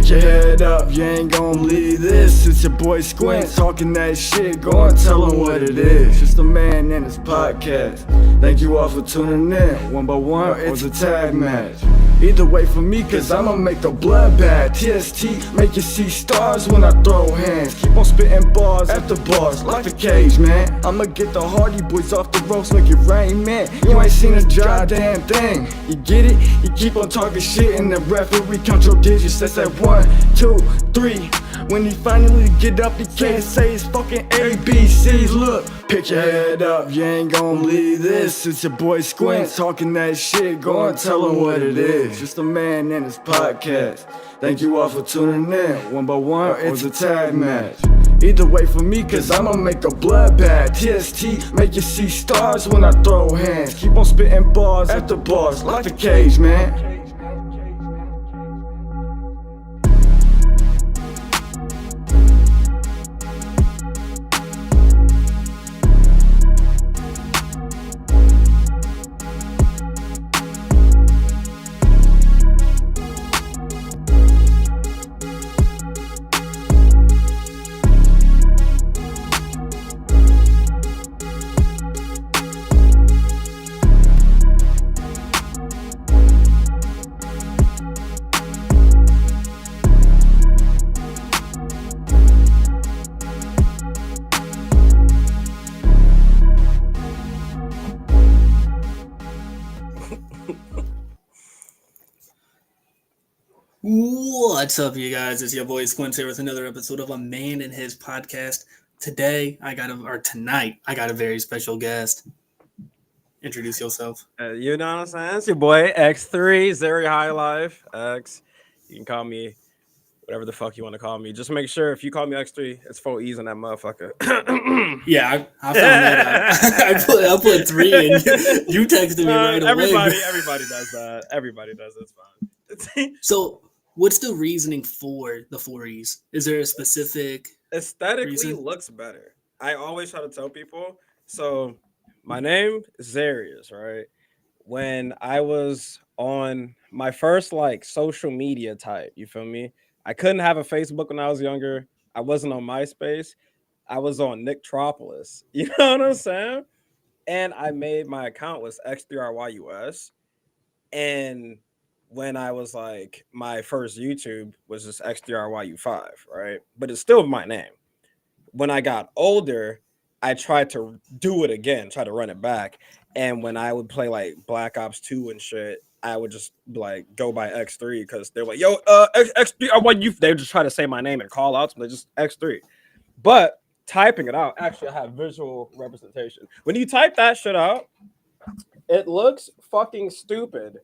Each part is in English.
Pick your head up, you ain't gon' believe this. It's your boy Squint talking that shit. Go and tell him what it is. Just a man in his podcast. Thank you all for tuning in. One by one, it's a tag match. Either way for me, cause I'ma make the bloodbath. TST, make you see stars when I throw hands. Keep on spitting bars after bars, like the cage, man. I'ma get the Hardy Boys off the ropes, make it rain, man. You ain't seen a dry damn thing. You get it? You keep on talking shit and the referee count your digits. That's that 1, 2, 3. When he finally get up, he can't say his fucking ABCs. Look, pick your head up, you ain't gon' believe this. It's your boy Squint talking that shit. Go and tell him what it is. Just a man in his podcast. Thank you all for tuning in. One by one, it's a tag match. Either way for me, cause I'ma make a bloodbath. TST, make you see stars when I throw hands. Keep on spitting bars after bars, like the cage, man. What's up, you guys? It's your boy Squint here with another episode of A Man and His Podcast. Tonight, I got a very special guest. Introduce yourself. You know what I'm saying? It's your boy XThreeee, Zeri High Life. X. You can call me whatever the fuck you want to call me. Just make sure if you call me XThreeee, it's 4 E's on that motherfucker. Yeah, I found that out. I put 3 and you texted me right away. Everybody does that. Everybody does it. It's fine. So, what's the reasoning for the 4 E's? Is there a specific aesthetically reason? Looks better. I always try to tell people. So my name is Zarius, right? When I was on my first social media type, you feel me? I couldn't have a Facebook when I was younger. I wasn't on MySpace. I was on Nicktropolis. You know what I'm saying? And I made my account was XThreeee. And when I was my first YouTube was just XThreeee5, right? But it's still my name. When I got older, I tried to do it again, try to run it back. And when I would play Black Ops 2 and shit, I would just go by XThreeee because they're like, yo, XThreeee. They would just try to say my name and call outs, but just X3. But typing it out, actually, I have visual representation. When you type that shit out, it looks fucking stupid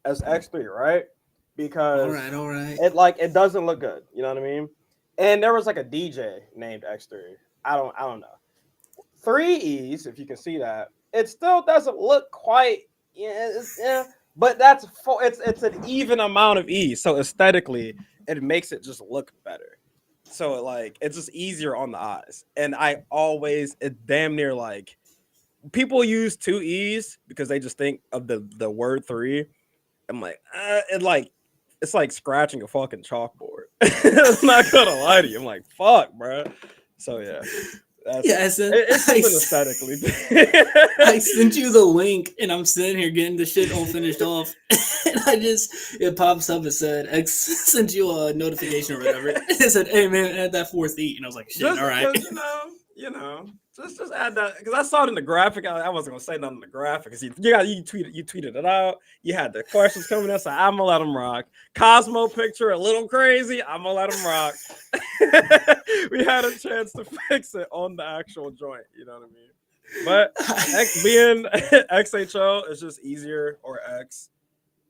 as X3, right? Because all right. It doesn't look good. You know what I mean? And there was a DJ named X3. I don't know. 3 E's, if you can see that, it still doesn't look quite. Yeah. But it's an even amount of E's, so aesthetically, it makes it just look better. So it's just easier on the eyes. And it damn near people use 2 E's because they just think of the word 3. I'm it's like scratching a fucking chalkboard. I'm not gonna lie to you. I'm like, fuck, bro. So yeah. It's aesthetically. I sent you the link and I'm sitting here getting the shit all finished off. And it pops up and said, X sent you a notification or whatever. It said, hey man, add that 4th E. And I was like, shit, all right. Just add that because I saw it in the graphic. I wasn't gonna say nothing in the graphic because you tweeted it out. You had the questions coming in, so I'm gonna let them rock. Cosmo picture a little crazy. I'm gonna let them rock. We had a chance to fix it on the actual joint. You know what I mean? But being XHO is just easier, or X.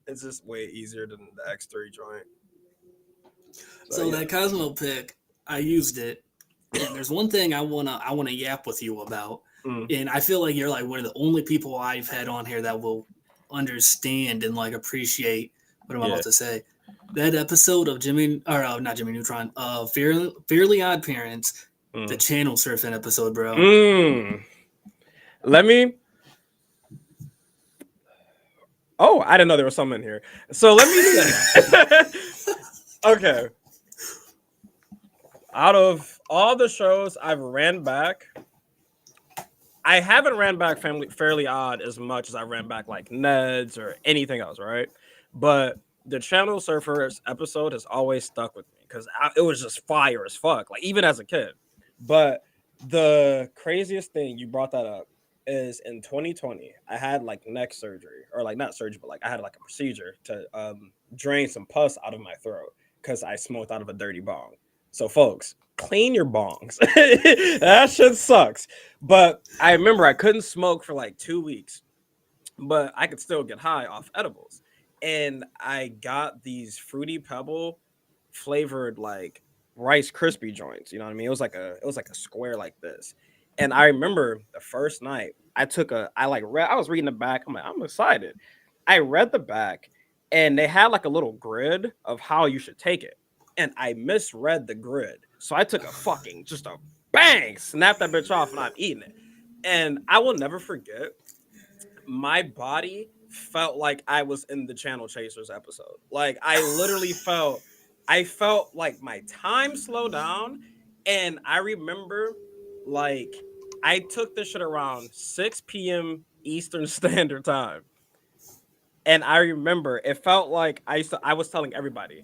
It's just way easier than the X3 joint. So that Cosmo pic, I used it. And there's one thing I wanna yap with you about, and I feel like you're one of the only people I've had on here that will understand and appreciate what I'm about to say. That episode of not Jimmy Neutron, Fairly Odd Parents, the channel surfing episode, bro. Let me. Oh, I didn't know there was something in here. So let me say. Okay. Out of all the shows I've ran back, I haven't ran back Fairly Odd as much as I ran back like Ned's or anything else, right? But the Channel Surfers episode has always stuck with me because it was just fire as fuck, like even as a kid. But the craziest thing you brought that up is in 2020, I had like neck surgery, or like not surgery, but like I had like a procedure to drain some pus out of my throat because I smoked out of a dirty bong. So, folks, clean your bongs. That shit sucks. But I remember I couldn't smoke for like 2 weeks, but I could still get high off edibles. And I got these Fruity Pebble flavored like Rice Krispie joints. You know what I mean? It was like a square like this. And I remember the first night I was reading the back. I'm excited. I read the back and they had like a little grid of how you should take it. And I misread the grid. So I took just a bang, snapped that bitch off and I'm eating it. And I will never forget, my body felt like I was in the Channel Chasers episode. Like I felt like my time slowed down. And I remember like I took this shit around 6 p.m. Eastern Standard Time. And I remember it felt like I was telling everybody,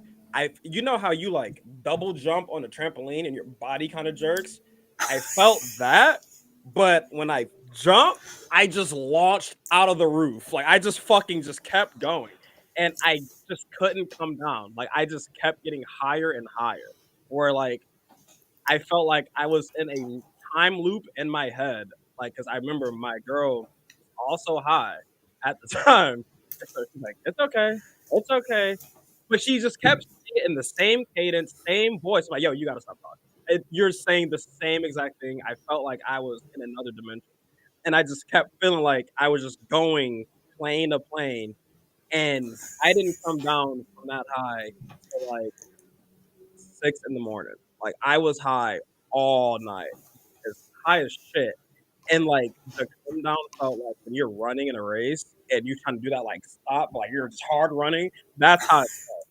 you know how you like double jump on a trampoline and your body kind of jerks? I felt that, but when I jumped, I just launched out of the roof. Like I just fucking just kept going. And I just couldn't come down. Like I just kept getting higher and higher. Where like I felt like I was in a time loop in my head. Like, because I remember my girl was also high at the time. And so she's like, it's okay. But she just kept saying it in the same cadence, same voice. I'm like, yo, you gotta stop talking. You're saying the same exact thing. I felt like I was in another dimension. And I just kept feeling like I was just going plane to plane. And I didn't come down from that high till like 6 in the morning. Like I was high all night, as high as shit. And like the come down felt like when you're running in a race and you're trying to do that like stop, like you're just hard running. That's how it felt.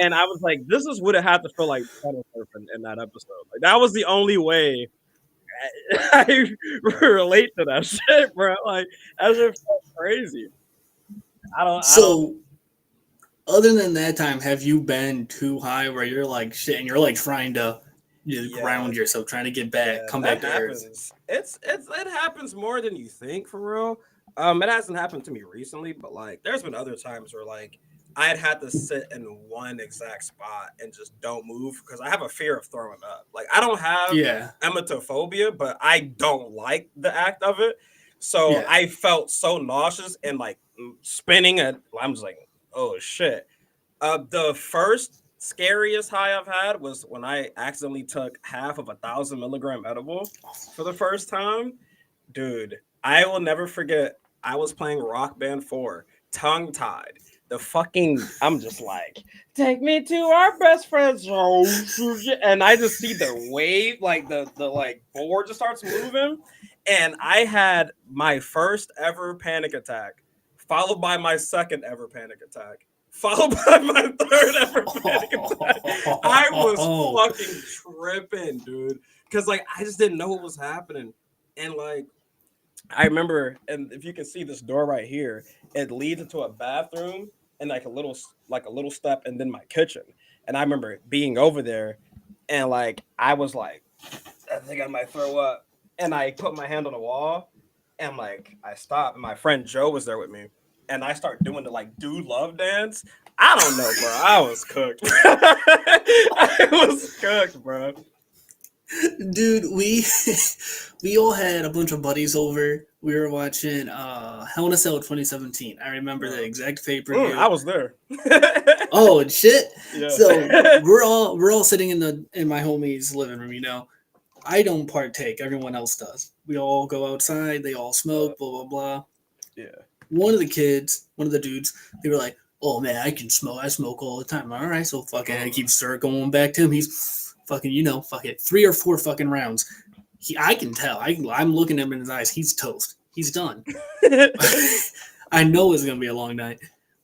And I was like, this is what it had to feel like pedal surfing in that episode. Like that was the only way I relate to that shit, bro. Like that shit felt crazy. I don't. So, other than that time, have you been too high where you're like shit and you're like trying to Yeah, ground yourself, trying to get back, yeah, come that back to earth? happens. It happens more than you think for real. It hasn't happened to me recently, but like there's been other times where like I'd had to sit in one exact spot and just don't move because I have a fear of throwing up. Like I don't have Yeah, emetophobia, but I don't like the act of it. So yeah. I felt so nauseous and like spinning and I'm just like, oh shit. The first scariest high I've had was when I accidentally took half of 1,000 milligram edible for the first time. Dude, I will never forget. I was playing Rock Band 4, tongue tied. I'm just like, take me to our best friends. And I just see the wave, like the like board just starts moving. And I had my first ever panic attack, followed by my second ever panic attack, followed by my third ever panic attack. I was fucking tripping, dude. Cause like I just didn't know what was happening. And like I remember, and if you can see this door right here, it leads into a bathroom and like a little step and then my kitchen. And I remember being over there and like I was like, I think I might throw up. And I put my hand on the wall and like I stopped. And my friend Joe was there with me. And I start doing the like dude love dance. I don't know, bro. I was cooked. I was cooked, bro. Dude, we all had a bunch of buddies over. We were watching Hell in a Cell 2017. I remember the exact pay-per-view. I was there. Oh shit. Yeah. So we're all sitting in my homie's living room, you know. I don't partake, everyone else does. We all go outside, they all smoke, blah blah blah. Yeah. One of the dudes, they were like, "Oh man, I can smoke. I smoke all the time." All right, so fucking I keep going back to him. He's fucking, fuck it, 3 or 4 fucking rounds. I can tell. I'm looking at him in his eyes. He's toast. He's done. I know it's gonna be a long night.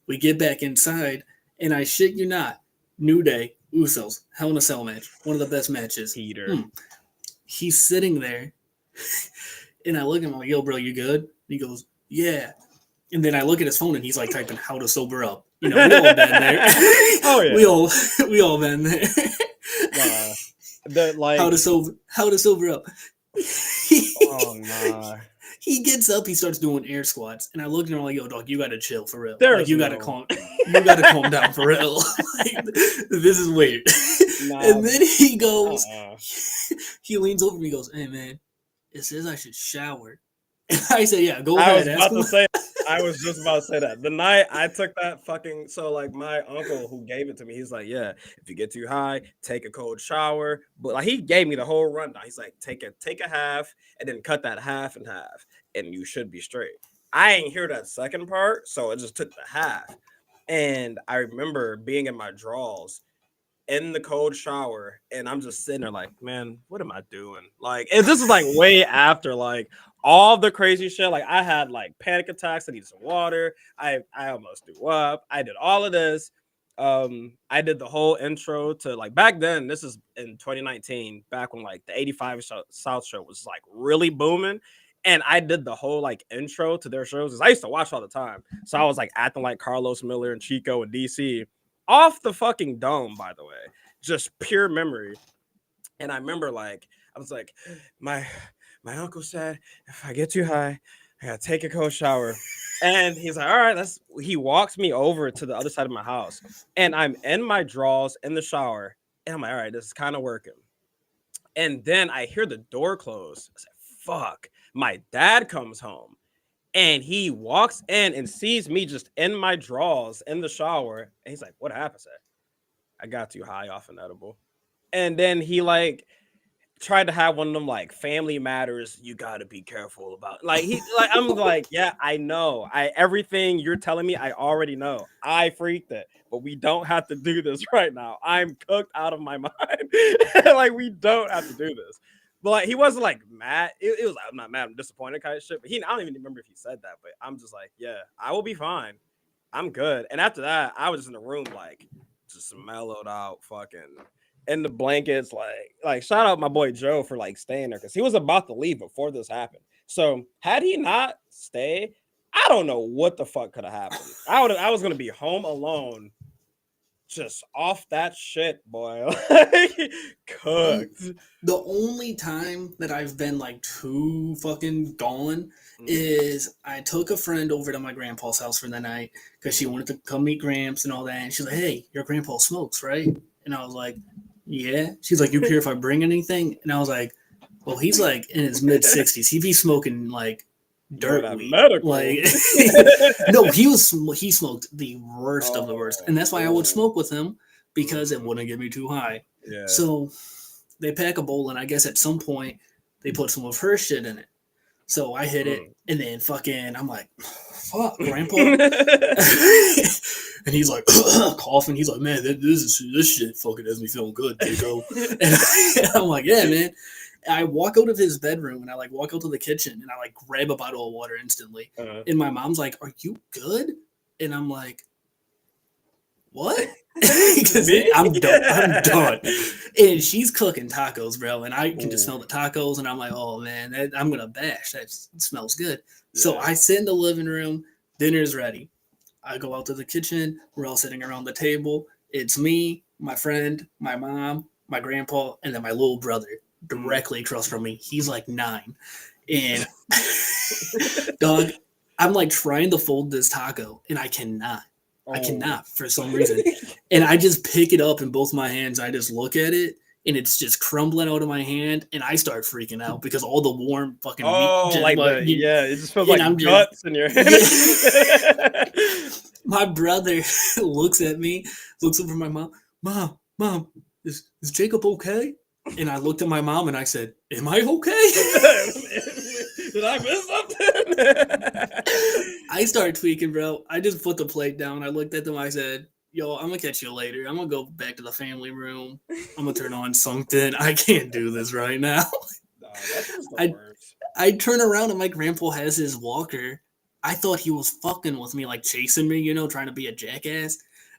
We get back inside, and I shit you not, New Day, Usos, Hell in a Cell match, one of the best matches. Heater. He's sitting there, and I look at him, I'm like, yo, bro, you good? And he goes, yeah. And then I look at his phone, and he's like typing how to sober up. You know, we all been there. Oh yeah, we all been there. How to sober up. Oh nah. He gets up, he starts doing air squats, and I look at him like, yo, dog, you gotta chill for real. There's like, you gotta calm down for real. Like, this is weird. Nah, and then he goes, he leans over me and goes, hey man, it says I should shower. And I said, yeah, go ahead. I was just about to say that. The night I took that fucking, so like my uncle who gave it to me, he's like, yeah, if you get too high, take a cold shower. But like he gave me the whole rundown. He's like, take a half and then cut that half in half, and you should be straight. I ain't hear that second part, so I just took the half. And I remember being in my drawers in the cold shower, and I'm just sitting there like, man, what am I doing? Like, and this is like way after like all the crazy shit. Like I had like panic attacks. I needed some water. I almost threw up. I did all of this. I did the whole intro to like back then. This is in 2019, back when like the 85 South show was like really booming. And I did the whole like intro to their shows. I used to watch all the time. So I was like acting like Carlos Miller and Chico and DC off the fucking dome, by the way, just pure memory. And I remember like, I was like, my uncle said, if I get too high, I gotta take a cold shower. And he's like, all right, he walks me over to the other side of my house, and I'm in my drawers in the shower. And I'm like, all right, this is kind of working. And then I hear the door close. I said, fuck. My dad comes home, and he walks in and sees me just in my drawers in the shower. And he's like, what happened? I got too high off an edible. And then he like tried to have one of them like family matters. You got to be careful about like I'm like, yeah, I know. Everything you're telling me, I already know. I freaked it, but we don't have to do this right now. I'm cooked out of my mind. Like we don't have to do this. But like he wasn't like mad. It was I'm not mad. I'm disappointed kind of shit. But I don't even remember if he said that. But I'm just like, yeah, I will be fine. I'm good. And after that, I was just in the room like just mellowed out, fucking in the blankets. Like shout out my boy Joe for like staying there because he was about to leave before this happened. So had he not stayed, I don't know what the fuck could have happened. I was gonna be home alone. Just off that shit, boy. Cooked. The only time that I've been like too fucking gone is I took a friend over to my grandpa's house for the night because she wanted to come meet Gramps and all that. And she's like, hey, your grandpa smokes, right? And I was like, yeah. She's like, you care if I bring anything? And I was like, well, he's like in his mid 60s. He'd be smoking like dirt weed. Like no, he smoked the worst of the worst, and that's why I would smoke with him because it wouldn't get me too high. Yeah. So they pack a bowl, and I guess at some point they put some of her shit in it. So I hit it, and then fucking I'm like, fuck, Grandpa. And he's like coughing. He's like, man, this shit fucking has me feeling good, Dico. And I'm like, yeah, man. I walk out of his bedroom and I like walk out to the kitchen and I like grab a bottle of water instantly. And my mom's like, are you good? And I'm like, what? Because I'm done. And she's cooking tacos, bro. And I can just smell the tacos and I'm like, oh man, I'm going to bash. That smells good. Yeah. So I sit in the living room. Dinner's ready. I go out to the kitchen. We're all sitting around the table. It's me, my friend, my mom, my grandpa, and then my little brother. Directly across from me. He's like 9. And dog, I'm like trying to fold this taco and I cannot. I cannot for some reason. And I just pick it up in both my hands. I just look at it and it's just crumbling out of my hand and I start freaking out because all the warm fucking meat it just feels like guts in your hand. My brother looks at me, looks over my mom. Mom, is Jacob okay? And I looked at my mom and I said, am I okay? Did I miss something? I started tweaking, bro. I just put the plate down. I looked at them. I said, yo, I'm going to catch you later. I'm going to go back to the family room. I'm going to turn on something. I can't do this right now. That's the worst. I turn around and my grandpa has his walker. I thought he was fucking with me, like chasing me, trying to be a jackass.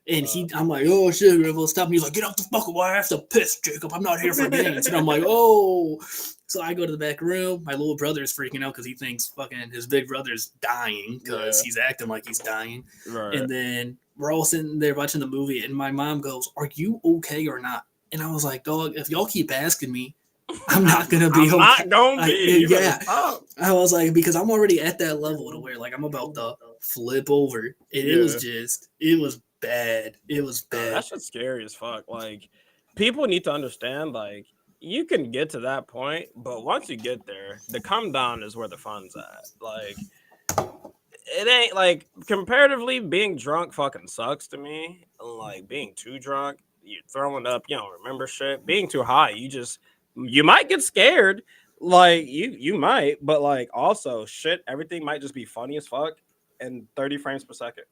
And I'm like, oh shit, Rivel, stop me. He's like, get off the fucking wire. I have to piss, Jacob. I'm not here for games. And I'm like, oh. So I go to the back room. My little brother is freaking out because he thinks fucking his big brother's dying because he's acting like he's dying. Right. And then we're all sitting there watching the movie, and my mom goes, "Are you okay or not?" And I was like, "Dog, if y'all keep asking me, I'm not gonna be okay." Not gonna be. Yeah. I was like, because I'm already at that level to where like I'm about to flip over. And it was bad. It was bad. That shit's scary as fuck. Like, people need to understand, like, you can get to that point, but once you get there, the come down is where the fun's at. Like, it ain't like comparatively being drunk fucking sucks to me. Like, being too drunk, you're throwing up, you don't remember shit. Being too high, you might get scared. Like, you might, but like also shit, everything might just be funny as fuck and 30 frames per second.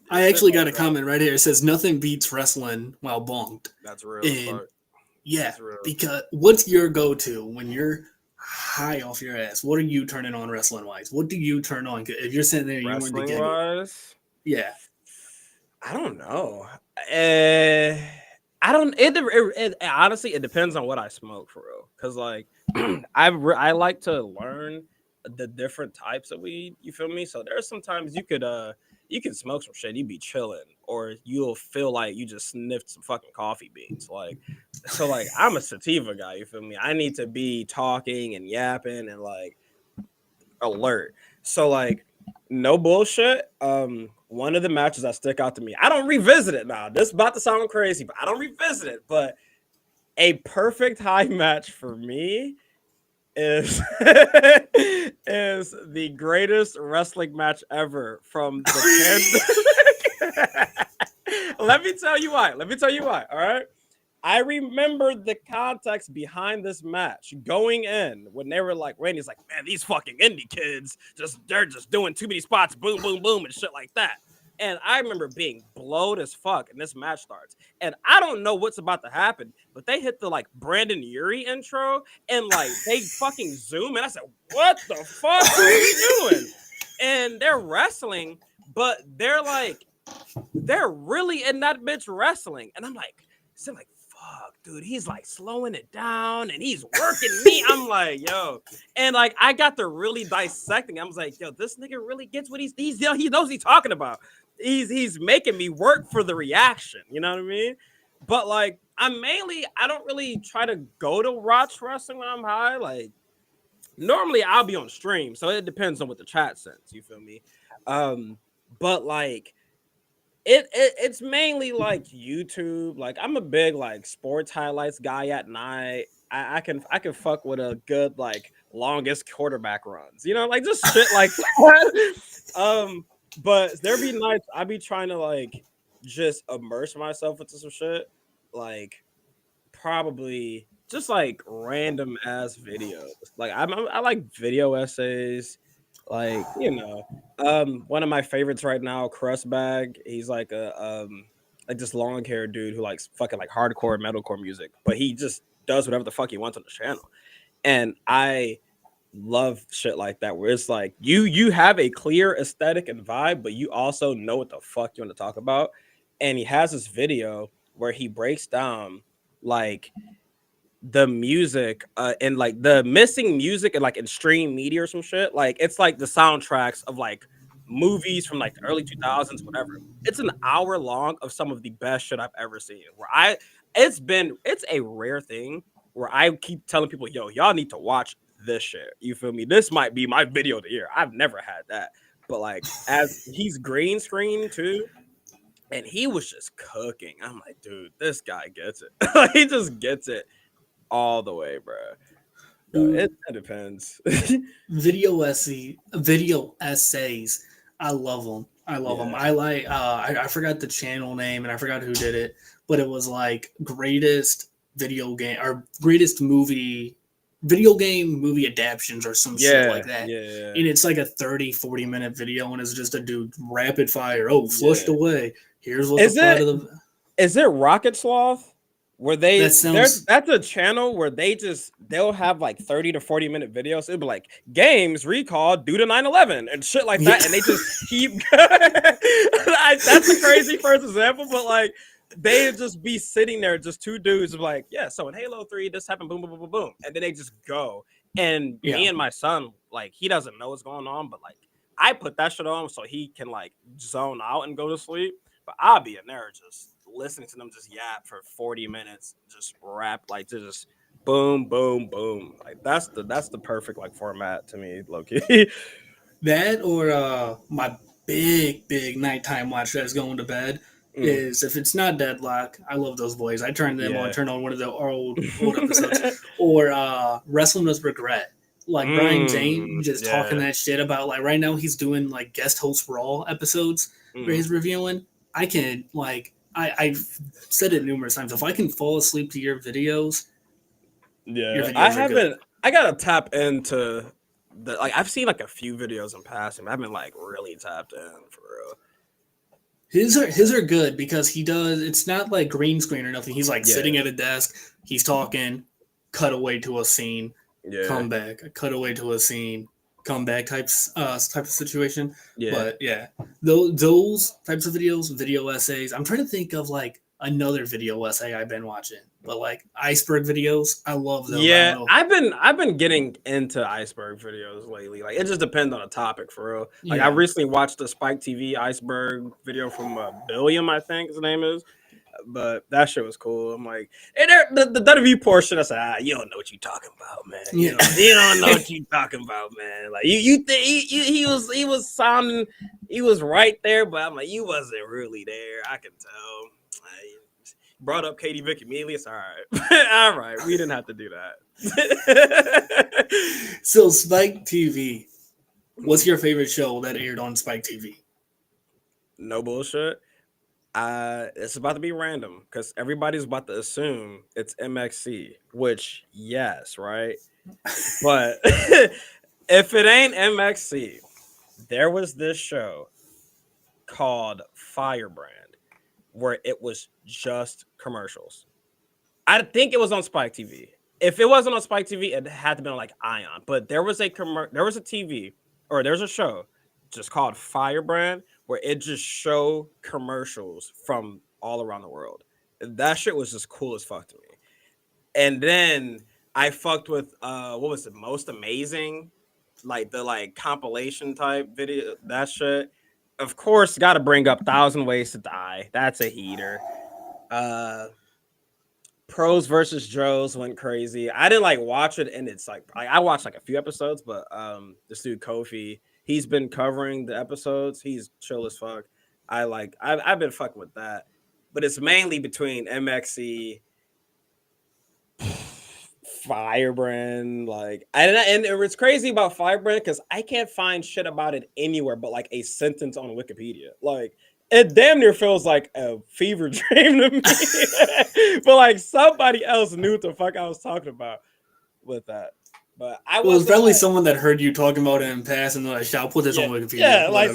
I actually got a comment right here. It says nothing beats wrestling while bonked. That's real. Yeah, because what's your go-to when you're high off your ass? What are you turning on wrestling wise? What do you turn on if you're sitting there? Wrestling wise, yeah. I don't know. I don't. It honestly, it depends on what I smoke for real. Cause like I like to learn the different types of weed. You feel me? So there's sometimes you can smoke some shit, you be chilling, or you'll feel like you just sniffed some fucking coffee beans. Like, so like I'm a sativa guy, you feel me? I need to be talking and yapping and like alert. So like no bullshit. One of the matches that stick out to me, I don't revisit it now. This is about to sound crazy, but I don't revisit it. But a perfect high match for me is is the greatest wrestling match ever from the pandemic. Let me tell you why. All right. I remember the context behind this match going in when they were like, Randy's like, man, these fucking indie kids they're just doing too many spots, boom, boom, boom, and shit like that. And I remember being blowed as fuck, and this match starts. And I don't know what's about to happen, but they hit the like Brandon Urie intro, and like they fucking zoom, and I said, "What the fuck are you doing?" And they're wrestling, but they're really in that bitch wrestling, and I'm like, fuck, dude, he's like slowing it down, and he's working me. I'm like, yo, and like I got to really dissecting. I was like, yo, this nigga really gets what he knows what he's talking about. He's making me work for the reaction, you know what I mean? But like I don't really try to go to watch wrestling when I'm high. Like normally I'll be on stream, so it depends on what the chat says, you feel me? But like it's mainly like YouTube. Like I'm a big like sports highlights guy at night. I can fuck with a good like longest quarterback runs, you know, like just shit like that. But there be nights I be trying to like just immerse myself into some shit, like probably just like random ass videos. Like I like video essays, like you know. One of my favorites right now, Crustbag. He's like a like this long haired dude who likes fucking like hardcore metalcore music, but he just does whatever the fuck he wants on the channel, and I love shit like that where it's like you have a clear aesthetic and vibe, but you also know what the fuck you want to talk about. And he has this video where he breaks down like the music and like the missing music and like in stream media or some shit. Like it's like the soundtracks of like movies from like the early 2000s, whatever. It's an hour long of some of the best shit I've ever seen. It's a rare thing where I keep telling people, yo, y'all need to watch this shit. You feel me? This might be my video of the year. I've never had that. But like as he's green screen too, and he was just cooking. I'm like, dude, this guy gets it. He just gets it all the way, bro. So it depends. Video essays. I love them. I like. I forgot the channel name and I forgot who did it, but it was like greatest video game or greatest video game movie adaptions or some shit like that. Yeah. And it's like a 30-40 minute video, and it's just a dude rapid fire. Oh, flushed away. Here's what's the plot of the. Is it Rocket Sloth? where they That sounds. that's a channel where they'll have like 30 to 40-minute videos. It'll be like games recalled due to 9/11 and shit like that, Yeah. and they just keep that's a crazy first example, but like they just be sitting there, just two dudes like, yeah, so in Halo 3 this happened, boom boom boom boom boom, and then they just go. And Yeah. me and my son, like, he doesn't know what's going on, but like I put that shit on so he can like zone out and go to sleep, but I'll be in there just listening to them just yap for 40 minutes, just rap, like just boom, boom, boom. Like that's the perfect like format to me, Loki. That or my big nighttime watch that's going to bed is if it's not Deadlock. I love those boys. I turn them on. Yeah. Turn on one of the old episodes or Wrestling with Regret. Like Brian Zane just talking that shit about like right now he's doing like guest host Raw episodes where he's reviewing. I can like I've said it numerous times. If I can fall asleep to your videos, your videos I are haven't. good. I gotta tap into the like. I've seen like a few videos in passing. But I haven't like really tapped in for real. His are good because he does. It's not like green screen or nothing. He's like sitting at a desk. He's talking. Cut away to a scene. Come back. Cut away to a scene. Come back type of situation. Yeah. But yeah, those types of videos, video essays. I'm trying to think of like another video essay I've been watching. But like iceberg videos, I love those. Yeah, I've been getting into iceberg videos lately. Like it just depends on the topic for real. Like I recently watched the Spike TV iceberg video from Billiam, I think his name is. But that shit was cool. I'm like, and the W portion, I said, you don't know what you talking about, man. You don't know what you talking about, man. Like you think he was sounding, he was right there, but I'm like, you wasn't really there. I can tell. Brought up Katie Vick immediately. It's all right. All right. We didn't have to do that. So Spike TV, what's your favorite show that aired on Spike TV? No bullshit. It's about to be random because everybody's about to assume it's MXC, which yes, right? But if it ain't MXC, there was this show called Firebrand where it was just commercials. I think it was on Spike TV. If it wasn't on Spike TV, it had to be on like Ion. But there was a show just called Firebrand where it just showed commercials from all around the world. That shit was just cool as fuck to me. And then I fucked with what was it, Most Amazing, like the like compilation type video, that shit. Of course, got to bring up 1,000 Ways to Die. That's a heater. Pros versus Joes went crazy. I didn't like watch it, and it's like I watched like a few episodes, but this dude Kofi, he's been covering the episodes. He's chill as fuck. I've been fucking with that, but it's mainly between MXC, Firebrand, like and it's crazy about Firebrand because I can't find shit about it anywhere but like a sentence on Wikipedia. Like it damn near feels like a fever dream to me. But like somebody else knew what the fuck I was talking about with that. But I was probably someone that heard you talking about it in passing. Like, I'll put this on Wikipedia. Yeah, like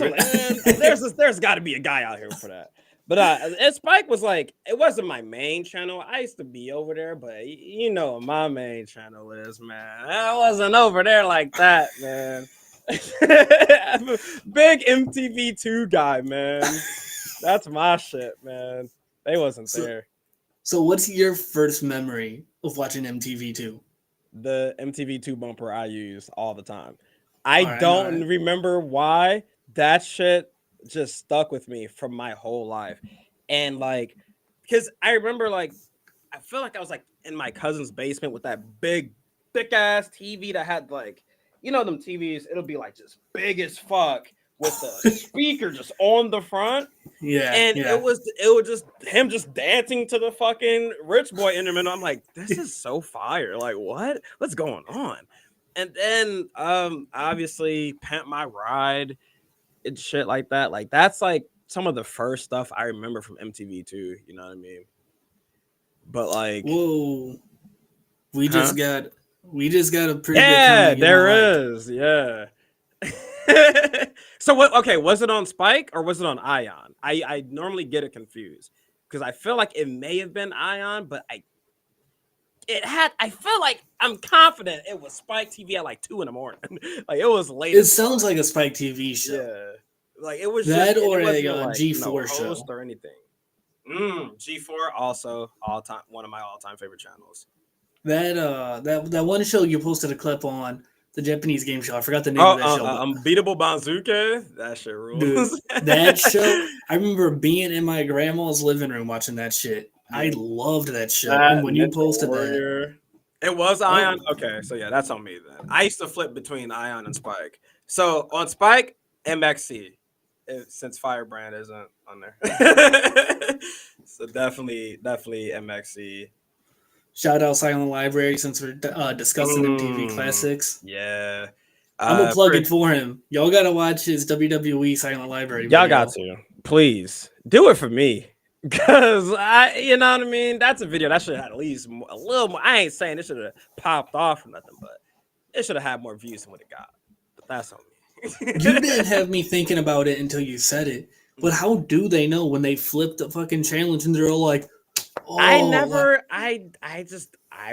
there's got to be a guy out here for that. But and Spike was like, it wasn't my main channel. I used to be over there, but you know what my main channel is, man. I wasn't over there like that, man. I'm a big MTV2 guy, man. That's my shit, man. They wasn't there. So what's your first memory of watching MTV2? The MTV2 bumper I use all the time. I don't remember why that shit just stuck with me from my whole life. And like, because I remember like, I feel like I was like in my cousin's basement with that big, thick ass TV that had like, you know, them TVs, it'll be like just big as fuck with the speaker just on the front. Yeah. And it was just him just dancing to the fucking Rich Boy interment. I'm like, this is so fire. Like, what's going on? And then obviously Pimp My Ride and shit like that. Like that's like some of the first stuff I remember from MTV too. You know what I mean? But like, whoa, we just got a pretty good there is. Yeah. So what? Okay, was it on Spike or was it on Ion? I normally get it confused because I feel like it may have been Ion, but I I feel like I'm confident it was Spike TV at like 2 a.m. Like it was late. It sounds like a Spike TV show. Yeah, like it was that, just, or it wasn't a like G4 host show or anything. G4 also one of my all-time favorite channels. That one show you posted a clip on, the Japanese game show. I forgot the name of that show. Unbeatable Banzuke. That shit rules. Dude, that show. I remember being in my grandma's living room watching that shit. Yeah. I loved that show. And when you posted that, it was Ion. Okay, so yeah, that's on me then. I used to flip between Ion and Spike. So on Spike, MXC, since Firebrand isn't on there. So definitely MXC. Shout out Silent Library since we're discussing MTV classics. Yeah. I'm going to plug it for him. Y'all got to watch his WWE Silent Library video. Y'all got to. Please. Do it for me. Because, you know what I mean? That's a video that should have at least a little more. I ain't saying it should have popped off or nothing, but it should have had more views than what it got. But that's on me. You didn't have me thinking about it until you said it. But how do they know when they flip the fucking challenge and they're all like, oh, I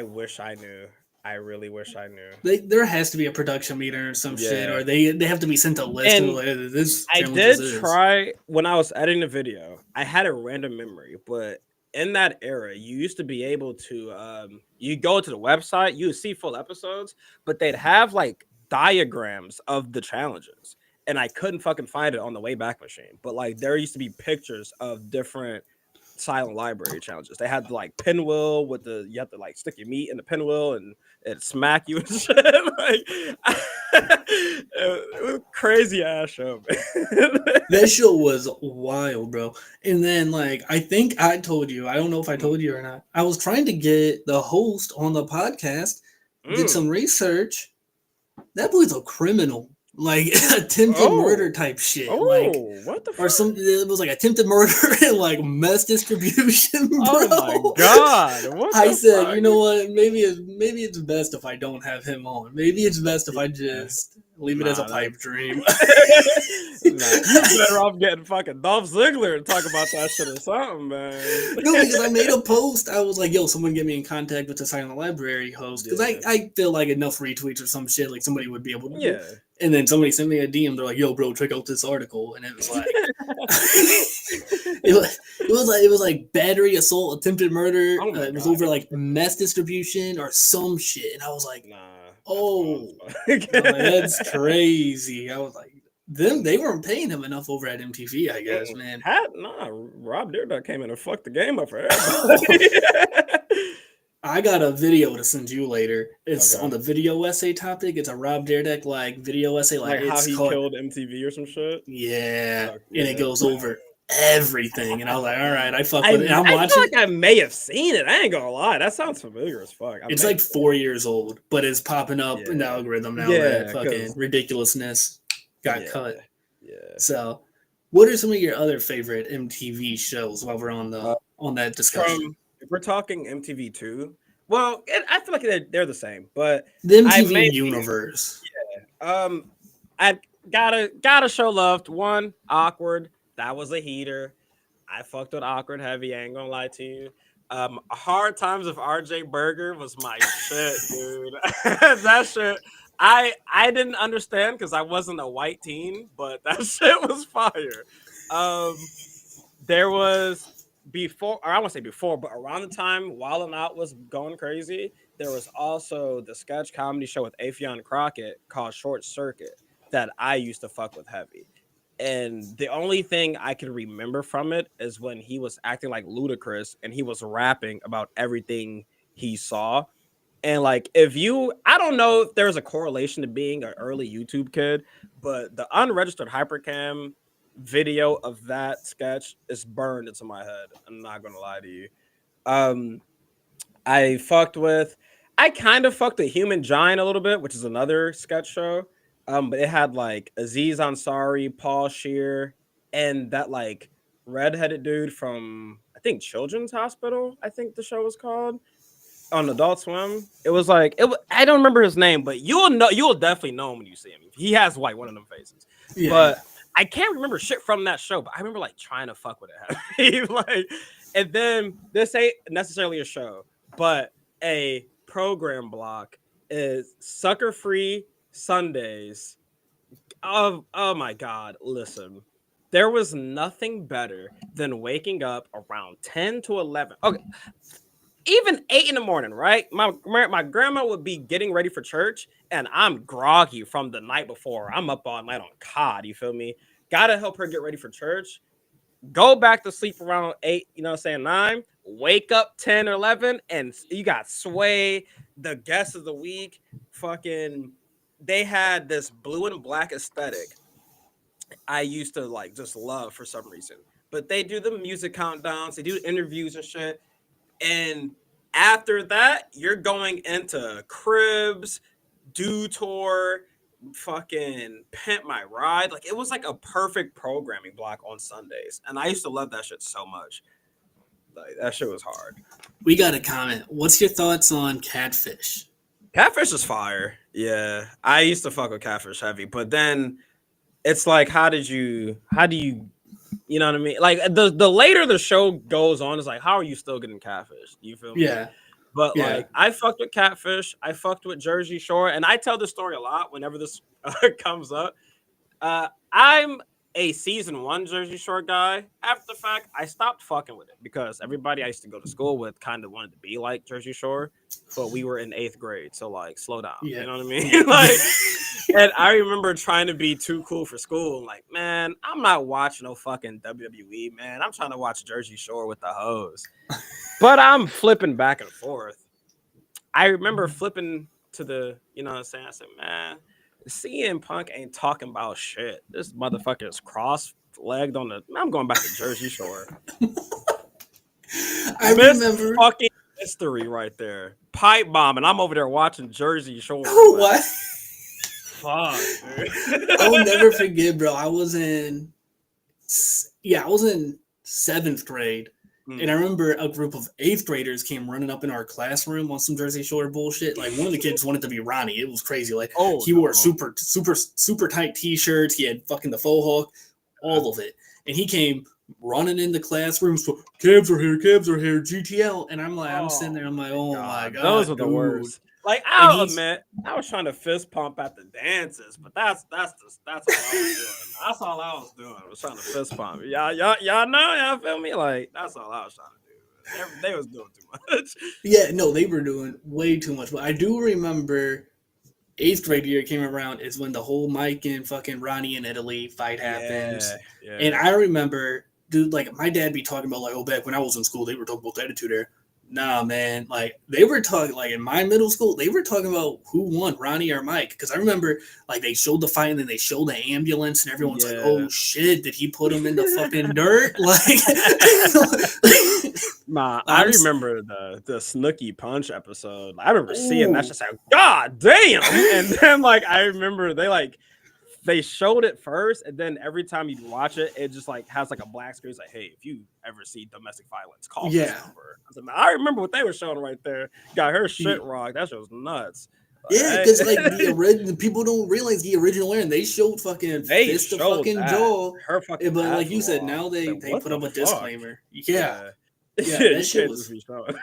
wish I knew. I really wish I knew. There has to be a production meeting or some shit, or they have to be sent a list. And like, this I did try when I was editing the video. I had a random memory, but in that era, you used to be able to you go to the website, you would see full episodes, but they'd have like diagrams of the challenges, and I couldn't fucking find it on the Wayback Machine. But like there used to be pictures of different Silent Library challenges. They had the like pinwheel with you have to like stick your meat in the pinwheel and it smack you and shit. Like it was crazy ass show, man. That show was wild, bro. And then like I think I told you, I don't know if I told you or not. I was trying to get the host on the podcast, did some research. That boy's a criminal. Like attempted murder type shit. What the fuck? Or it was like attempted murder and like mess distribution, bro. Oh my god. I said, fuck? You know what? Maybe it's best if I don't have him on. Maybe it's best if I just leave it as a pipe dream. You better off getting fucking Dolph Ziggler and talk about that shit or something, man. No, because I made a post. I was like, yo, someone get me in contact with the Silent Library host. Because I feel like enough retweets or some shit, like somebody would be able to do. Yeah. And then somebody sent me a DM. They're like, "Yo, bro, check out this article." And it was like, it was like battery, assault, attempted murder. It was over like mess distribution or some shit. And I was like, that's crazy. I was like, they weren't paying him enough over at MTV, I guess, man. Rob Dyrdek came in and fucked the game up for everybody. I got a video to send you later. It's on the video essay topic. It's a Rob Dyrdek like video essay, like how he killed MTV or some shit. Yeah, and it goes over everything. And I was like, all right, I fuck with it. And I'm watching. I feel like I may have seen it. I ain't gonna lie, that sounds familiar as fuck. It's like 4 years old, but it's popping up in the algorithm now. That fucking ridiculousness got cut. Yeah. So, what are some of your other favorite MTV shows while we're on that discussion? If we're talking MTV2, well, I feel like they're the same, but the MTV universe. Yeah. I gotta show love to one, Awkward. That was a heater. I fucked with Awkward heavy. I ain't gonna lie to you. Hard Times of RJ Berger was my shit, dude. That shit. I didn't understand because I wasn't a white teen, but that shit was fire. There was. Before, or I won't say before, but around the time Wild 'N Out was going crazy, there was also the sketch comedy show with Affion Crockett called Short Circuit that I used to fuck with heavy. And the only thing I can remember from it is when he was acting like Ludacris and he was rapping about everything he saw. And like, I don't know if there's a correlation to being an early YouTube kid, but the unregistered hypercam video of that sketch is burned into my head. I'm not gonna lie to you. I kind of fucked with Human Giant a little bit, which is another sketch show. But it had like Aziz Ansari, Paul Scheer, and that like redheaded dude from I think Children's Hospital. I think the show was called on Adult Swim. It was like I don't remember his name, but you'll definitely know him when you see him. He has like one of them faces, but. I can't remember shit from that show, but I remember like trying to fuck with it. Like, and then this ain't necessarily a show, but a program block is Sucker Free Sundays. Oh my God, listen. There was nothing better than waking up around 10 to 11. Okay, even 8 in the morning, right? My grandma would be getting ready for church, and I'm groggy from the night before. I'm up all night on COD, you feel me? Gotta help her get ready for church. Go back to sleep around 8, you know what I'm saying, 9. Wake up 10 or 11, and you got Sway, the guest of the week. Fucking, they had this blue and black aesthetic I used to like just love for some reason. But they do the music countdowns, they do interviews and shit. And after that, you're going into Cribs, Do Tour, fucking Pimp My Ride. Like, it was like a perfect programming block on Sundays. And I used to love that shit so much. Like, that shit was hard. We got a comment. What's your thoughts on Catfish? Catfish is fire. Yeah. I used to fuck with Catfish heavy. But then it's like, how do you know what I mean? Like, the later the show goes on, it's like, how are you still getting Catfish? You feel me? Yeah. But like, I fucked with Catfish. I fucked with Jersey Shore. And I tell this story a lot whenever this comes up. I'm a season 1 Jersey Shore guy. After the fact, I stopped fucking with it because everybody I used to go to school with kind of wanted to be like Jersey Shore, but we were in 8th grade, so like, slow down. Yeah. You know what I mean? Like, and I remember trying to be too cool for school. Like, man, I'm not watching no fucking WWE, man. I'm trying to watch Jersey Shore with the hoes. But I'm flipping back and forth. I remember flipping to the, you know what I'm saying? I said, man, CM Punk ain't talking about shit. This motherfucker is cross-legged on the. I'm going back to Jersey Shore. I remember fucking history right there. Pipe bomb, and I'm over there watching Jersey Shore. What? Fuck, dude. I'll never forget, bro. I was in 7th grade. And I remember a group of 8th graders came running up in our classroom on some Jersey Shore bullshit. Like, one of the kids wanted to be Ronnie. It was crazy. Like, he wore super tight t-shirts. He had fucking the faux hook, all of it. And he came running in the classroom. So, cabs are here, GTL. And I'm like, I'm sitting there. I'm like, oh my God. Those are the worst. Like, I'll admit, I was trying to fist pump at the dances, but that's all I was doing. That's all I was doing. I was trying to fist pump. Y'all know, y'all feel me? Like, that's all I was trying to do. They was doing too much. Yeah, no, they were doing way too much. But I do remember 8th grade year came around is when the whole Mike and fucking Ronnie in Italy fight happens. Yeah. And I remember, dude, like, my dad be talking about, like, oh, back when I was in school, they were talking about the Attitude Era. Nah, man. Like, they were talking, like, in my middle school, they were talking about who won, Ronnie or Mike. Because I remember, like, they showed the fight and then they showed the ambulance and everyone's like, oh, shit, did he put him in the fucking dirt? Like, nah, I remember the Snooki Punch episode. I remember seeing that. Just like, God damn. And then, like, I remember they showed it first, and then every time you watch it, it just like has like a black screen. It's like, hey, if you ever see domestic violence, call this number. I remember what they were showing right there. Got her shit rocked. That shit was nuts. Yeah, because like the people don't realize the original Aaron. They showed fucking fist to fucking jaw. Her fucking. But like you said, now they put up a disclaimer. Yeah. Yeah, that shit was. No, it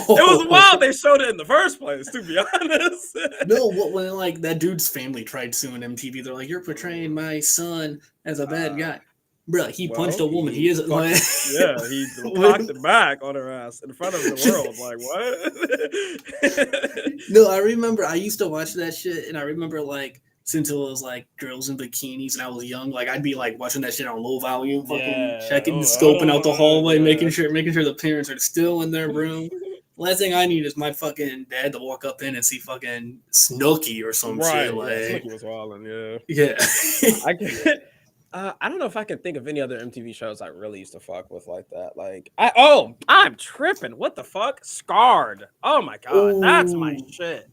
was wild. They showed it in the first place. To be honest, no. When like that dude's family tried suing MTV, they're like, "You're portraying my son as a bad guy, bro." He punched a woman. He is like, he cocked it back on her ass in front of the world. Like what? No, I remember I used to watch that shit, and I remember like. Since it was like girls in bikinis and I was young, like I'd be like watching that shit on low volume, fucking checking, scoping out the hallway, making sure the parents are still in their room. Last thing I need is my fucking dad to walk up in and see fucking Snooki or some shit. Like Snooki was wilding, yeah. I don't know if I can think of any other MTV shows I really used to fuck with like that. Like I'm tripping. What the fuck? Scarred. Oh my God, that's my shit.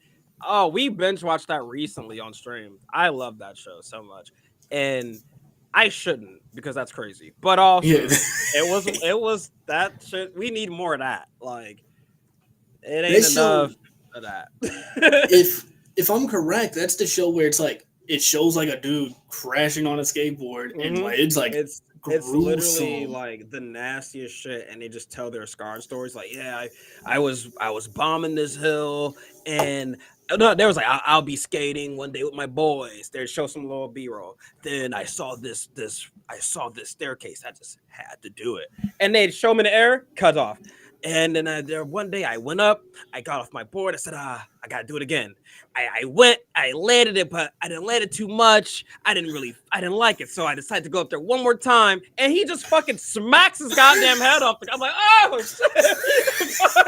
Oh, we binge watched that recently on stream. I love that show so much, and I shouldn't because that's crazy. But also, it was that shit. We need more of that. Like, it ain't enough of that. if I'm correct, that's the show where it's like it shows like a dude crashing on a skateboard, and like it's literally gruesome. like the nastiest shit, and they just tell their scar stories. Like, yeah, I was bombing this hill, and no, there was like I'll be skating one day with my boys. They show some little B-roll. Then I saw this staircase. I just had to do it, and they'd show me in the air, cut off. And then there one day I went up, I got off my board. I said, I gotta do it again. I landed it, but I didn't land it too much. I didn't like it. So I decided to go up there one more time, and he just fucking smacks his goddamn head off. I'm like, oh shit. Fuck.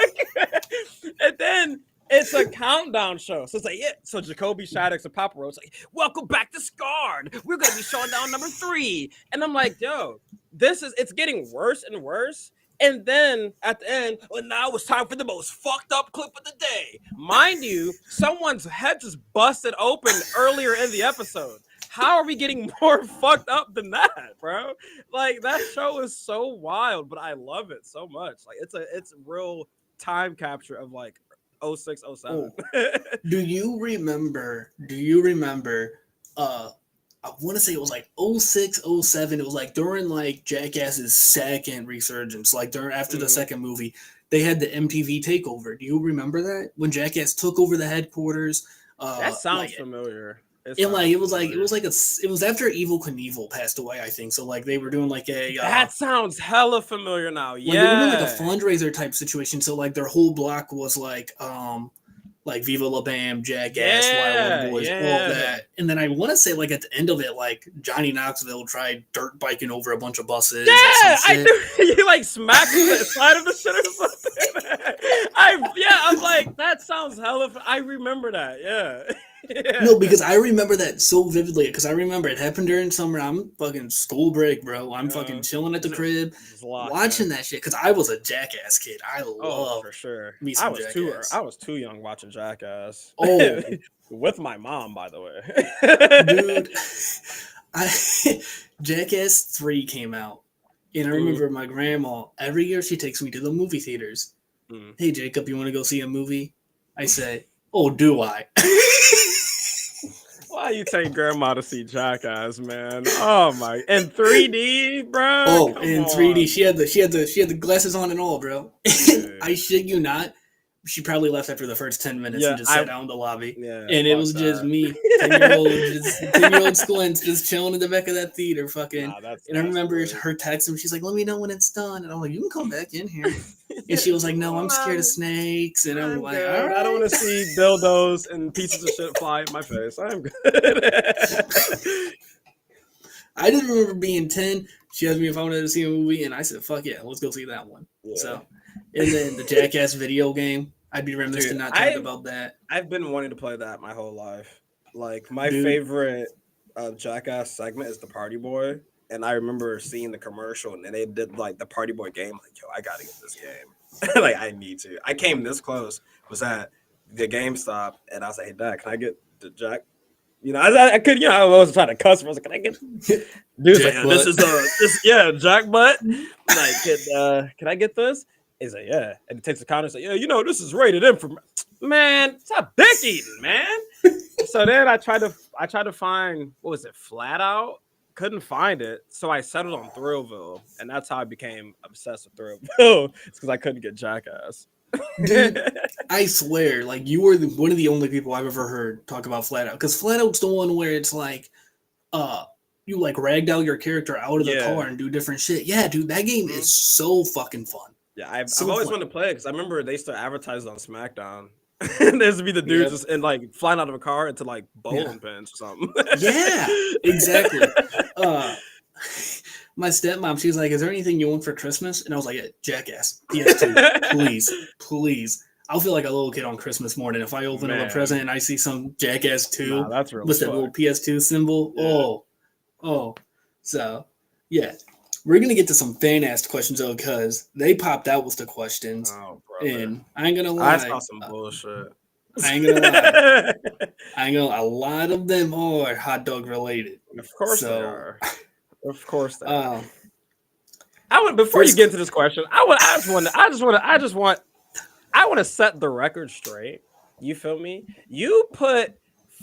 And then it's a countdown show. So it's like, yeah. So Jacoby Shaddix and Papa Roach like, welcome back to Scarred. We're gonna be showing down number 3. And I'm like, yo, it's getting worse and worse. And then at the end, well, now it's time for the most fucked up clip of the day. Mind you, someone's head just busted open earlier in the episode. How are we getting more fucked up than that, bro? Like, that show is so wild, but I love it so much. Like, it's a real time capture of like 06, 07. Do you remember I want to say it was like 06, 07. It was like during like Jackass's second resurgence, like after the second movie, they had the MTV takeover. Do you remember that when Jackass took over the headquarters? That sounds familiar. It was after Evel Knievel passed away, I think. So like they were doing like that sounds hella familiar now. Yeah, they were doing like a fundraiser type situation. So like their whole block was like Viva La Bam, Jackass, Wild Boys, all that. And then I want to say, like, at the end of it, like, Johnny Knoxville tried dirt biking over a bunch of buses. Yeah, I knew he, like, smacked the side of the shit or something. I'm like, that sounds hella... I remember that, yeah. Yeah. No, because I remember that so vividly. Because I remember it happened during summer. I'm fucking school break, bro. I'm fucking chilling at the crib, watching that shit. Because I was a Jackass kid. I love for sure. Me some Jackass. I was too young watching Jackass. Oh, with my mom, by the way. Dude, Jackass 3 came out, and I remember my grandma every year she takes me to the movie theaters. Hey Jacob, you want to go see a movie? I say, oh, do I? Why you take grandma to see Jackass, man? Oh my! In 3D, bro. Oh, in 3D, she had the glasses on and all, bro. I shit you not. She probably left after the first 10 minutes and just sat down in the lobby. Yeah, and it was just me, 10-year-old squints, just chilling in the back of that theater, fucking. And I remember her texting. She's like, "Let me know when it's done." And I'm like, "You can come back in here." And she was like, "No, I'm scared of snakes." And I'm like, "All right. I don't want to see dildos and pieces of shit fly in my face. I'm good." I just remember being 10. She asked me if I wanted to see a movie, and I said, "Fuck yeah, let's go see that one." Yeah. So, and then the Jackass video game. I'd be remiss to not talk about that. I've been wanting to play that my whole life. Like, my favorite Jackass segment is the Party Boy. And I remember seeing the commercial, and they did, like, the Party Boy game. Like, yo, I got to get this game. Like, I need to. I came this close. Was at the GameStop, and I was like, hey, Dad, can I get the Jack? You know, I could, I was trying to cuss. I was like, can I get... Dude's like, this is, Jack Butt. Like, can I get this? He's like, yeah. And he takes the counter and says, yeah, this is rated M for... Man, stop dick eating, man. So then I tried to find, what was it, Flat Out? Couldn't find it. So I settled on Thrillville. And that's how I became obsessed with Thrillville. It's because I couldn't get Jackass. Dude, I swear, like, you were one of the only people I've ever heard talk about Flat Out. Because Flat Out's the one where it's like, you, like, ragdoll your character out of the car and do different shit. Yeah, dude, that game is so fucking fun. Yeah, I've always wanted to play it because I remember they still advertised on SmackDown. There's to be the dudes just in like flying out of a car into like bowling pins or something. Yeah, exactly. My stepmom, she's like, "Is there anything you want for Christmas?" And I was like, yeah, Jackass, PS2, please. I'll feel like a little kid on Christmas morning if I open up a present and I see some Jackass 2 that's really with that little PS2 symbol. Yeah. Oh, so yeah. We're going to get to some fan-asked questions, though, because they popped out with the questions. Oh, brother. And I ain't going to lie. I saw some bullshit. I ain't going to lie. A lot of them are hot dog related. Of course they are. Of course they are. Before you get into this question, I want to set the record straight. You feel me? You put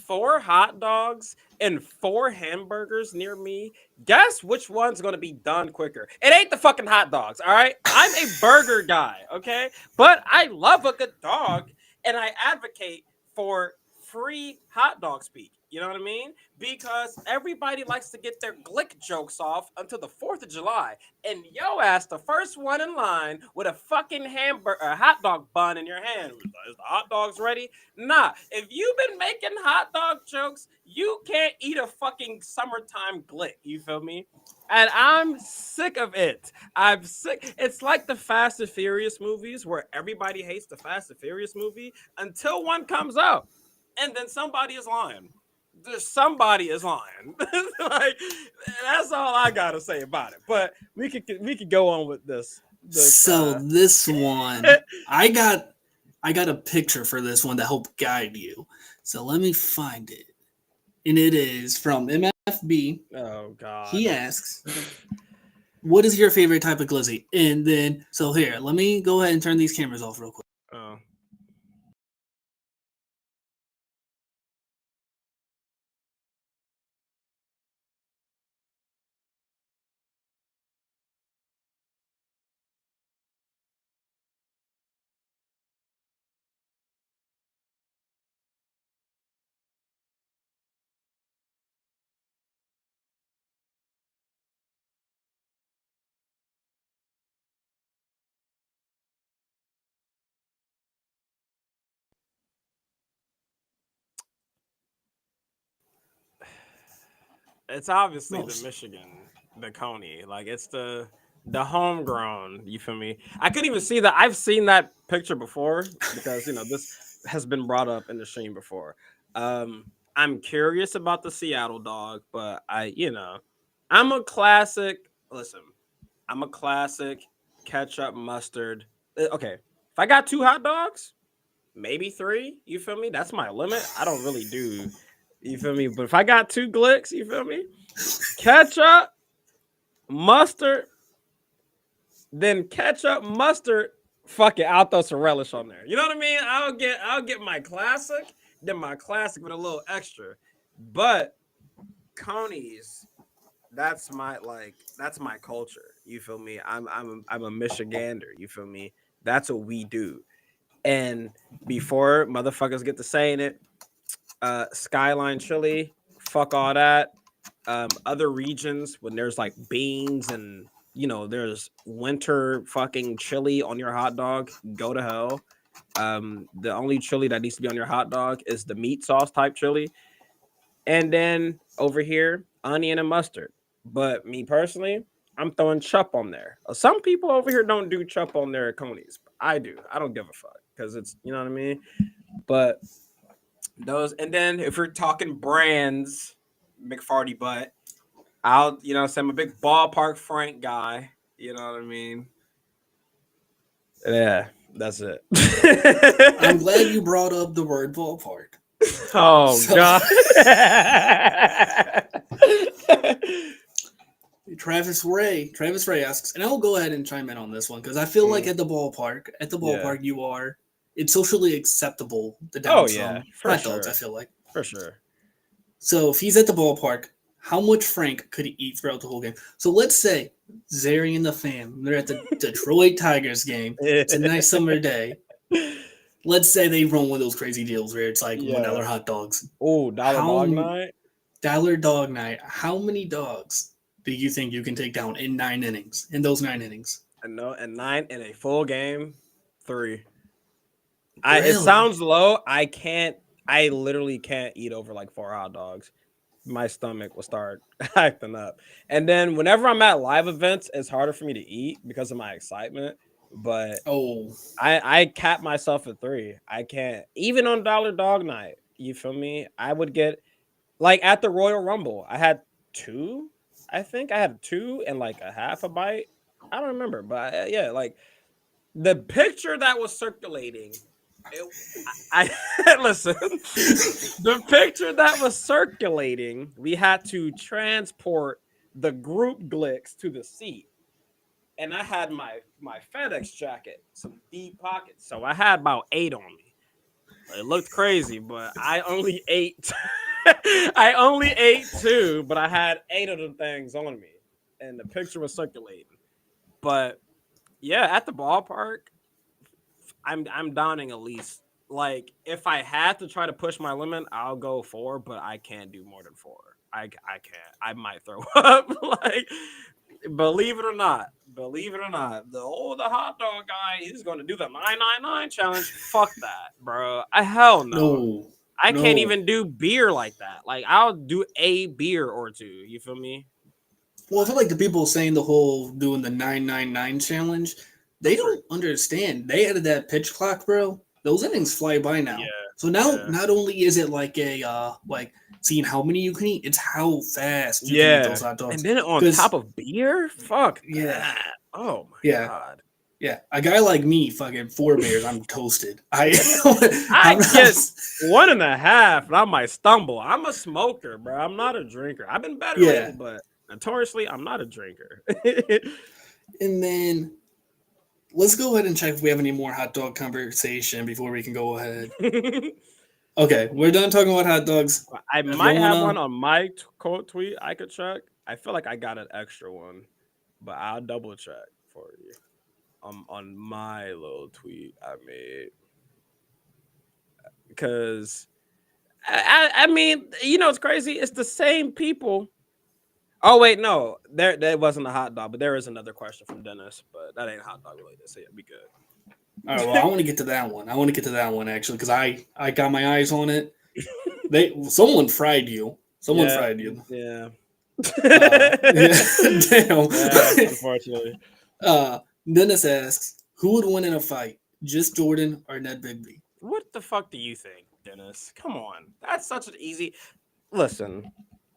4 hot dogs and 4 hamburgers near me, guess which one's gonna be done quicker? It ain't the fucking hot dogs, all right? I'm a burger guy, okay? But I love a good dog, and I advocate for free hot dog speak. You know what I mean? Because everybody likes to get their glick jokes off until the 4th of July. And yo ass, the first one in line with a fucking hamburger, a hot dog bun in your hand. Is the hot dogs ready? Nah, if you've been making hot dog jokes, you can't eat a fucking summertime glick. You feel me? And I'm sick of it. I'm sick. It's like the Fast and Furious movies where everybody hates the Fast and Furious movie until one comes out. And then somebody is lying. There's somebody is lying. Like, that's all I gotta say about it. But we could go on with this. So this one, I got a picture for this one to help guide you. So let me find it. And it is from MFB. Oh God. He asks, what is your favorite type of glizzy? And then, so here, let me go ahead and turn these cameras off real quick. Oh. It's obviously the Michigan, the Coney. Like, it's the homegrown. You feel me? I couldn't even see that. I've seen that picture before because this has been brought up in the stream before. I'm curious about the Seattle dog, but I'm a classic. Listen, I'm a classic ketchup mustard. Okay, if I got 2 hot dogs, maybe 3. You feel me? That's my limit. I don't really do. You feel me? But if I got 2 glicks, you feel me? Ketchup, mustard, then ketchup, mustard. Fuck it, I'll throw some relish on there. You know what I mean? I'll get my classic, then my classic with a little extra. But Coney's, that's my culture. You feel me? I'm a Michigander. You feel me? That's what we do. And before motherfuckers get to saying it, Skyline chili, fuck all that. Other regions when there's like beans and there's winter fucking chili on your hot dog, go to hell. The only chili that needs to be on your hot dog is the meat sauce type chili, and then over here onion and mustard. But me personally, I'm throwing chup on there. Some people over here don't do chup on their conies. I do. I don't give a fuck because it's what I mean. But those, and then if we're talking brands, McFarty butt, I'll say I'm a big ballpark Frank guy. You know what I mean? Yeah, that's it. I'm glad you brought up the word ballpark. Oh God. Travis Ray asks, and I'll go ahead and chime in on this one because I feel like at the ballpark, you are. It's socially acceptable to down some hot dogs. I feel like for sure. So if he's at the ballpark, how much Frank could he eat throughout the whole game? So let's say Zary and the fam, they're at the Detroit Tigers game. It's a nice summer day. Let's say they run one of those crazy deals where it's like $1 hot dogs. Oh, dog night. Dollar dog night. How many dogs do you think you can take down in 9 innings? In those 9 innings? I know, and 9 in a full game, 3. Really? It sounds low. I literally can't eat over like 4 hot dogs. My stomach will start acting up. And then whenever I'm at live events, it's harder for me to eat because of my excitement. But I cap myself at 3. I can't. Even on Dollar Dog Night, you feel me? I would get, like at the Royal Rumble, I had 2. I think I had 2 and like a half a bite. I don't remember, but yeah, like the picture that was circulating. I listen. The picture that was circulating, we had to transport the group glicks to the seat, and I had my FedEx jacket, some deep pockets, so I had about 8 on me. It looked crazy, but I only ate. I only ate 2, but I had 8 of them things on me, and the picture was circulating. But yeah, at the ballpark, I'm downing at least. Like if I had to try to push my limit, I'll go 4, but I can't do more than 4. I can't. I might throw up. Like believe it or not, the hot dog guy, he's going to do the 999 challenge. Fuck that, bro. I hell no. No, I can't no. even do beer like that. Like I'll do a beer or 2. You feel me? Well, I feel like the people saying the whole doing the 999 challenge, they don't understand. They added that pitch clock, bro. Those innings fly by now. Yeah. So now, Yeah. not only is it like like seeing how many you can eat, it's how fast you can Yeah. eat those hot dogs. And then on 'Cause- top of beer? Fuck Yeah. that. Oh my Yeah. god. Yeah, a guy like me, fucking 4 beers, I'm toasted. I I'm not- get 1.5 and I might stumble. I'm a smoker, bro. I'm not a drinker. I've been better Yeah. lately, but notoriously, I'm not a drinker. And then let's go ahead and check if we have any more hot dog conversation before we can go ahead. Okay, we're done talking about hot dogs. I If might you have wanna- one on my quote tweet I could check. I feel like I got an extra one, but I'll double check for you. On my little tweet I made. Because I mean, you know, it's crazy. It's the same people. Oh wait, no, there wasn't a hot dog, but there is another question from Dennis, but that ain't hot dog related. So yeah, be good. All right, well, I want to get to that one. I want to get to that one actually because I got my eyes on it. Someone fried you. Someone Yeah, fried you. Yeah. Yeah, damn. Yeah, unfortunately. Dennis asks, who would win in a fight, just Jordan or Ned Bigby? What the fuck do you think, Dennis? Come on, that's such an easy. Listen,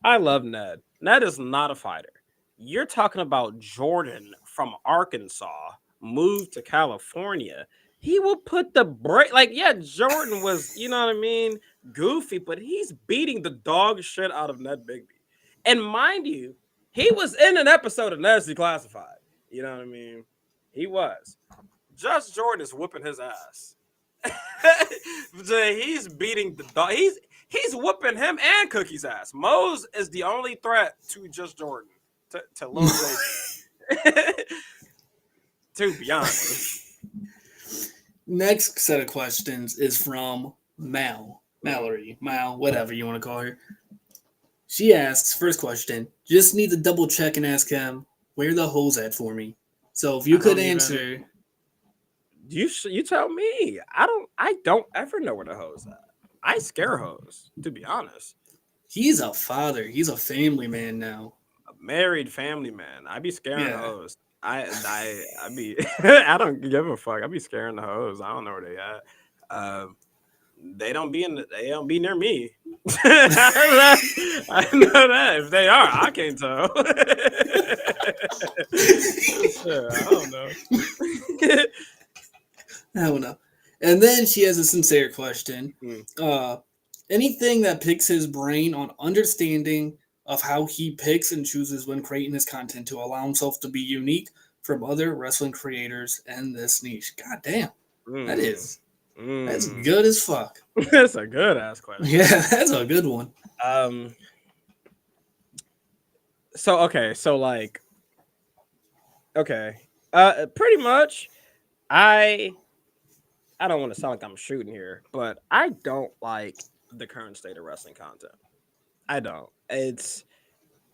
I love Ned. Ned is not a fighter. You're talking about Jordan from Arkansas, moved to California. He will put the break. Like, yeah, Jordan was, you know what I mean, goofy, but he's beating the dog shit out of Ned Bigby. And mind you, he was in an episode of Ned's Declassified. You know what I mean? He was. Just Jordan is whooping his ass. He's beating the dog. He's whooping him and Cookie's ass. Mose is the only threat to just Jordan. To Lil J. To be honest. Next set of questions is from Mallory, whatever you want to call her. She asks, first question, just need to double check and ask him, where the hoes at for me? So if you could answer. You tell me. I don't ever know where the hoes at. I scare hoes, to be honest. He's a father. He's a family man now. A married family man. I be scaring Yeah. hoes. I be I don't give a fuck. I be scaring the hoes. I don't know where they at. They don't be near me. I know that. If they are, I can't tell. Sure, I don't know. I don't know. And then she has a sincere question. Anything that picks his brain on understanding of how he picks and chooses when creating his content to allow himself to be unique from other wrestling creators in this niche. God damn. That's good as fuck. That's a good ass question. Yeah, that's a good one. Pretty much I don't want to sound like I'm shooting here, but I don't like the current state of wrestling content. I don't. It's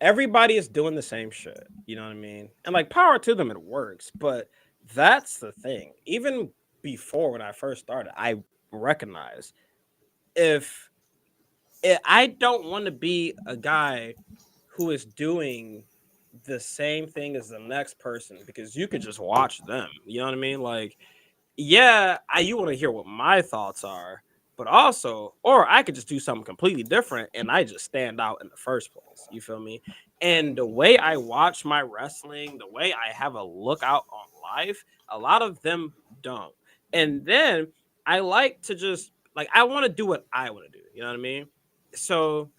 everybody is doing the same shit. You know what I mean? And like power to them, it works. But that's the thing. Even before when I first started, I recognized I don't want to be a guy who is doing the same thing as the next person because you could just watch them. You know what I mean? Like, yeah, you want to hear what my thoughts are, but also, or I could just do something completely different and I just stand out in the first place. You feel me? And the way I watch my wrestling, the way I have a lookout on life, a lot of them don't. And then I like to just, like, I want to do what I want to do. You know what I mean? So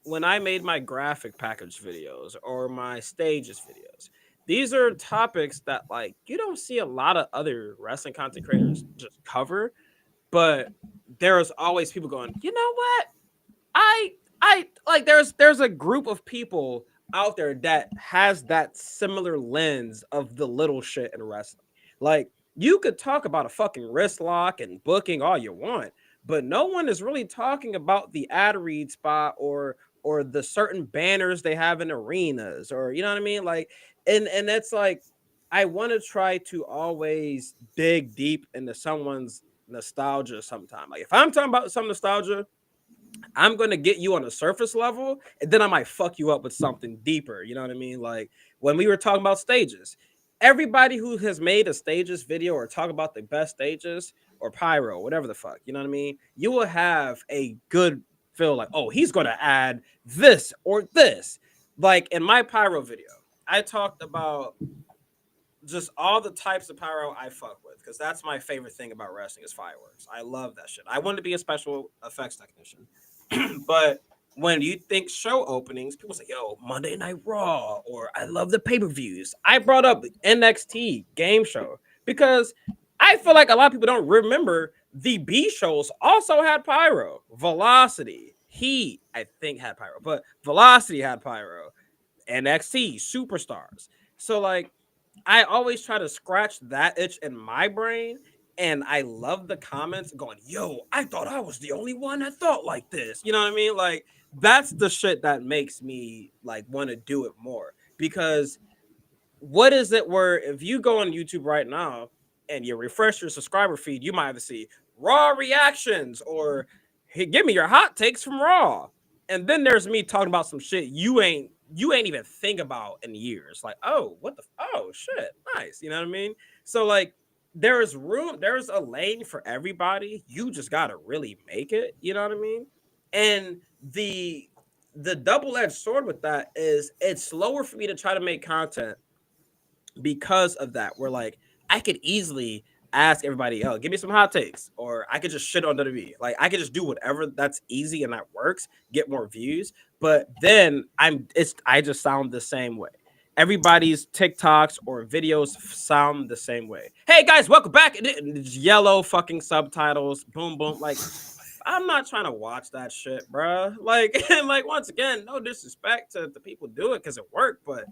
when I made my graphic package videos or my stages videos, these are topics that like you don't see a lot of other wrestling content creators just cover, but there's always people going, you know what? I like there's a group of people out there that has that similar lens of the little shit in wrestling. Like you could talk about a fucking wrist lock and booking all you want, but no one is really talking about the ad read spot or the certain banners they have in arenas or you know what I mean? Like and that's like I want to try to always dig deep into someone's nostalgia sometime. Like if I'm talking about some nostalgia, I'm gonna get you on a surface level, and then I might fuck you up with something deeper. You know what I mean? Like when we were talking about stages, everybody who has made a stages video or talk about the best stages or pyro, whatever the fuck, you know what I mean? You will have a good feel like, oh, he's gonna add this or this. Like in my pyro video, I talked about just all the types of pyro I fuck with because that's my favorite thing about wrestling is fireworks. I love that shit. I want to be a special effects technician. But when you think show openings, people say, yo, Monday Night Raw, or I love the pay-per-views. I brought up NXT game show because I feel like a lot of people don't remember the B shows also had pyro. Velocity, Heat, I think had pyro, but Velocity had pyro. NXT, Superstars. So like I always try to scratch that itch in my brain. And I love the comments going, yo, I thought I was the only one that thought like this. You know what I mean? Like, that's the shit that makes me like want to do it more. Because what is it where if you go on YouTube right now and you refresh your subscriber feed, you might have to see Raw reactions or hey, give me your hot takes from Raw. And then there's me talking about some shit you ain't even think about in years. Like, oh, what the oh shit, nice. You know what I mean? So like there's room, there's a lane for everybody. You just gotta really make it, you know what I mean? And the double-edged sword with that is it's slower for me to try to make content because of that. Where like I could easily ask everybody, oh, give me some hot takes, or I could just shit on WWE. Like I could just do whatever that's easy and that works, get more views. But then I just sound the same way. Everybody's TikToks or videos sound the same way. Hey guys, welcome back. It's yellow fucking subtitles, boom boom. Like I'm not trying to watch that shit, bro. Like, and like once again, no disrespect to the people do it because it worked, but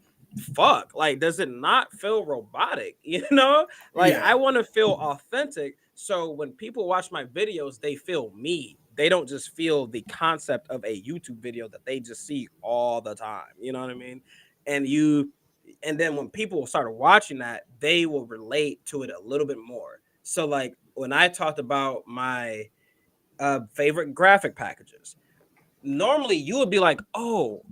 fuck, like, does it not feel robotic? You know, like Yeah. I want to feel authentic. So when people watch my videos, they feel me. They don't just feel the concept of a YouTube video that they just see all the time. You know what I mean? And and then when people start watching that, they will relate to it a little bit more. So like when I talked about my favorite graphic packages. Normally, you would be like, "Oh,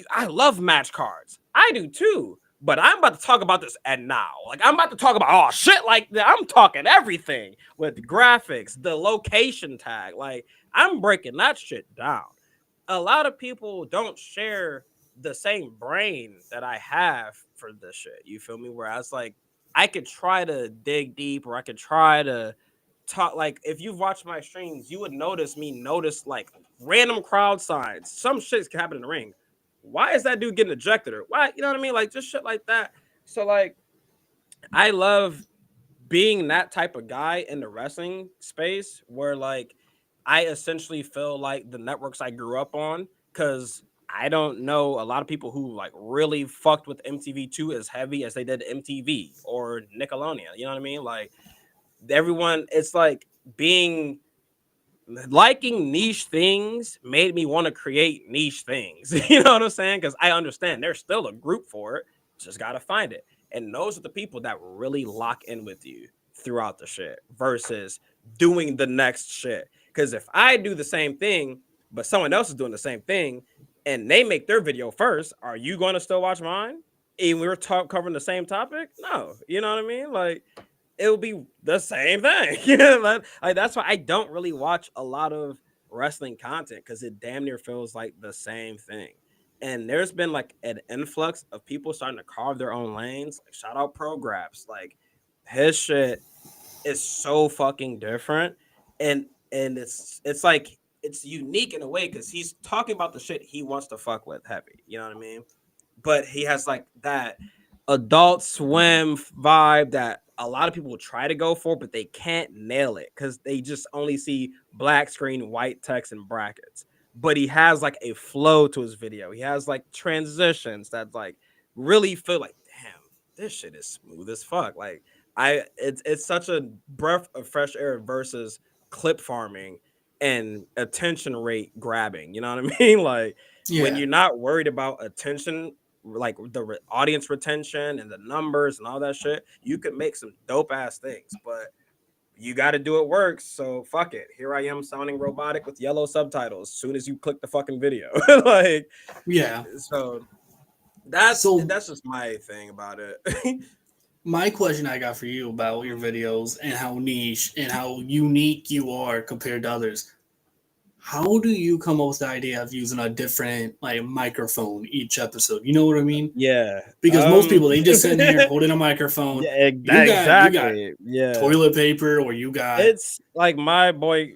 I love match cards. I do too." But I'm about to talk about this and now. Like I'm about to talk about oh shit like that. I'm talking everything with the graphics, the location tag. Like I'm breaking that shit down. A lot of people don't share the same brain that I have for this shit. You feel me? Whereas like I could try to dig deep or I could try to talk like if you've watched my streams, you would notice like random crowd signs. Some shit's can happen in the ring. Why is that dude getting ejected or why? You know what I mean? Like just shit like that. So like I love being that type of guy in the wrestling space where like I essentially feel like the networks I grew up on because I don't know a lot of people who like really fucked with MTV2 as heavy as they did MTV or Nickelodeon. You know what I mean? Like everyone, it's like being liking niche things made me want to create niche things. You know what I'm saying? Because I understand there's still a group for it. Just gotta find it. And those are the people that really lock in with you throughout the shit versus doing the next shit. Because if I do the same thing, but someone else is doing the same thing and they make their video first, are you going to still watch mine? And we were covering the same topic? No. You know what I mean? Like, it'll be the same thing. Like that's why I don't really watch a lot of wrestling content because it damn near feels like the same thing. And there's been like an influx of people starting to carve their own lanes. Like shout out Prograps. Like his shit is so fucking different. And it's like it's unique in a way because he's talking about the shit he wants to fuck with heavy. You know what I mean? But he has like that Adult Swim vibe, that a lot of people try to go for, but they can't nail it because they just only see black screen, white text, and brackets. But he has like a flow to his video. He has like transitions that like really feel like, damn, this shit is smooth as fuck. Like it's such a breath of fresh air versus clip farming and attention rate grabbing. You know what I mean? Like when Yeah. you're not worried about attention, like the audience retention and the numbers and all that shit, you could make some dope ass things, but you got to do it works. So fuck it. Here I am sounding robotic with yellow subtitles as soon as you click the fucking video. Like, Yeah. so So that's just my thing about it. my question I got for you about your videos and how niche and how unique you are compared to others. How do you come up with the idea of using a different like microphone each episode? You know what I mean? Yeah. Because most people they just sitting here holding a microphone. Yeah, You got yeah. toilet paper or you got It's like my boy,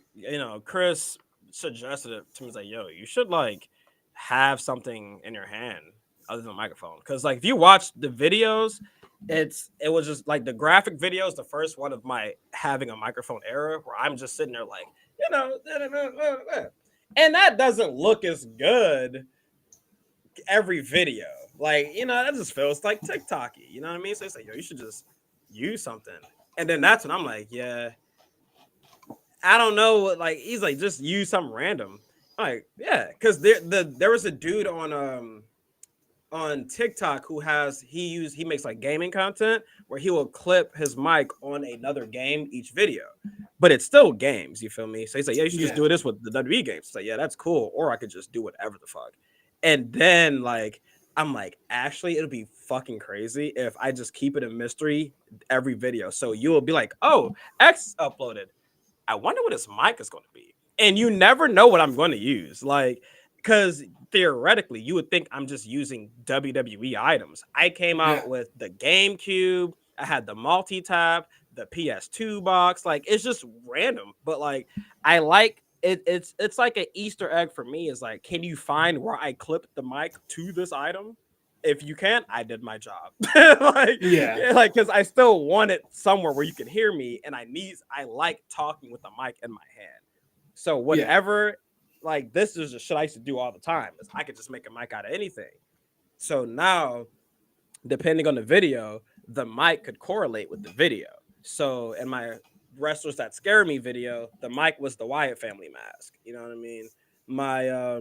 Chris suggested it to me. He's like, yo, you should like have something in your hand other than a microphone. Cause like if you watch the videos, it was just like the graphic videos, the first one of my having a microphone era where I'm just sitting there like, and that doesn't look as good every video. Like, that just feels like TikTok-y. You know what I mean? So it's like, yo, you should just use something. And then that's when I'm like, yeah, I don't know what, like, he's like, just use something random. I'm like, yeah, because there was a dude on TikTok who he makes like gaming content where he will clip his mic on another game each video, but it's still games. You feel me? So he's like, yeah, you should just do this with the WWE games. It's like, yeah, that's cool. Or I could just do whatever the fuck. And then like, I'm like, actually, it'll be fucking crazy if I just keep it a mystery every video. So you will be like, oh, X uploaded. I wonder what his mic is going to be. And you never know what I'm going to use. Like, because theoretically, you would think I'm just using WWE items. I came out with the GameCube. I had the multi-tap, the PS2 box. Like, it's just random. But, like, I like it. It's like an Easter egg for me. Is like, can you find where I clipped the mic to this item? If you can't, I did my job. Like, because I still want it somewhere where you can hear me. And I like talking with the mic in my hand. So whatever, like this is just shit I used to do all the time. Is I could just make a mic out of anything. So now, depending on the video, the mic could correlate with the video. So in my Wrestlers That Scare Me video, the mic was the Wyatt family mask. You know what I mean? My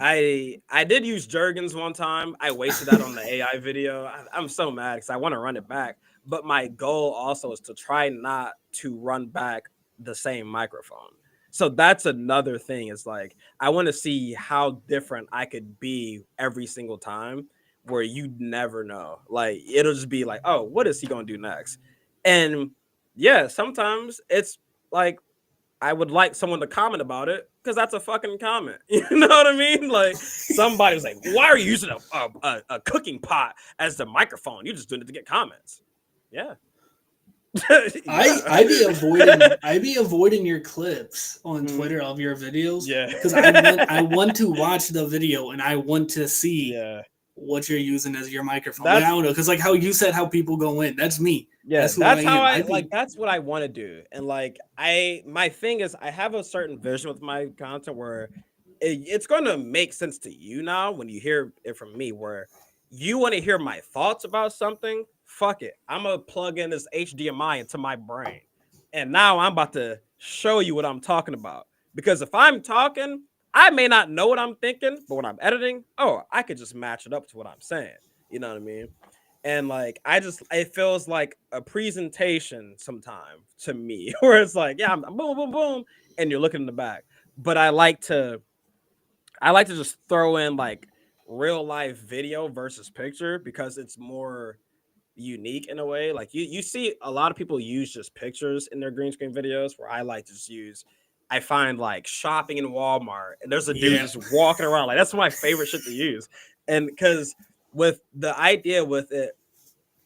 I did use Jergens one time. I wasted that on the AI video. I'm so mad because I want to run it back. But my goal also is to try not to run back the same microphone. So that's another thing. Is like I want to see how different I could be every single time, where you never know. Like it'll just be like, oh, what is he gonna do next? And yeah, sometimes it's like I would like someone to comment about it because that's a fucking comment. You know what I mean? Like somebody was like, why are you using a cooking pot as the microphone? You're just doing it to get comments. Yeah. I'd be avoiding your clips on Twitter of your videos. Yeah. Because I want to watch the video and I want to see what you're using as your microphone. I don't know, because like how you said how people go in, that's me. Yeah, that's how I like. That's what I want to do. And like my thing is, I have a certain vision with my content where it's going to make sense to you now when you hear it from me. Where you want to hear my thoughts about something, fuck it. I'm gonna plug in this HDMI into my brain, and now I'm about to show you what I'm talking about. Because if I'm talking, I may not know what I'm thinking, but when I'm editing, I could just match it up to what I'm saying. You know what I mean? And like, it feels like a presentation sometime to me, where it's like, yeah, I'm boom, boom, boom, and you're looking in the back. But I like to just throw in like real life video versus picture because it's more unique in a way. Like you see a lot of people use just pictures in their green screen videos, where I like to just use. I find like shopping in Walmart and there's a dude just walking around. Like that's my favorite shit to use. And because with the idea with it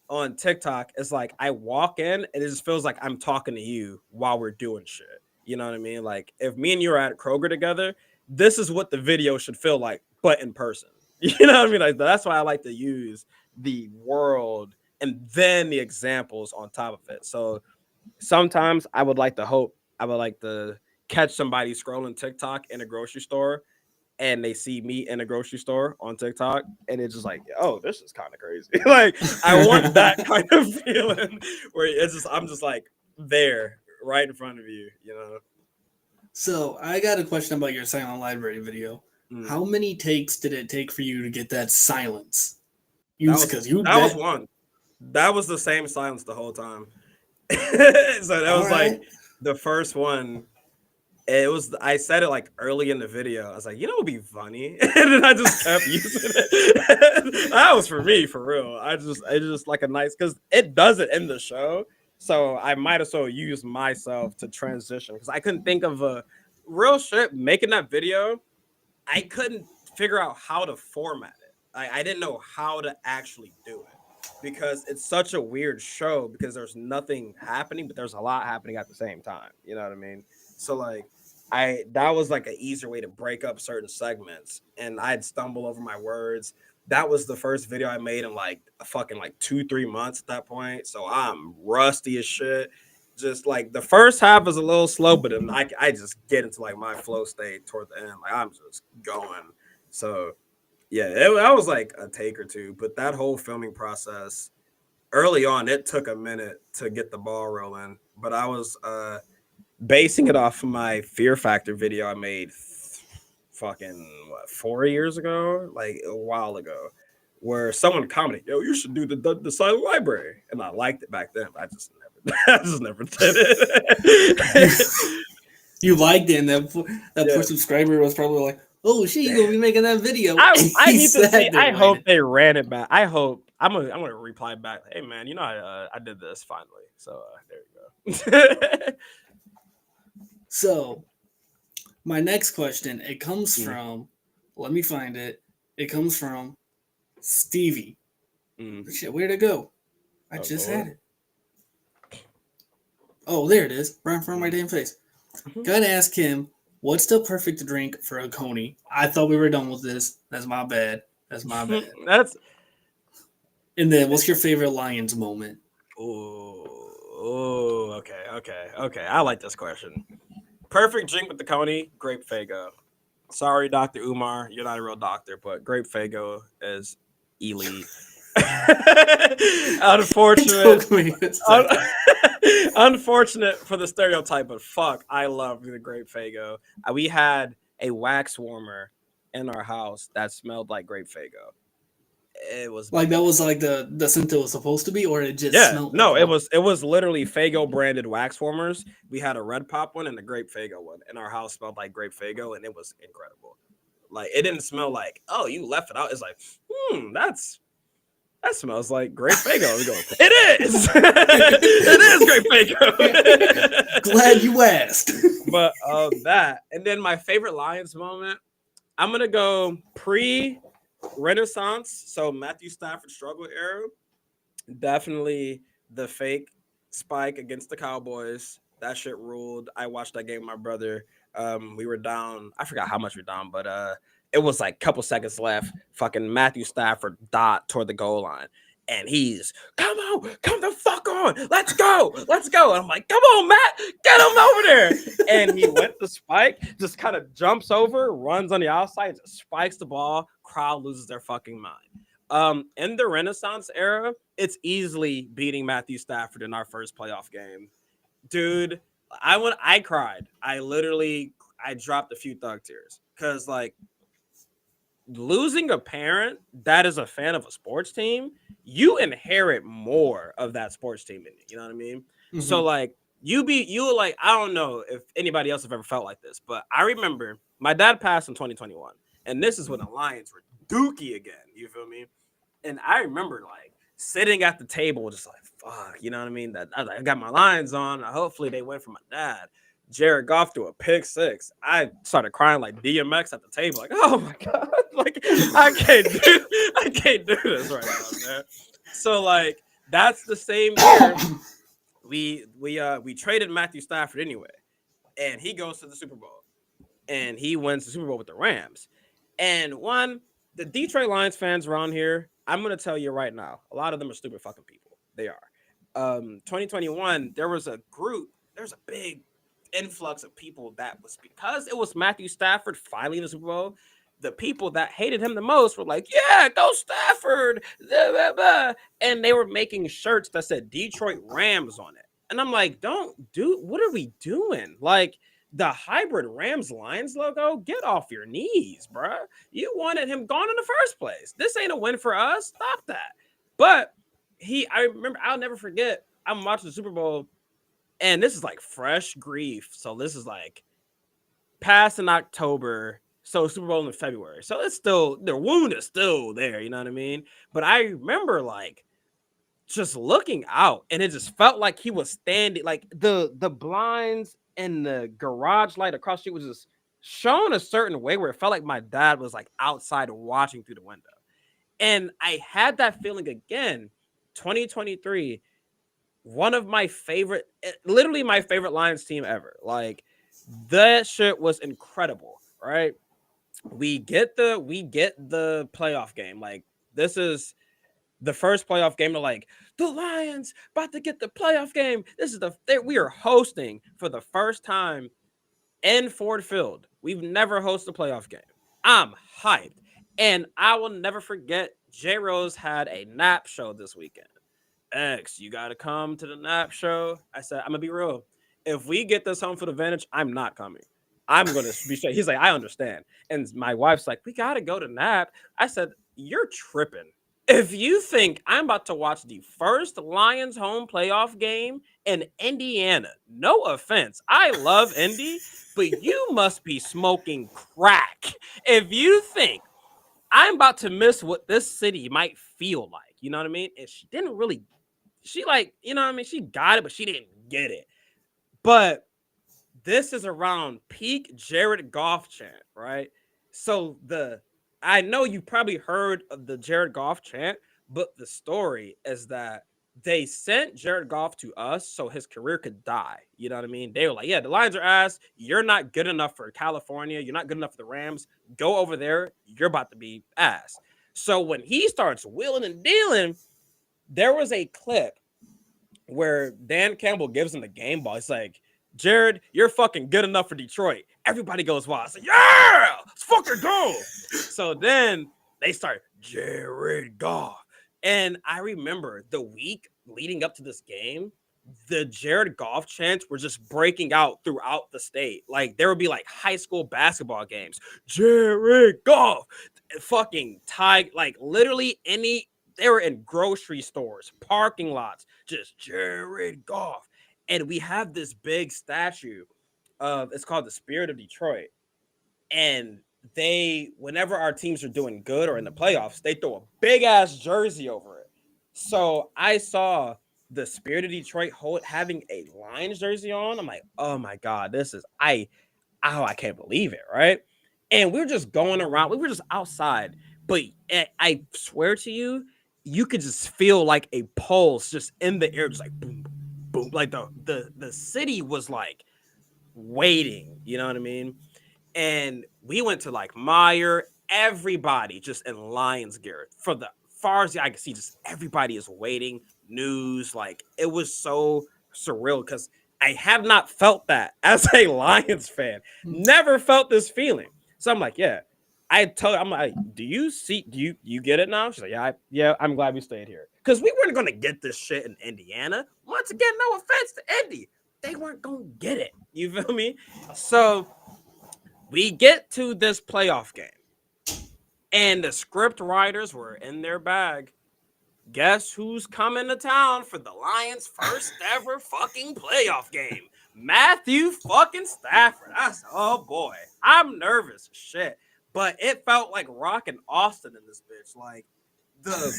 on TikTok, it's like I walk in and it just feels like I'm talking to you while we're doing shit. You know what I mean? Like if me and you are at Kroger together, this is what the video should feel like, but in person. You know what I mean? Like that's why I like to use the world and then the examples on top of it. So sometimes I would like to catch somebody scrolling TikTok in a grocery store and they see me in a grocery store on TikTok and it's just like, oh, this is kind of crazy. Like I want that kind of feeling where I'm just like there right in front of you, you know. So I got a question about your silent library video. How many takes did it take for you to get that silence? That was one. That was the same silence the whole time. So that was like the first one. I said it like early in the video. I was like, it would be funny. And then I just kept using it. That was for me, for real. It's just like a nice, because it does it in the show. So I might as well use myself to transition because I couldn't think of a real shit making that video. I couldn't figure out how to format it. I didn't know how to actually do it because it's such a weird show because there's nothing happening, but there's a lot happening at the same time. You know what I mean? So like that was like an easier way to break up certain segments and I'd stumble over my words. That was the first video I made in like a fucking like 2-3 months at that point. So I'm rusty as shit. Just like the first half is a little slow, but then I just get into like my flow state toward the end. Like I'm just going. So yeah, that was like a take or two, but that whole filming process early on, it took a minute to get the ball rolling, but I was basing it off of my Fear Factor video I made fucking 4 years ago, like a while ago, where someone commented, "Yo, you should do the silent library," and I liked it back then. But I just never did it. You liked it, and that poor subscriber was probably like, "Oh shit, you gonna be making that video?" I need to see. I hope they ran it back. I hope I'm gonna reply back. Hey man, I did this finally. So there you go. So my next question, it comes from. Let me find it. It comes from Stevie. Shit, where'd it go? I just had it. Oh, there it is, right in front of my damn face. Gotta ask him, what's the perfect drink for a Coney? I thought we were done with this. That's my bad. And then, what's your favorite Lions moment? Okay. I like this question. Perfect drink with the Coney, grape Faygo. Sorry, Dr. Umar, you're not a real doctor, but grape Faygo is elite. Unfortunate for the stereotype, but fuck, I love the grape Faygo. We had a wax warmer in our house that smelled like grape Faygo. It was like that was like the scent it was supposed to be, or it just smelled. No, it was literally Faygo branded wax warmers. We had a red pop one and a grape Faygo one, and our house smelled like grape Faygo, and it was incredible. Like it didn't smell like, oh, you left it out. It's like, that smells like grape Faygo. We go, it is. It is grape Faygo. Glad you asked. But that, and then my favorite Lions moment, I'm gonna go pre-Renaissance, so Matthew Stafford struggle era. Definitely the fake spike against the Cowboys. That shit ruled. I watched that game with my brother. We were down. I forgot how much we were down, but it was like a couple seconds left. Fucking Matthew Stafford dot toward the goal line. And he's, come the fuck on. Let's go. And I'm like, come on, Matt, get him over there. And he went to spike, just kind of jumps over, runs on the outside, just spikes the ball. Crowd loses their fucking mind. In the Renaissance era, it's easily beating Matthew Stafford in our first playoff game. Dude, I cried. I dropped a few thug tears. Because, like, losing a parent that is a fan of a sports team, you inherit more of that sports team in you. You know what I mean? Mm-hmm. So like you like, I don't know if anybody else have ever felt like this, but I remember my dad passed in 2021, and this is when the Lions were dookie again. You feel me? And I remember like sitting at the table, just like, fuck, you know what I mean? That I got my Lions on. Hopefully they went for my dad. Jared Goff threw a pick six. I started crying like DMX at the table, like, oh my god, like I can't do this right now, man. So like that's the same year we traded Matthew Stafford anyway, and he goes to the Super Bowl, and he wins the Super Bowl with the Rams. And the Detroit Lions fans around here, I'm gonna tell you right now, a lot of them are stupid fucking people. They are. 2021, there's a big influx of people that was because it was Matthew Stafford finally in the Super Bowl. The people that hated him the most were like, "Yeah, go Stafford," blah, blah, blah. And they were making shirts that said Detroit Rams on it. And I'm like, what are we doing? Like the hybrid Rams Lions logo, get off your knees, bruh. You wanted him gone in the first place. This ain't a win for us. Stop that. But I remember, I'll never forget, I'm watching the Super Bowl, and this is like fresh grief. So this is like past in October. So Super Bowl in February. So it's still, the wound is still there. You know what I mean? But I remember like just looking out, and it just felt like he was standing, like the blinds and the garage light across the street was just shown a certain way where it felt like my dad was like outside watching through the window. And I had that feeling again, 2023, one of my favorite, literally my favorite Lions team ever. Like that shit was incredible, right? We get the playoff game. Like this is the first playoff game. They're like, the Lions about to get the playoff game. This is we are hosting for the first time in Ford Field. We've never hosted a playoff game. I'm hyped. And I will never forget, J Rose had a nap show this weekend. X, you got to come to the nap show. I said, I'm going to be real. If we get this home field advantage, I'm not coming. I'm going to be straight. He's like, I understand. And my wife's like, we got to go to nap. I said, you're tripping. If you think I'm about to watch the first Lions home playoff game in Indiana, no offense, I love Indy, but you must be smoking crack. If you think I'm about to miss what this city might feel like, you know what I mean? And she didn't really, she like, you know what I mean? She got it, but she didn't get it. But this is around peak Jared Goff chant, right? So I know you probably heard of the Jared Goff chant, but the story is that they sent Jared Goff to us so his career could die. You know what I mean? They were like, yeah, the Lions are ass. You're not good enough for California. You're not good enough for the Rams. Go over there. You're about to be ass. So when he starts wheeling and dealing, there was a clip where Dan Campbell gives him the game ball. It's like, Jared, you're fucking good enough for Detroit. Everybody goes wild. It's like, yeah, let's fucking go. So then they start Jared Goff. And I remember the week leading up to this game, the Jared Goff chants were just breaking out throughout the state. Like there would be like high school basketball games. Jared Goff, fucking like literally they were in grocery stores, parking lots, just Jared Goff. And we have this big statue it's called the Spirit of Detroit. And whenever our teams are doing good or in the playoffs, they throw a big ass jersey over it. So I saw the Spirit of Detroit having a Lions jersey on. I'm like, oh my God, I can't believe it, right? And we were just going around, we were just outside, but I swear to you, you could just feel like a pulse just in the air, just like boom, boom. Like the city was like waiting, you know what I mean? And we went to like Meyer, everybody just in Lions gear. For the far as I could see, just everybody is waiting. News, like it was so surreal because I have not felt that as a Lions fan. Never felt this feeling. So I'm like, yeah. I'm like, do you get it now? She's like, yeah, I'm glad we stayed here. Because we weren't gonna get this shit in Indiana. Once again, no offense to Indy. They weren't gonna get it. You feel me? So we get to this playoff game, and the script writers were in their bag. Guess who's coming to town for the Lions' first ever fucking playoff game? Matthew fucking Stafford. I said, oh boy, I'm nervous as shit. But it felt like rocking Austin in this bitch. Like the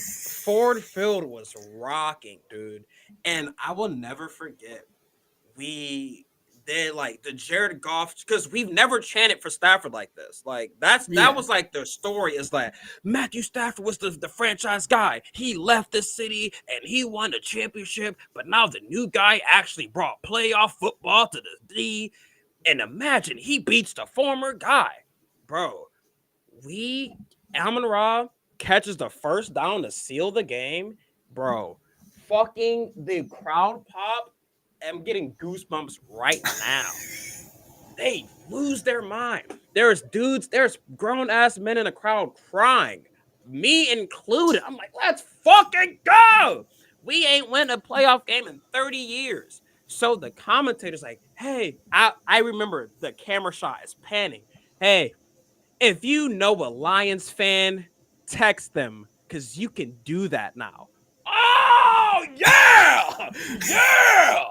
Ford Field was rocking, dude. And I will never forget. They like the Jared Goff, because we've never chanted for Stafford like this. Like that was like the story is like Matthew Stafford was the franchise guy. He left the city and he won the championship, but now the new guy actually brought playoff football to the D. And imagine he beats the former guy, bro. Amon-Ra catches the first down to seal the game, bro. the crowd pop. I'm getting goosebumps right now. They lose their mind. There's grown ass men in the crowd crying, me included. I'm like, let's fucking go. We ain't win a playoff game in 30 years. So the commentator's like, hey, I remember the camera shot is panning. Hey, if you know a Lions fan, text them because you can do that now. Oh, yeah! Yeah!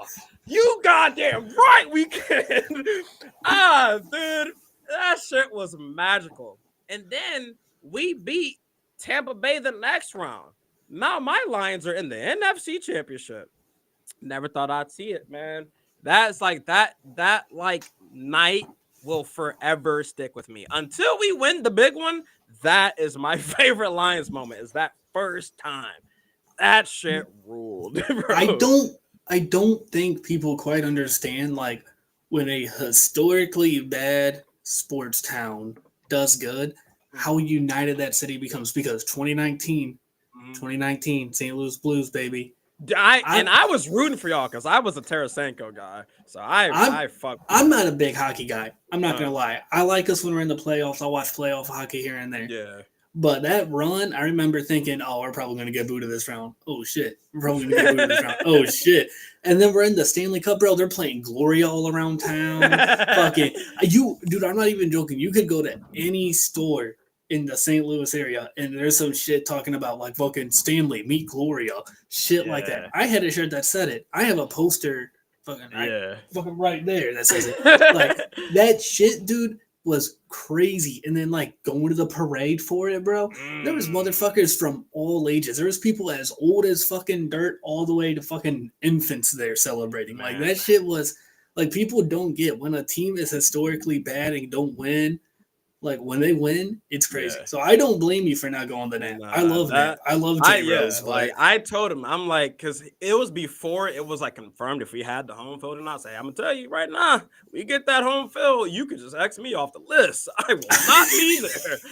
You goddamn right we can. Dude, that shit was magical. And then we beat Tampa Bay the next round. Now my Lions are in the NFC Championship. Never thought I'd see it, man. That's like that like night will forever stick with me until we win the big one. That is my favorite Lions moment. Is that first time? That shit ruled, bro. I don't think people quite understand like when a historically bad sports town does good, how united that city becomes because 2019, St. Louis Blues, baby. I was rooting for y'all because I was a Tarasenko guy, so I fuck. I'm not a big hockey guy. I'm not gonna lie. I like us when we're in the playoffs. I watch playoff hockey here and there. Yeah. But that run, I remember thinking, "Oh, we're probably gonna get booed this round. Oh shit, we're probably gonna get booed this round. Oh shit." And then we're in the Stanley Cup, bro. They're playing Gloria all around town. Fucking dude. I'm not even joking. You could go to any store in the St. Louis area, and there's some shit talking about like fucking Stanley meet Gloria, shit like that. I had a shirt that said it. I have a poster, fucking right there that says it. Like that shit, dude, was crazy. And then like going to the parade for it, bro. There was motherfuckers from all ages. There was people as old as fucking dirt all the way to fucking infants there celebrating. Man. Like that shit was like people don't get when a team is historically bad and don't win. Like when they win, it's crazy. Yeah. So I don't blame you for not going to that. I love that. I love J Rose. But like I told him, I'm like, because it was before it was like confirmed if we had the home field or not. Say, I'm gonna tell you right now, we get that home field, you could just X me off the list. I will not be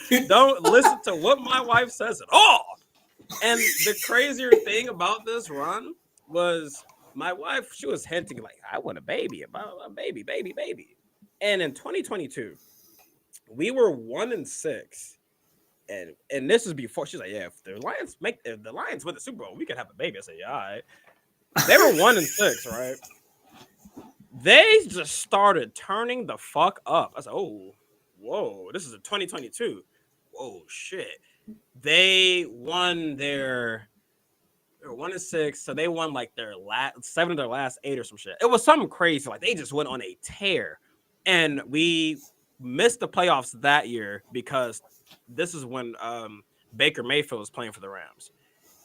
there. Don't listen to what my wife says at all. And the crazier thing about this run was my wife. She was hinting like, I want a baby, about a baby. And in 2022. We were 1-6, and this is before she's like, yeah, if the Lions win the Super Bowl, we could have a baby. I said, yeah, all right. They were 1-6, right? They just started turning the fuck up. I said, oh, whoa, this is a 2022. Whoa, shit. They won they were 1-6, so they won like their last 7 of their last 8 or some shit. It was something crazy. Like they just went on a tear, and we missed the playoffs that year because this is when Baker Mayfield was playing for the Rams,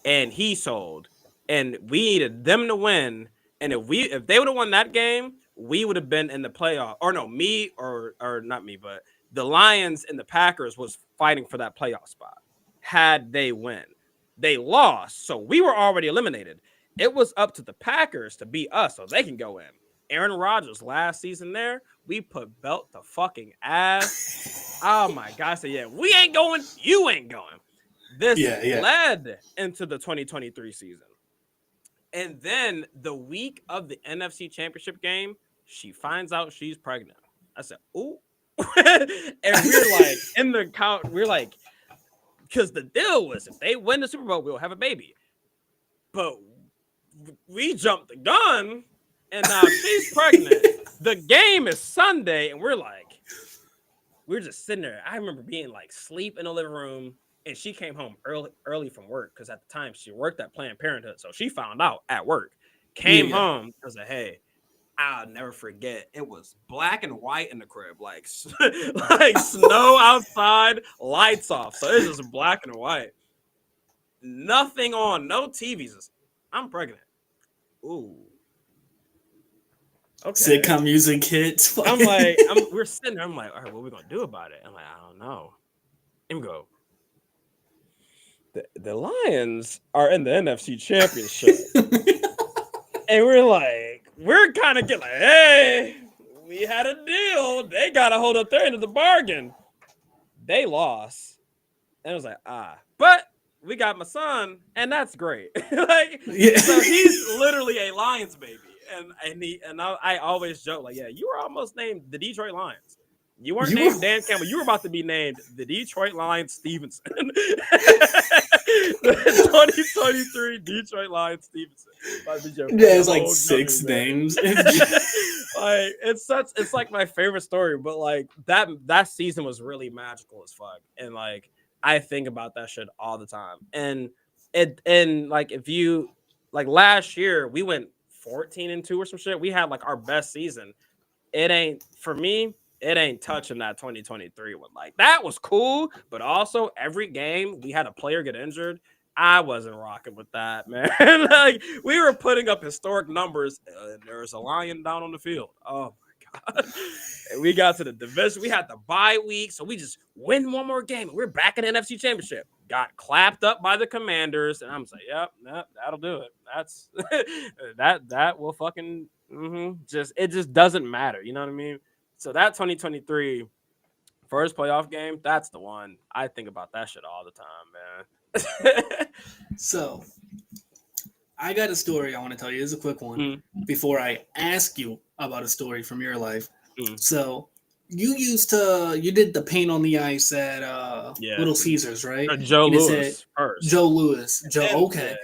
and he sold, and we needed them to win. And if they would have won that game, we would have been in the playoff. Or no, me or not me, but the Lions and the Packers was fighting for that playoff spot. Had they win, they lost, so we were already eliminated. It was up to the Packers to beat us so they can go in. Aaron Rodgers last season there, we put belt to fucking ass. Oh my God. So yeah, we ain't going, you ain't going. This led into the 2023 season. And then the week of the NFC Championship game, she finds out she's pregnant. I said, ooh. And we're like, in the count, we're like, because the deal was if they win the Super Bowl, we'll have a baby. But we jumped the gun. And now she's pregnant. The game is Sunday, and we're just sitting there. I remember being like sleep in the living room, and she came home early from work because at the time she worked at Planned Parenthood, so she found out at work. Came home. I was like, "Hey, I'll never forget. It was black and white in the crib, like snow outside, lights off. So it's just black and white, nothing on, no TVs. I'm pregnant. Ooh." Okay. Sitcom music hits. I'm like, we're sitting there. I'm like, all right, what are we gonna do about it? I'm like, I don't know. And we go, the Lions are in the NFC Championship, and we're kind of getting like, hey, we had a deal. They gotta hold up their end of the bargain. They lost, and I was like, but we got my son, and that's great. Like, Yeah. so he's literally a Lions baby, I always joke like, yeah, you were almost named the Detroit Lions. You weren't You were named Dan Campbell. You were about to be named the Detroit Lions Stevenson. The 2023 Detroit Lions Stevenson. There's like 6 names. Like it's like my favorite story, but like that season was really magical as fuck. And like I think about that shit all the time. And like if you like last year we went 14-2 or some shit. We had like our best season. It ain't for me. It ain't touching that 2023 one. Like that was cool, but also every game we had a player get injured. I wasn't rocking with that, man. Like we were putting up historic numbers. There's a lion down on the field. Oh my god! And we got to the division. We had the bye week, so we just win one more game. We're back in the NFC Championship. Got clapped up by the Commanders, and I'm like, yep, that'll do it. That's that will fucking just it just doesn't matter. You know what I mean? So that 2023 first playoff game, that's the one. I think about that shit all the time, man. So, I got a story I want to tell you. It's a quick one before I ask you about a story from your life. So, you did the paint on the ice at Little Caesars, right? Joe Louis first. Joe Louis. Okay.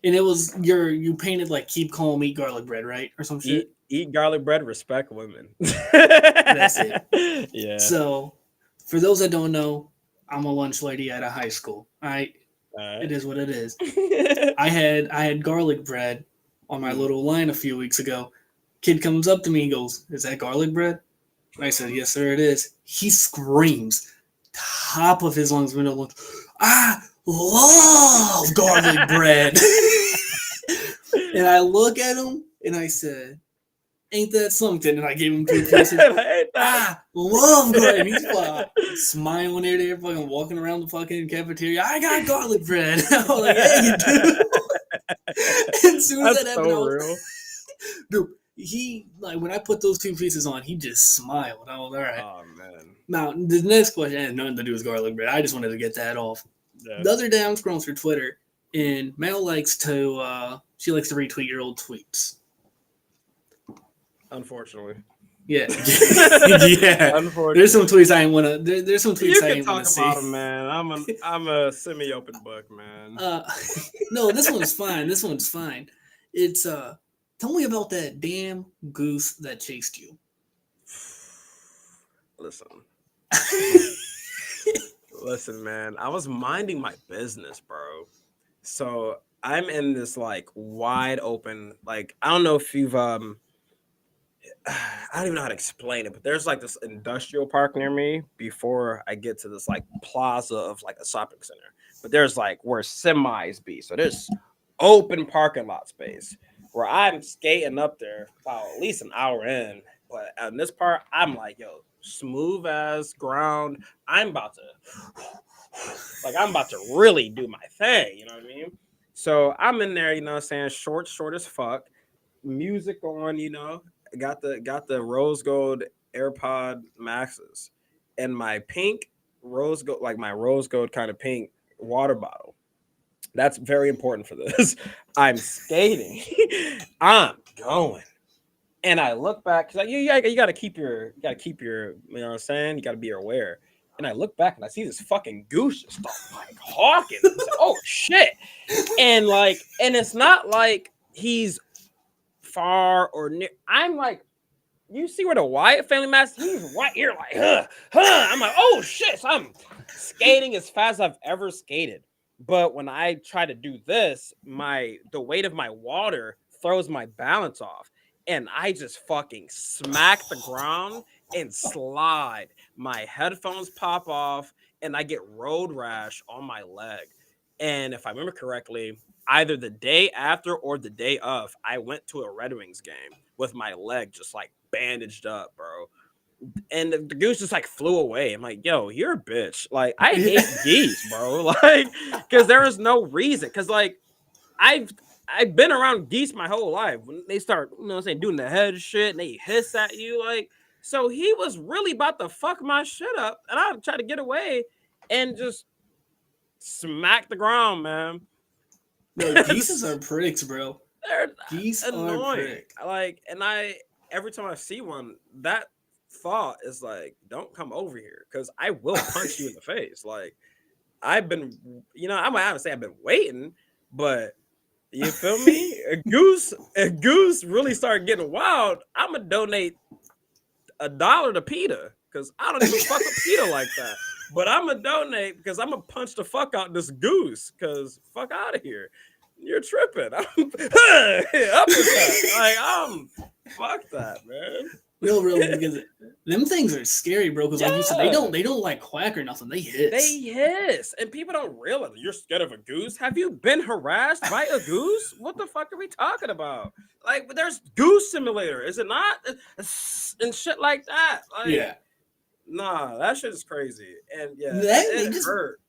And it was you painted like keep calm, eat garlic bread, right? Or some shit. Eat garlic bread, respect women. That's it. Yeah. So, for those that don't know, I'm a lunch lady at a high school. It is what it is. I had garlic bread on my little line a few weeks ago. Kid comes up to me and goes, "Is that garlic bread?" I said, "Yes, sir, it is." He screams, top of his lungs, middle lungs, "I love garlic bread." And I look at him and I said, "Ain't that something?" And I gave him 2 pieces. I love garlic. And he's smiling there, fucking walking around the fucking cafeteria. "I got garlic bread." I was like, "Yeah, you do." As soon as that happened, so real. Dude, he like when I put those 2 pieces on, he just smiled. I was all right. Oh man. Now the next question had nothing to do with garlic bread. I just wanted to get that off. Yeah. The other day I'm scrolling through Twitter, and Mel likes to she likes to retweet your old tweets. Unfortunately. Yeah. Yeah. Unfortunately. There's some tweets I ain't wanna there's some tweets I ain't wanna see. You can talk about them, man. I'm a semi-open book, man. No, this one's fine. This one's fine. It's tell me about that damn goose that chased you. Listen, man. I was minding my business, bro. So I'm in this like wide open, like I don't know if you've I don't even know how to explain it, but there's like this industrial park near me before I get to this like plaza of like a shopping center. But there's like where semis be. So there's open parking lot space where I'm skating up there about at least an hour in. But on this part, I'm like, yo, smooth as ground. I'm about to really do my thing. You know what I mean? So I'm in there, you know what I'm saying? Short as fuck. Music on, you know. Got the rose gold AirPod Maxes and my pink rose gold, like my rose gold kind of pink water bottle. That's very important for this. I'm skating. I'm going. And I look back because you gotta keep your you know what I'm saying? You gotta be aware. And I look back and I see this fucking goose just start like hawking. Like, oh shit. And it's not like he's far or near. I'm like, you see where the Wyatt family mask? He's right here, like, I'm like, oh shit. So I'm skating as fast as I've ever skated. But when I try to do this, the weight of my water throws my balance off. And I just fucking smack the ground and slide. My headphones pop off and I get road rash on my leg. And if I remember correctly, either the day after or the day of, I went to a Red Wings game with my leg just like bandaged up, bro. And the goose just like flew away. I'm like, yo, you're a bitch. Like, I hate geese, bro. Like, because there is no reason. Because like, I've been around geese my whole life. When they start, you know what I'm saying, doing the head shit and they hiss at you, like, so he was really about to fuck my shit up. And I tried to get away and just smack the ground, man. No, geese are pricks, bro. They're Geese are annoying. prick. Like, and every time I see one, that thought is like, don't come over here because I will punch you in the face. Like, I've been, I might have to say I've been waiting, but you feel me? If Goose really start getting wild, I'm gonna donate $1 to PETA because I don't even fuck with PETA like that. But I'm gonna donate because I'm gonna punch the fuck out this Goose because fuck out of here. You're tripping. Uppercut. Like, fuck that, man. No, really, because them things are scary, bro. Because like you said, they don't like quack or nothing. They hiss. They hiss, and people don't realize you're scared of a goose. Have you been harassed by a goose? What the fuck are we talking about? Like, there's Goose Simulator, is it not? And shit like that. Like, yeah. Nah, that shit is crazy, and yeah, They just hurt.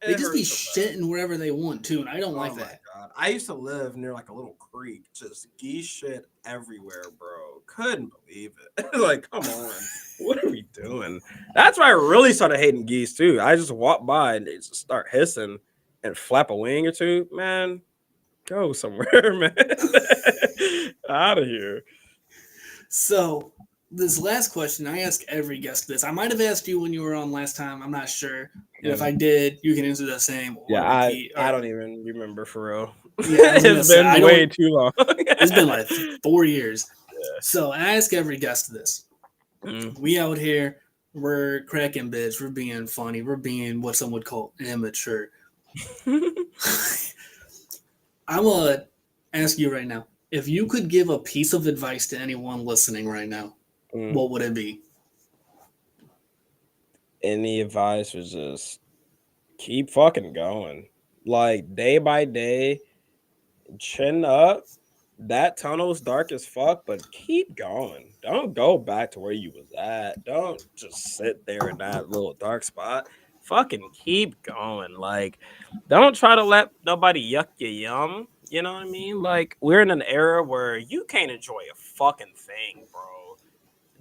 They just be shitting wherever they want to, and I don't like that. God. I used to live near like a little creek, just geese shit everywhere, bro. Couldn't believe it. Like, come on, what are we doing? That's why I really started hating geese too. I just walk by and they just start hissing and flap a wing or two. Man, go somewhere, man. Out of here. So this last question, I ask every guest this. I might have asked you when you were on last time. I'm not sure. And if I did, you can answer the same. Yeah, I don't even remember for real. Yeah, it's been way too long. It's been like 4 years. Yeah. So I ask every guest this. We out here, we're cracking bits, we're being funny, we're being what some would call immature. I'm going to ask you right now, if you could give a piece of advice to anyone listening right now, what would it be? Any advice was just keep fucking going. Like, day by day, chin up. That tunnel's dark as fuck, but keep going. Don't go back to where you was at. Don't just sit there in that little dark spot. Fucking keep going. Like, don't try to let nobody yuck your yum. You know what I mean? Like, we're in an era where you can't enjoy a fucking thing, bro.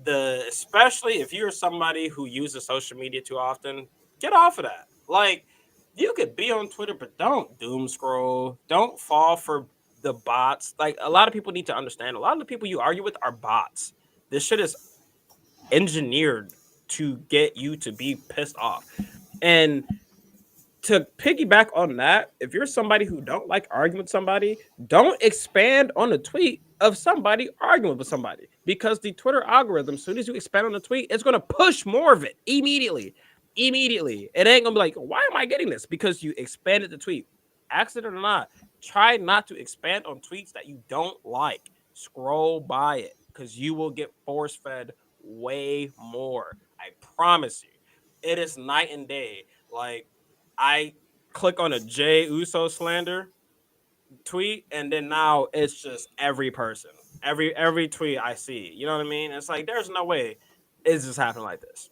Especially if you're somebody who uses social media too often, get off of that. Like, you could be on Twitter, but don't doom scroll. Don't fall for the bots. Like, a lot of people need to understand, a lot of the people you argue with are bots. This shit is engineered to get you to be pissed off. And to piggyback on that, if you're somebody who don't like arguing with somebody, don't expand on a tweet of somebody arguing with somebody, because the Twitter algorithm, as soon as you expand on a tweet, it's going to push more of it immediately. It ain't gonna be like, why am I getting this? Because you expanded the tweet. Accident or not, try not to expand on tweets that you don't like. Scroll by it, because you will get force fed way more. I promise you. It is night and day. Like, I click on a Jay Uso slander tweet, and then now it's just every person, every tweet I see. You know what I mean? It's like, there's no way it's just happening like this.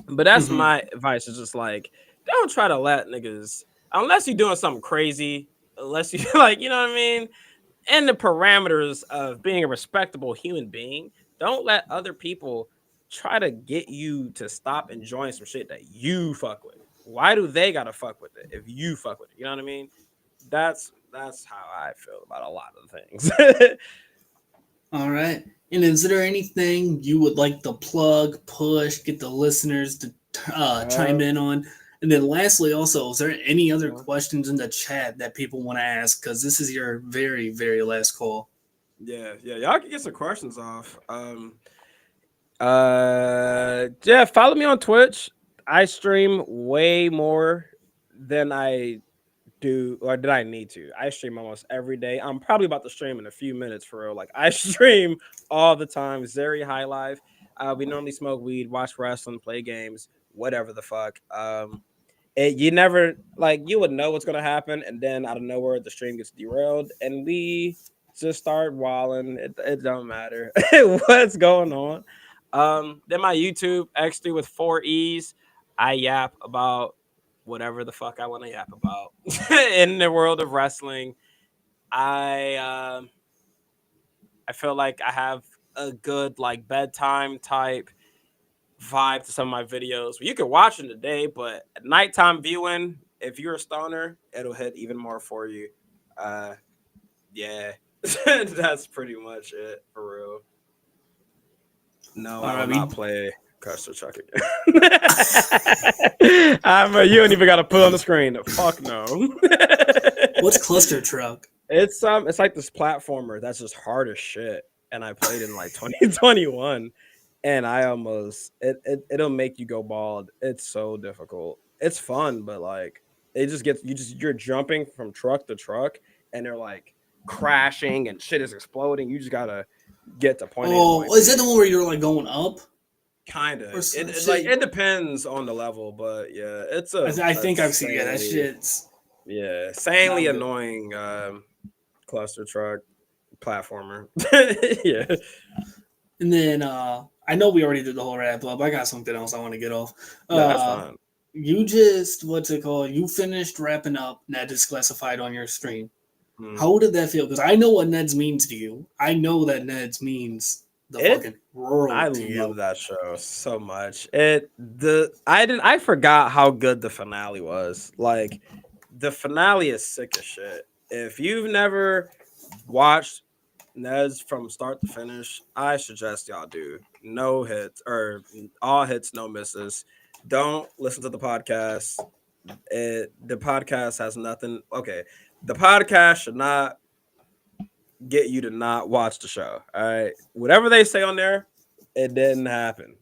But that's my advice. Is just like, don't try to let niggas, unless you're doing something crazy, unless you like, you know what I mean, in the parameters of being a respectable human being, don't let other people try to get you to stop enjoying some shit that you fuck with. Why do they gotta fuck with it if you fuck with it? You know what I mean? That's how I feel about a lot of things. All right. And is there anything you would like to plug, push, get the listeners to chime in on? And then lastly, also, is there any other questions in the chat that people want to ask? Because this is your very, very last call. Yeah. Y'all can get some questions off. Yeah, follow me on Twitch. I stream way more than I do, or did I need to. I stream almost every day. I'm probably about to stream in a few minutes, for real. Like, I stream all the time. XThreeee High Life. We normally smoke weed, watch wrestling, play games, whatever the fuck. You never, like, you would know what's gonna happen, and then out of nowhere the stream gets derailed and we just start wilding. It don't matter what's going on. Then my YouTube, XThreeee with 4 E's. I yap about whatever the fuck I want to yap about in the world of wrestling. I feel like I have a good, like, bedtime type vibe to some of my videos. You can watch them today, but at nighttime viewing, if you're a stoner, it'll hit even more for you. Yeah, that's pretty much it for real. No, I will not play Cluster Truck again. You don't even got to put on the screen. Fuck no. What's Cluster Truck? It's like this platformer that's just hard as shit. And I played in like 2021, and I almost it'll make you go bald. It's so difficult. It's fun, but like it just gets you're jumping from truck to truck, and they're like crashing and shit is exploding. You just gotta get to point. Oh, is that the one where you're like going up? Kind of. It depends on the level, but yeah, it's I think I've seen that shit's insanely annoying cluster truck platformer. Yeah. And then I know we already did the whole wrap up. I got something else I want to get off. That's fine. You just you finished wrapping up Ned is Classified on your stream. How did that feel? Because I know what Ned's means to you. I know that Ned's means the fucking world. I love that show so much. I forgot how good the finale was. Like the finale is sick as shit. If you've never watched Ned's from start to finish, I suggest y'all do. No hits or all hits, no misses. Don't listen to the podcast. The podcast has nothing. Okay. The podcast should not get you to not watch the show. All right. Whatever they say on there, it didn't happen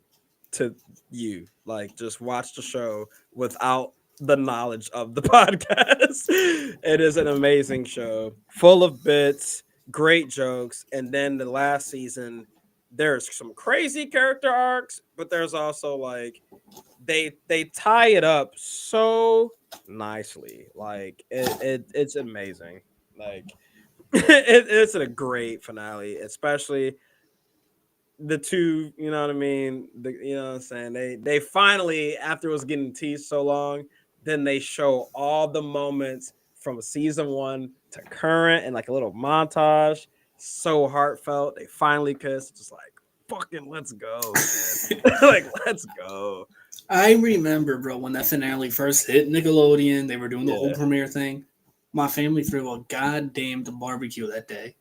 to you. Like, just watch the show without the knowledge of the podcast. It is an amazing show, full of bits, great jokes. And then the last season, there's some crazy character arcs, but there's also like they tie it up so nicely. Like it's amazing. Like it's a great finale, especially the two, you know what I mean? You know what I'm saying? They finally, after it was getting teased so long, then they show all the moments from season 1 to current and like a little montage. So heartfelt. They finally kissed. Just like, fucking let's go, man. Like, let's go. I remember, bro, when that finale first hit Nickelodeon, they were doing the whole premiere thing. My family threw a goddamn barbecue that day.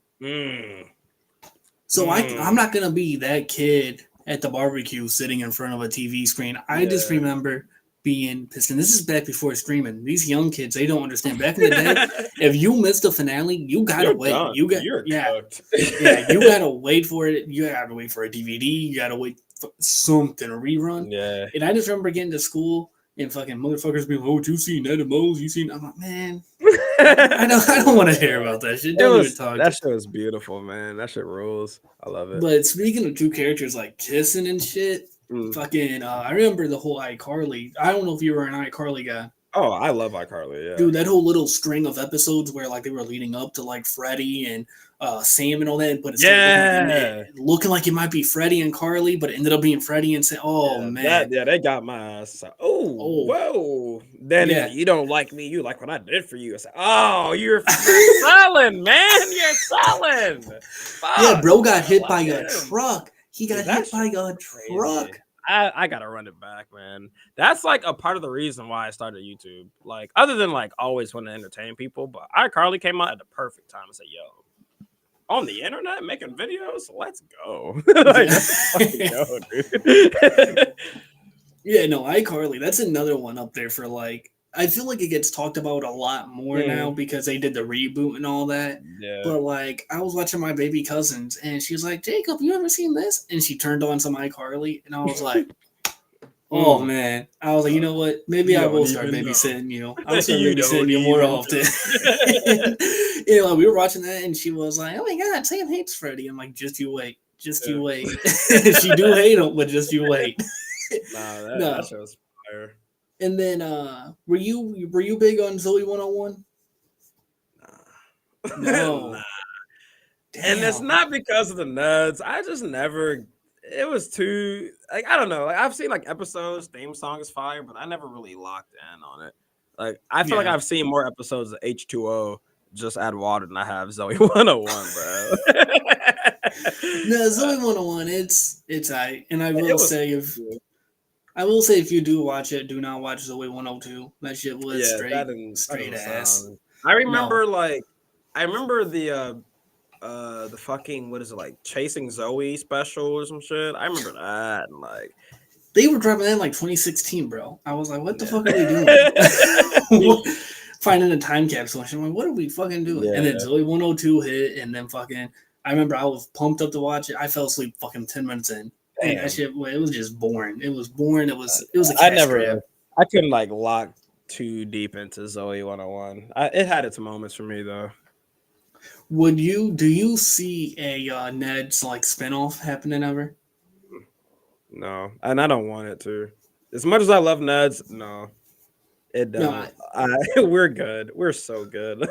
So I'm not going to be that kid at the barbecue sitting in front of a TV screen. I just remember being pissed. And this is back before streaming. These young kids, they don't understand. Back in the day, if you missed the finale, you got to wait. Done. You're cooked. You got to wait for it. You got to wait for a DVD. You got to wait for something, a rerun. Yeah. And I just remember getting to school and fucking motherfuckers being, oh, you seen Ned and Moles? You seen? I'm like, man, I don't want to hear about that shit. That shit was beautiful, man. That shit rules. I love it. But speaking of two characters like kissing and shit, fucking, I remember the whole iCarly. I don't know if you were an iCarly guy. Oh, I love iCarly, yeah. Dude, that whole little string of episodes where like they were leading up to like Freddie and Sam and all that, but it's looking like it might be Freddie and Carly, but it ended up being Freddie and Sam. Oh man, they got my ass. Whoa. Then if you don't like me, you like what I did for you. It's like, oh, you're selling, man. You're selling. Fuck. Yeah, bro got hit by a truck. He got hit by a truck. I gotta run it back, man. That's like a part of the reason why I started YouTube. Like, other than like always want to entertain people, but iCarly came out at the perfect time and said, yo, on the internet making videos, let's go. Like, let's fucking go, dude. Yeah, no, iCarly, that's another one up there for like, I feel like it gets talked about a lot more now because they did the reboot and all that. Yeah. But like, I was watching my baby cousins and she was like, Jacob, you ever seen this? And she turned on some iCarly and I was like, oh man. I was like, you know what? Maybe I will start babysitting, you know. I'll start babysitting you more often. You know, like, we were watching that and she was like, oh my God, Sam hates Freddie. I'm like, just you wait. Just you wait. She do hate him, but just you wait. That show's fire. And then, were you big on Zoe 101? No. Nah. And it's not because of the nuts. I just never. It was too like I don't know. Like, I've seen like episodes. Theme song is fire, but I never really locked in on it. Like I feel like I've seen more episodes of H2O just add water than I have Zoe 101, bro. No, Zoe 101. It's and I will say I will say, if you do watch it, do not watch Zoe 102. That shit was Yeah, that straight doesn't ass. sound. I remember No, I remember the fucking, what is it, like Chasing Zoe special or some shit. I remember that, and like, they were dropping that in like 2016, bro. I was like, what the fuck are we doing? yeah. Finding a time capsule. I'm like, what are we fucking doing? And then Yeah. Zoe 102 hit, and then fucking. I remember I was pumped up to watch it. I fell asleep fucking 10 minutes in. And that Damn. shit, it was just boring. It was boring. It was a I cash grab. I couldn't like lock too deep into Zoe 101. It had its moments for me though. Do you see a Ned's like spinoff happening ever? No, and I don't want it to. As much as I love Nuds, no, it No, don't. We're good. We're so good.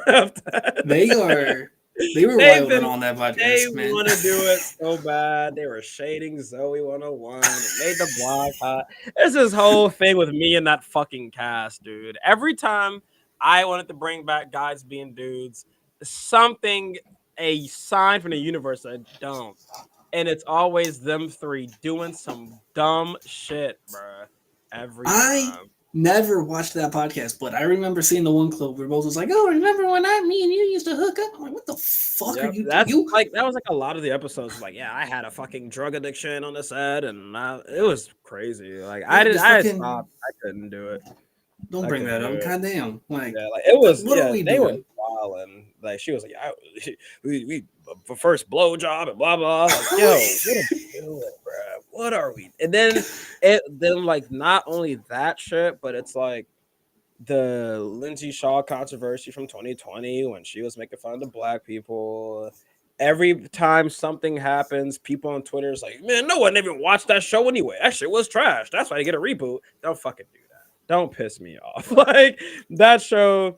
they were They've wilding been on that they podcast, man. want to do it so bad. They were shading Zoe 101. It made the block hot. It's this whole thing with me and that fucking cast, dude. Every time I wanted to bring back guys being dudes, something, a sign from the universe that don't. And it's always them three doing some dumb shit, bruh. Every I time. never watched that podcast, but I remember seeing the one clip where both was like, "Oh, remember when me and you used to hook up?" I'm like, "What the fuck are Yep, you doing?" that's like that was like a lot of the episodes. Like, yeah, I had a fucking drug addiction on the set, and it was crazy. Like, Just I fucking stopped. I couldn't do it. don't I bring couldn't that do up. it. Goddamn, Yeah, like it was. what are Yeah, we they were doing? wild, and like she was like, yeah, we for first blow job and blah blah. Like, yo, what are we doing, bro? What are we? And then like not only that shit, but it's like the Lindsay Shaw controversy from 2020 when she was making fun of the black people. Every time something happens, people on Twitter is like, man, no one even watched that show anyway. That shit was trash. That's why they get a reboot. Don't fucking do that. Don't piss me off. Like that show,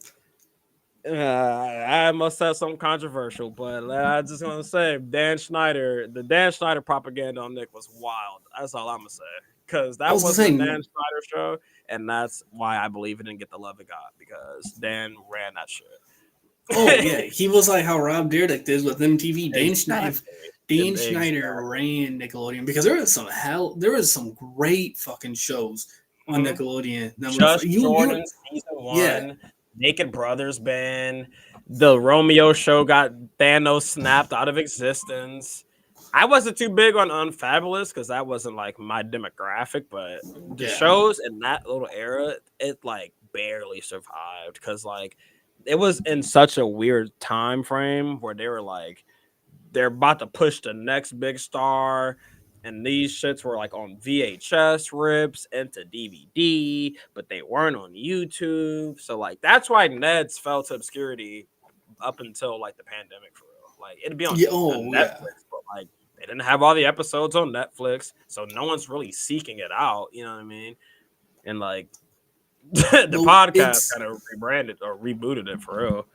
I must have something controversial, but I just want to say the Dan Schneider propaganda on Nick was wild. That's all I'm gonna say. Because I that was gonna wasn't say, a Dan Schneider show, and that's why I believe it didn't get the love it got, because Dan ran that shit. oh yeah, he was like how Rob Dyrdek did with MTV. Dan Schneider Exactly. ran Nickelodeon because there was some great fucking shows on Nickelodeon. Just Jordan season 1, yeah. Naked Brothers Band, the Romeo show got Thanos snapped out of existence. I wasn't too big on Unfabulous because that wasn't like my demographic, but the shows in that little era, it like barely survived because like it was in such a weird time frame where they were like they're about to push the next big star. And these shits were like on VHS rips into DVD, but they weren't on YouTube. So like that's why Ned's fell to obscurity up until like the pandemic for real. Like it'd be on, on Netflix, but like they didn't have all the episodes on Netflix, so no one's really seeking it out. You know what I mean? And like the podcast kind of rebranded or rebooted it for real.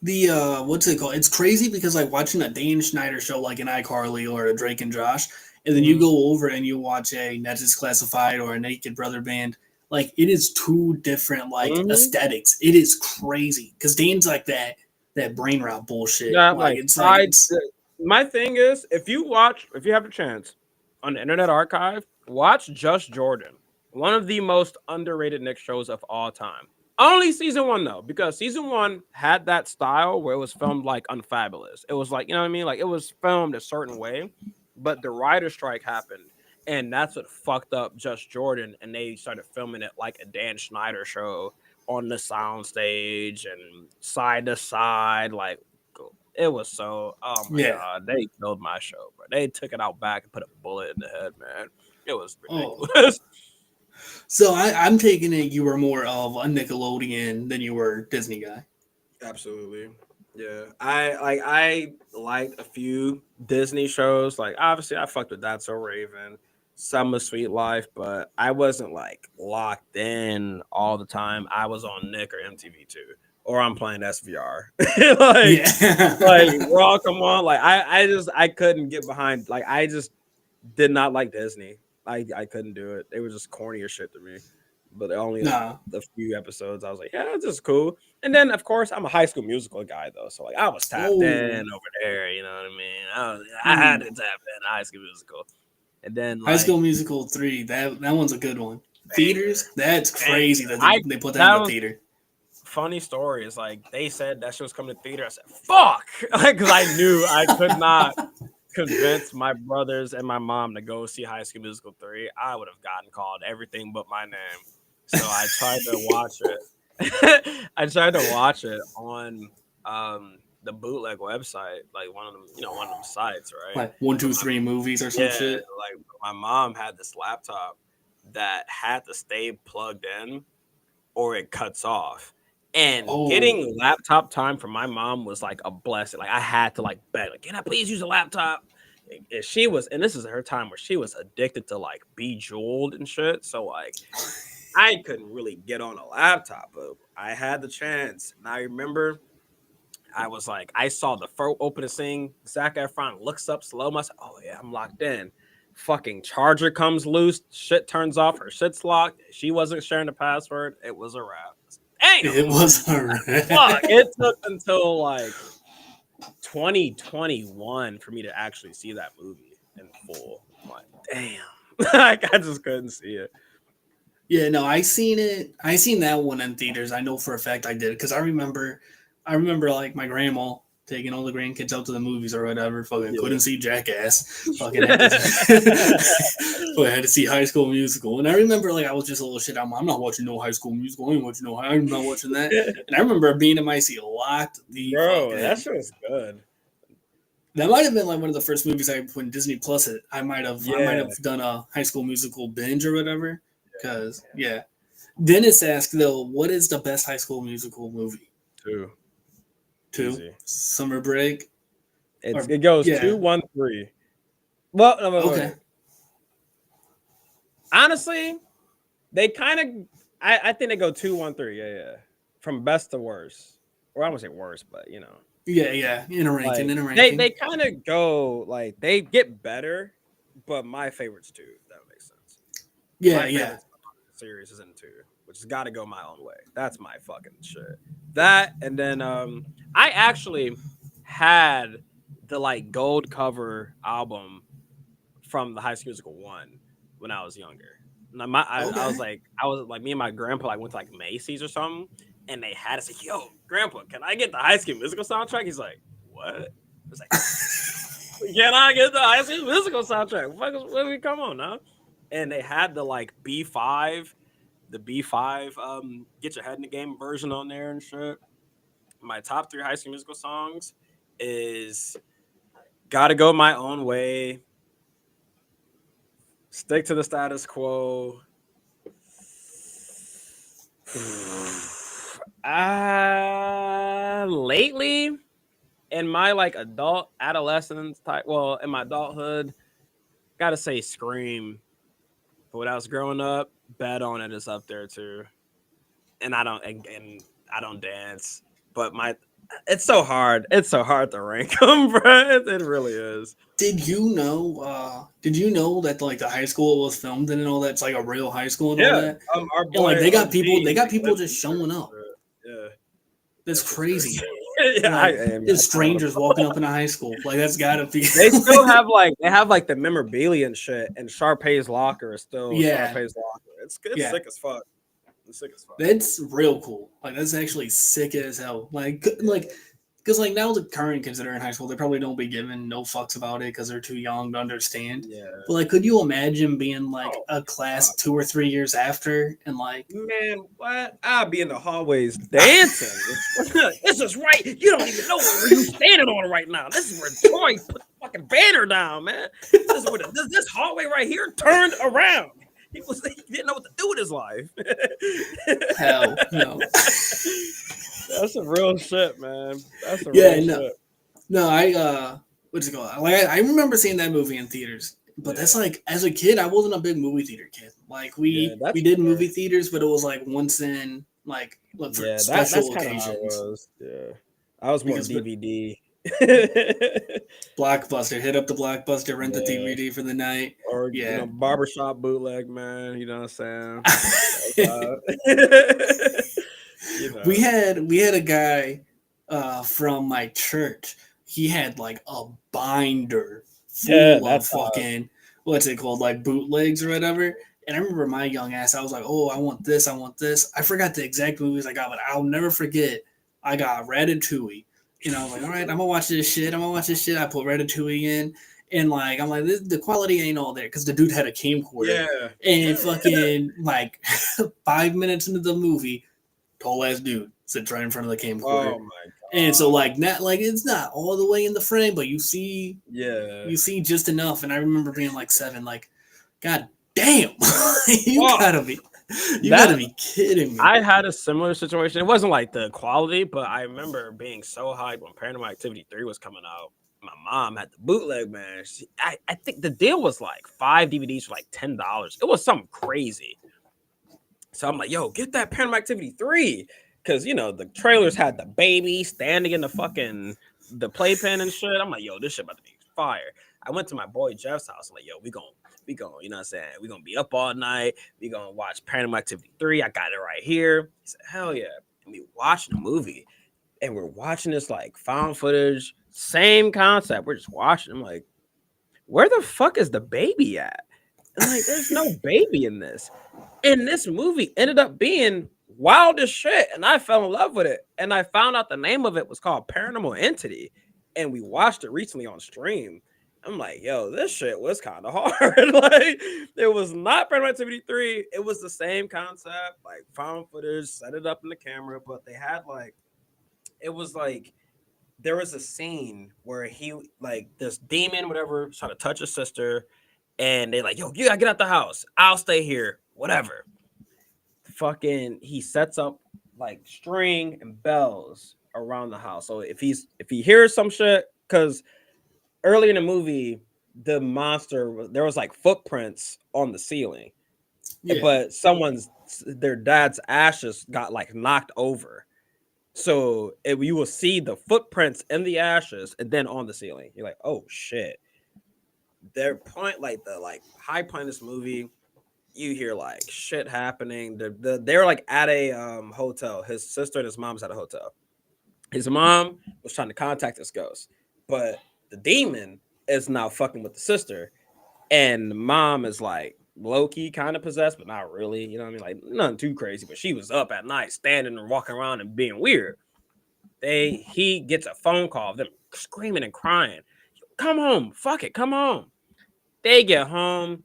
The what's it called? It's crazy because like watching a Dan Schneider show like an iCarly or a Drake and Josh, and then you go over and you watch a Nets is Classified or a Naked Brother Band. Like it is two different like aesthetics. It is crazy because Dan's like that brain rot bullshit. Yeah, like it's like my thing is if you have a chance on the Internet Archive, watch Just Jordan, one of the most underrated Nick shows of all time. Only season 1 though, because season 1 had that style where it was filmed like Unfabulous. It was like, you know what I mean? Like it was filmed a certain way, but the writer strike happened, and that's what fucked up Just Jordan, and they started filming it like a Dan Schneider show on the soundstage and side to side. Like it was so, oh my god, they killed my show, bro. They took it out back and put a bullet in the head, man. It was ridiculous. So I'm taking it you were more of a Nickelodeon than you were Disney guy. Absolutely. Yeah. I liked a few Disney shows. Like obviously I fucked with That's So Raven, Summer Sweet Life, but I wasn't like locked in all the time. I was on Nick or MTV too. Or I'm playing SVR. like Raw, come on. Like I couldn't get behind, like I just did not like Disney. I couldn't do it. They were just corny as shit to me. But only the few episodes, I was like, yeah, this is cool. And then, of course, I'm a High School Musical guy, though. So, like, I was tapped in over there. You know what I mean? I had to tap in High School Musical. And then High School Musical 3, that one's a good one. Theaters, that's crazy that they put that in the theater. Funny story is like they said that shit was coming to theater. I said, "Fuck," because I knew I could not convince my brothers and my mom to go see High School Musical 3. I would have gotten called everything but my name. So I tried to watch it. I tried to watch it on the bootleg website, like one of them, one of them sites, right? Like 1-2-3 movies or some shit. Like my mom had this laptop that had to stay plugged in or it cuts off. And getting laptop time from my mom was like a blessing. Like I had to like beg, like, can I please use a laptop? And she was, and this is her time where she was addicted to like Bejeweled and shit. So like I couldn't really get on a laptop, but I had the chance. And I remember I was like, I saw the opening scene. Zac Efron looks up slow mo. Oh yeah, I'm locked in. Fucking charger comes loose. Shit turns off. Her shit's locked. She wasn't sharing the password. It was a wrap. Damn. It was a wrap. Fuck. It took until like 2021 for me to actually see that movie in full. I'm like, damn. Like, I just couldn't see it. Yeah, no, I seen it. I seen that one in theaters. I know for a fact I did because I remember like my grandma taking all the grandkids out to the movies or whatever. Fucking couldn't see Jackass. Fucking had to see High School Musical. And I remember like I was just a little shit. I'm not watching no High School Musical. I'm not watching that. And I remember being in my seat locked the that shit was good. That might have been like one of the first movies when Disney Plus it. I might have done a High School Musical binge or whatever. Because Dennis asked though, what is the best High School Musical movie? 2. Easy. Summer Break. It goes 2, 1, 3. Well, no, okay. Honestly, they kind of. I think they go 2, 1, 3. Yeah. From best to worst, or I don't say worst, but you know. Yeah. In a ranking. They kind of go like they get better, but my favorite's 2. If that makes sense. Yeah. Series is in 2, which has got to go my own way. That's my fucking shit. That and then I actually had the like gold cover album from the High School Musical 1 when I was younger. And I was like me and my grandpa like went to like Macy's or something, and they had us like, yo, grandpa, can I get the High School Musical soundtrack? He's like, what? I was like, can I get the High School Musical soundtrack? What come on now? And they had the like B5, Get Your Head in the Game version on there and shit. My top 3 High School Musical songs is Gotta Go My Own Way, Stick to the Status Quo. Lately, in my like adolescence type, in my adulthood, gotta say Scream. But when I was growing up, Bet On It is up there too. And I don't dance, but it's so hard. It's so hard to rank them, bro. It really is. Did you know that like the high school was filmed in and all that's like a real high school and all that? Our boy, like they got people just showing up. Yeah. That's crazy. There's strangers walking up in a high school. Like that's gotta be. They still have like the memorabilia and shit, and Sharpay's locker is still Sharpay's locker. It's sick as fuck. It's sick as fuck. That's real cool. Like that's actually sick as hell. Because like now the current kids that are in high school, they probably don't be giving no fucks about it because they're too young to understand. Yeah. But like, could you imagine being like a class 2 or 3 years after and like, man, what? I'll be in the hallways dancing. This is right. You don't even know where you standing on right now. This is where Troy put the fucking banner down, man. This is where this hallway right here turned around. He didn't know what to do with his life. Hell no. That's some real shit, man. That's some real shit. No, what's it called? Like I remember seeing that movie in theaters, but that's like as a kid, I wasn't a big movie theater kid. Like we did movie theaters, but it was like once in like for special occasions. I was more DVD. Blockbuster, hit up the Blockbuster, rent the DVD for the night, or barbershop bootleg, man. You know what I'm saying? We had a guy from my church. He had like a binder full of fucking what's it called, like bootlegs or whatever. And I remember my young ass, I was like, oh, I want this, I want this. I forgot the exact movies I got, but I'll never forget. I got Ratatouille. And I was like, all right, I'm gonna watch this shit. I put Ratatouille in. And like, I'm like, the quality ain't all there because the dude had a camcorder. Yeah. And fucking like 5 minutes into the movie, tall ass dude sits right in front of the camcorder. Oh my god. And so like it's not all the way in the frame, but you see just enough. And I remember being like 7, like, God damn, you gotta be kidding me. I had a similar situation. It wasn't like the quality, but I remember being so hyped when Paranormal Activity 3 was coming out. My mom had the bootleg, man. I think the deal was like 5 DVDs for like $10. It was something crazy. So I'm like, yo, get that Paranormal Activity 3. Because, you know, the trailers had the baby standing in the playpen and shit. I'm like, yo, this shit about to be fire. I went to my boy Jeff's house. I'm like, yo, we going, you know what I'm saying? We going to be up all night. We going to watch Paranormal Activity 3. I got it right here. He said, hell yeah. And we watched the movie. And we're watching this like found footage. Same concept. We're just watching. I'm like, where the fuck is the baby at? And like, there's no baby in this. And this movie ended up being wild as shit. And I fell in love with it. And I found out the name of it was called Paranormal Entity. And we watched it recently on stream. I'm like, yo, this shit was kind of hard. Like, it was not Paranormal Activity 3. It was the same concept, like found footage, set it up in the camera, but they had like, it was like, there was a scene where he, like, this demon, whatever, trying to touch his sister, and they like, yo, you gotta get out the house. I'll stay here, whatever. Fucking, he sets up like string and bells around the house. So if he hears some shit, because early in the movie, the monster, there was like footprints on the ceiling, but their dad's ashes got like knocked over. So you will see the footprints in the ashes and then on the ceiling. You're like, oh shit. Their point, like the high point of this movie, you hear like shit happening. They're like at a hotel. His sister and his mom's at a hotel. His mom was trying to contact this ghost, but the demon is now fucking with the sister, and the mom is like low-key kind of possessed, but not really, you know what I mean? Like nothing too crazy, but she was up at night standing and walking around and being weird. He gets a phone call of them screaming and crying, come home, fuck it, come home. They get home,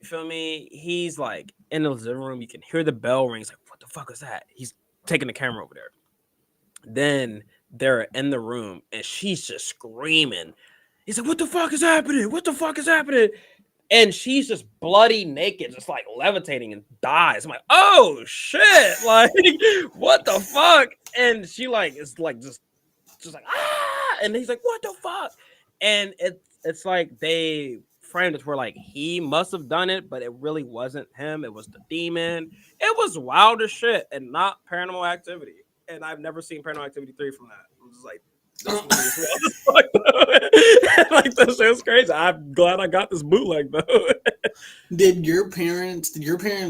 you feel me? He's like in the living room, you can hear the bell rings, like what the fuck is that? He's taking the camera over there. Then they're in the room and she's just screaming. He's like, what the fuck is happening? What the fuck is happening? And she's just bloody naked, just like levitating and dies. I'm like, oh shit, like what the fuck? And she like is like just like ah, and he's like, what the fuck? And it's like they framed it where like he must have done it, but it really wasn't him. It was the demon. It was wild as shit and not Paranormal Activity. And I've never seen Paranormal Activity 3 from that. I'm just like, this movie is wild as fuck, like this shit's crazy. I'm glad I got this bootleg though. Did your parents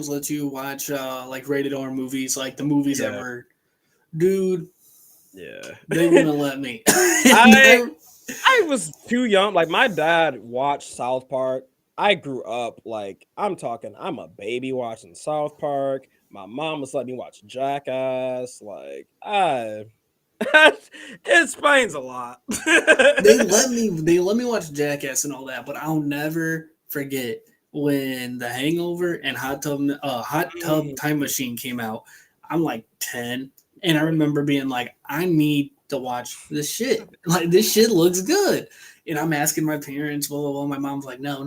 let you watch like rated R movies, like the movies that were, dude? Yeah, they wouldn't let me. I was too young. Like my dad watched South Park. I grew up like I'm a baby watching South Park. My mom was letting me watch Jackass. Like it explains a lot. they let me watch Jackass and all that, but I'll never forget when The Hangover and Hot Tub Time Machine came out. I'm like 10, and I remember being like, I need to watch this shit. Like this shit looks good, and I'm asking my parents. Blah blah blah. My mom's like, no.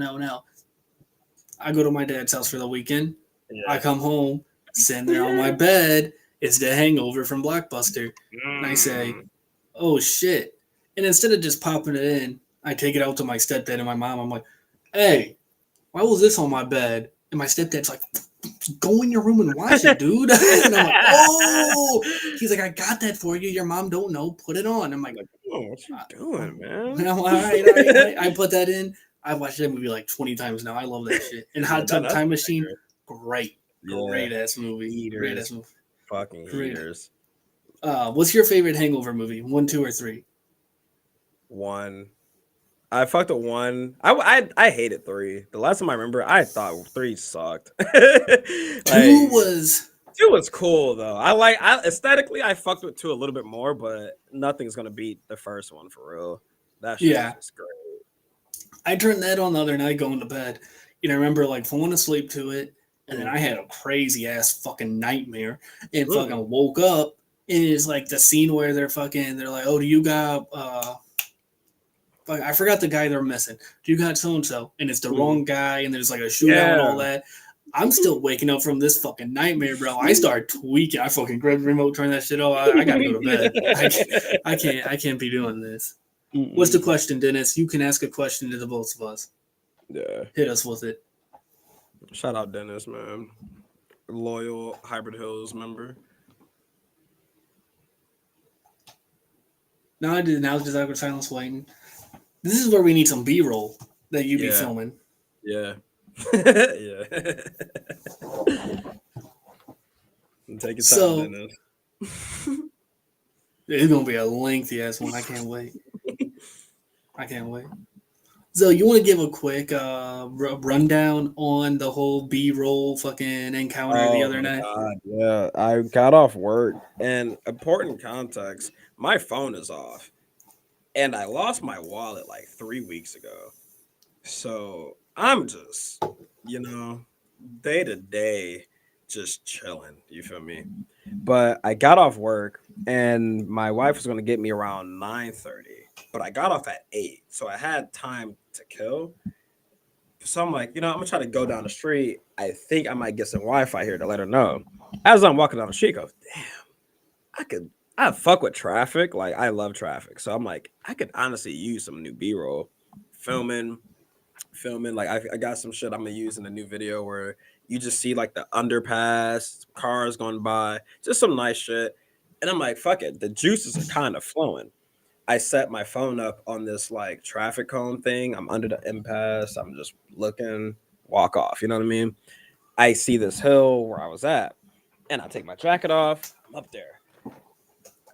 I go to my dad's house for the weekend. Yeah. I come home, sitting there on my bed. It's The Hangover from Blockbuster. And I say, oh, shit. And instead of just popping it in, I take it out to my stepdad and my mom. I'm like, hey, why was this on my bed? And my stepdad's like, go in your room and watch it, dude. And I'm like, oh. He's like, I got that for you. Your mom don't know. Put it on. I'm like, oh, what you doing, man? And I'm like, all right. I put that in. I've watched that movie like 20 times now. I love that shit. And Hot Tub Time Machine, great. Great ass movie. Great ass movie. Fucking haters. What's your favorite Hangover movie? 1, 2, or 3? 1. I fucked with 1. I hated 3. The last time I remember, I thought 3 sucked. 2 was 2 was cool though. I aesthetically I fucked with 2 a little bit more, but nothing's gonna beat the first one for real. That shit was yeah. just great. I turned that on the other night going to bed. I remember like falling asleep to it, and then I had a crazy ass fucking nightmare and fucking woke up, and it's like the scene where they're like, oh, do you got I forgot the guy they're missing. Do you got so and so? And it's the wrong guy, and there's like a shootout and all that. I'm still waking up from this fucking nightmare, bro. I start tweaking. I fucking grab the remote, turn that shit off. I gotta go to bed. I can't be doing this. What's the question, Dennis? You can ask a question to the both of us. Yeah. Hit us with it. Shout out Dennis, man. Loyal Hybrid Hills member. Now it's just awkward silence waiting. This is where we need some B-roll that you be filming. Yeah. Yeah. Take your time, Dennis. It's gonna be a lengthy ass one. I can't wait. So you want to give a quick rundown on the whole B-roll fucking encounter the other night? God, yeah, I got off work, and important context, my phone is off, and I lost my wallet like 3 weeks ago. So I'm just, day to day, just chilling. You feel me? But I got off work, and my wife was going to get me around 9:30. But I got off at 8, so I had time to kill. So I'm like, I'm gonna try to go down the street. I think I might get some Wi-Fi here to let her know. As I'm walking down the street, I go, damn, I fuck with traffic. Like I love traffic. So I'm like, I could honestly use some new B-roll. Filming. Like I got some shit I'm gonna use in the new video where you just see like the underpass, cars going by, just some nice shit. And I'm like, fuck it. The juices are kind of flowing. I set my phone up on this like traffic cone thing. I'm under the impasse. I'm just looking, walk off. You know what I mean? I see this hill where I was at, and I take my jacket off. I'm up there, I'm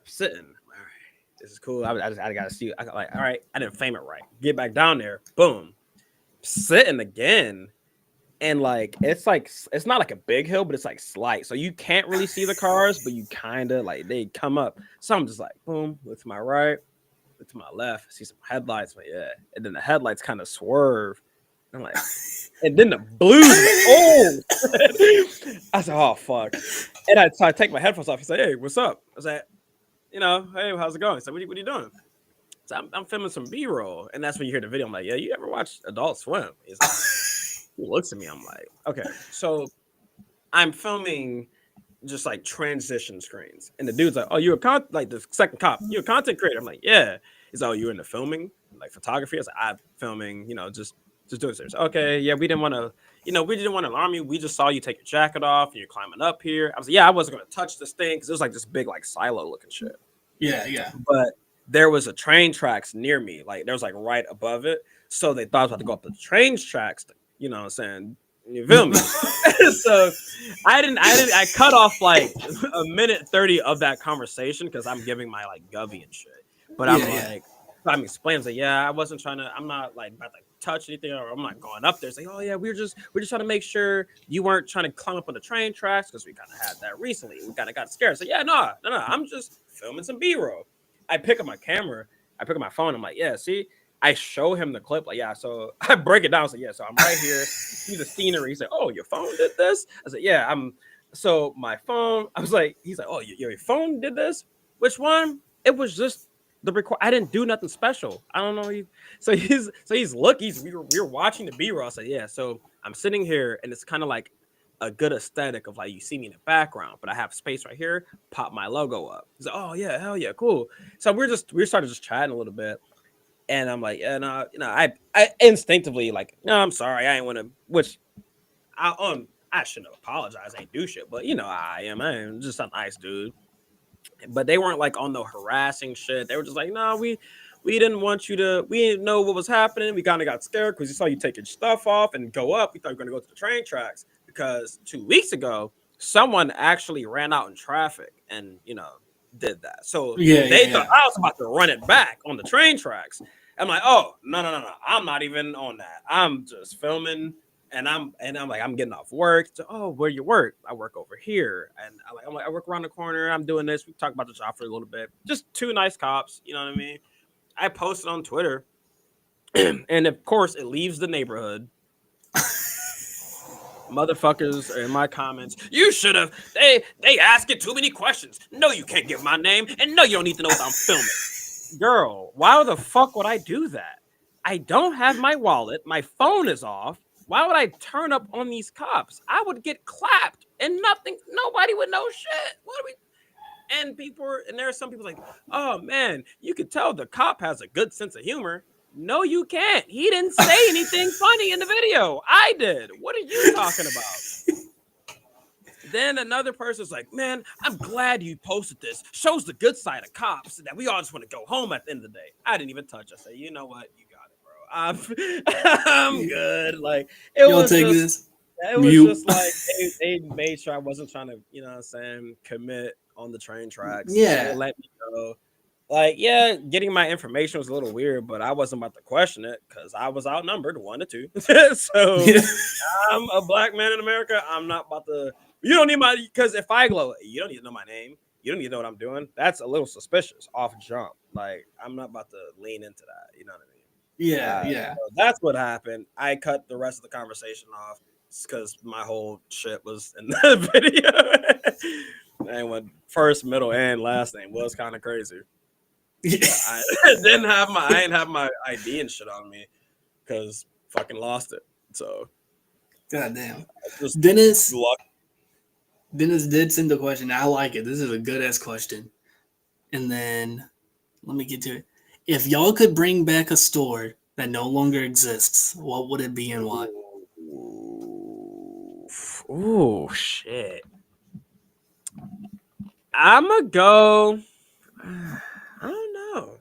sitting. All right, this is cool. I gotta see. All right, I didn't frame it right. Get back down there. Boom, sitting again. And like it's not like a big hill, but it's like slight. So you can't really see the cars, but you kind of like they come up. So I'm just like, boom, look to my right. To my left, see some headlights, but and then the headlights kind of swerve. I'm like, and then the blues, I said, oh fuck. And so I take my headphones off. He said, hey, what's up? I said, hey, how's it going? He said, what are you doing? So I'm filming some B-roll, and that's when you hear the video. I'm like, yeah, you ever watch Adult Swim? He's like, he looks at me. I'm like, okay, so I'm filming just like transition screens, and the dude's like, oh, you're like the second cop, you're a content creator. I'm like, yeah. He's like, oh, you're into filming, like photography? I was like, I'm filming, just doing this. Okay, yeah, we didn't want to alarm you. We just saw you take your jacket off and you're climbing up here. I was like, yeah, I wasn't gonna touch this thing because it was like this big like silo looking shit. Yeah. But there was a train tracks near me, like there was like right above it, so they thought I was about to go up the train tracks. You know what I'm saying? You feel me? So I cut off like a minute 30 of that conversation because I'm giving my like govy and shit. But I'm explaining like, yeah, I wasn't trying to, I'm not like about to touch anything, or I'm not going up there. It's like, oh yeah, we're just trying to make sure you weren't trying to climb up on the train tracks because we kind of had that recently. We kind of got scared. So yeah, no, I'm just filming some B-roll. I pick up my camera, I pick up my phone. I'm like, yeah, see. I show him the clip, like, yeah, so I break it down. So, yeah, so I'm right here. See the scenery. He's like, oh, your phone did this? I said, yeah, so my phone, he's like, oh, your phone did this? Which one? It was just the record. I didn't do nothing special. I don't know. We were watching the B-roll. I said, yeah, so I'm sitting here and it's kind of like a good aesthetic of like, you see me in the background, but I have space right here, pop my logo up. He's like, oh, yeah, hell yeah, cool. So we started just chatting a little bit. And I'm like, yeah, no, I instinctively like, no, I'm sorry, I ain't want to. Which I shouldn't have apologized. I ain't do shit, but I am just a nice dude. But they weren't like on the harassing shit. They were just like, no, we didn't want you to. We didn't know what was happening. We kind of got scared because we saw you take your stuff off and go up. We thought you were gonna go to the train tracks because 2 weeks ago someone actually ran out in traffic and did that. So they thought I was about to run it back on the train tracks. I'm like, oh no, I'm not even on that. I'm just filming, and I'm like, I'm getting off work. So, oh, where you work? I work over here, and I'm like, I work around the corner. I'm doing this. We talk about the job for a little bit. Just two nice cops, you know what I mean? I posted on Twitter, and of course, it leaves the neighborhood. Motherfuckers are in my comments. You should have. They asking too many questions. No, you can't give my name, and no, you don't need to know what I'm filming. Girl, why the fuck would I do that? I don't have my wallet. My phone is off. Why would I turn up on these cops? I would get clapped and nothing. Nobody would know shit. What are we? And there are some people like, oh man, you could tell the cop has a good sense of humor. No, you can't. He didn't say anything funny in the video. I did. What are you talking about? Then another person's like, man, I'm glad you posted this. Shows the good side of cops that we all just want to go home at the end of the day. I didn't even touch. I say, you know what? You got it, bro. I'm good. Like, it You'll was take just, this. it was Mute. just like they made sure I wasn't trying to, you know what I'm saying, commit on the train tracks. Yeah. They let me go. Like, yeah, getting my information was a little weird, but I wasn't about to question it because I was outnumbered 1-2. So I'm a black man in America. I'm not about to. You don't need my, because if I glow, you don't need to know my name. You don't need to know what I'm doing. That's a little suspicious off jump. Like, I'm not about to lean into that. You know what I mean? Yeah. So that's what happened. I cut the rest of the conversation off because my whole shit was in the video. And when first, middle, and last name was kind of crazy. I didn't have my ID and shit on me because fucking lost it. So Goddamn. just Dennis luck. did send a question. I like it. This is a good ass question. And then let me get to it. If y'all could bring back a store that no longer exists, what would it be and why? Ooh, shit. I'ma go. I don't know.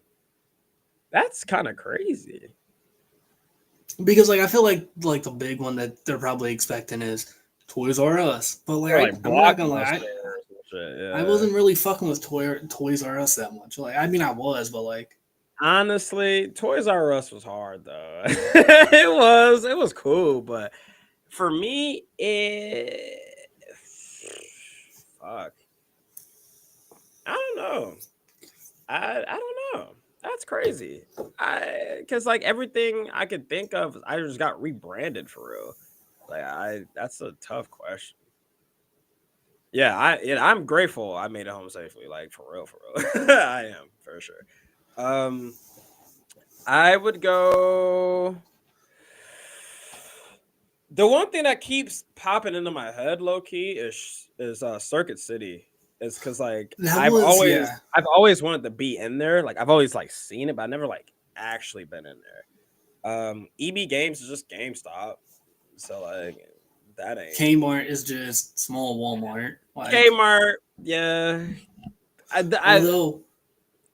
That's kind of crazy. Because like I feel like the big one that they're probably expecting is Toys R Us. But like, I'm not gonna lie, I wasn't really fucking with Toys R Us that much. Like, I mean, I was, but like, honestly, Toys R Us was hard though. It was cool, but for me, fuck. I don't know. I don't know. That's crazy. Because like everything I could think of, I just got rebranded for real. Like that's a tough question. Yeah, I'm grateful I made it home safely. Like for real. I am for sure. I would go. The one thing that keeps popping into my head, low key, is Circuit City. It's because like I've always wanted to be in there. Like I've always like seen it, but I've never like actually been in there. EB Games is just GameStop, so like that ain't. Kmart is just small Walmart. Like, Kmart, yeah. Although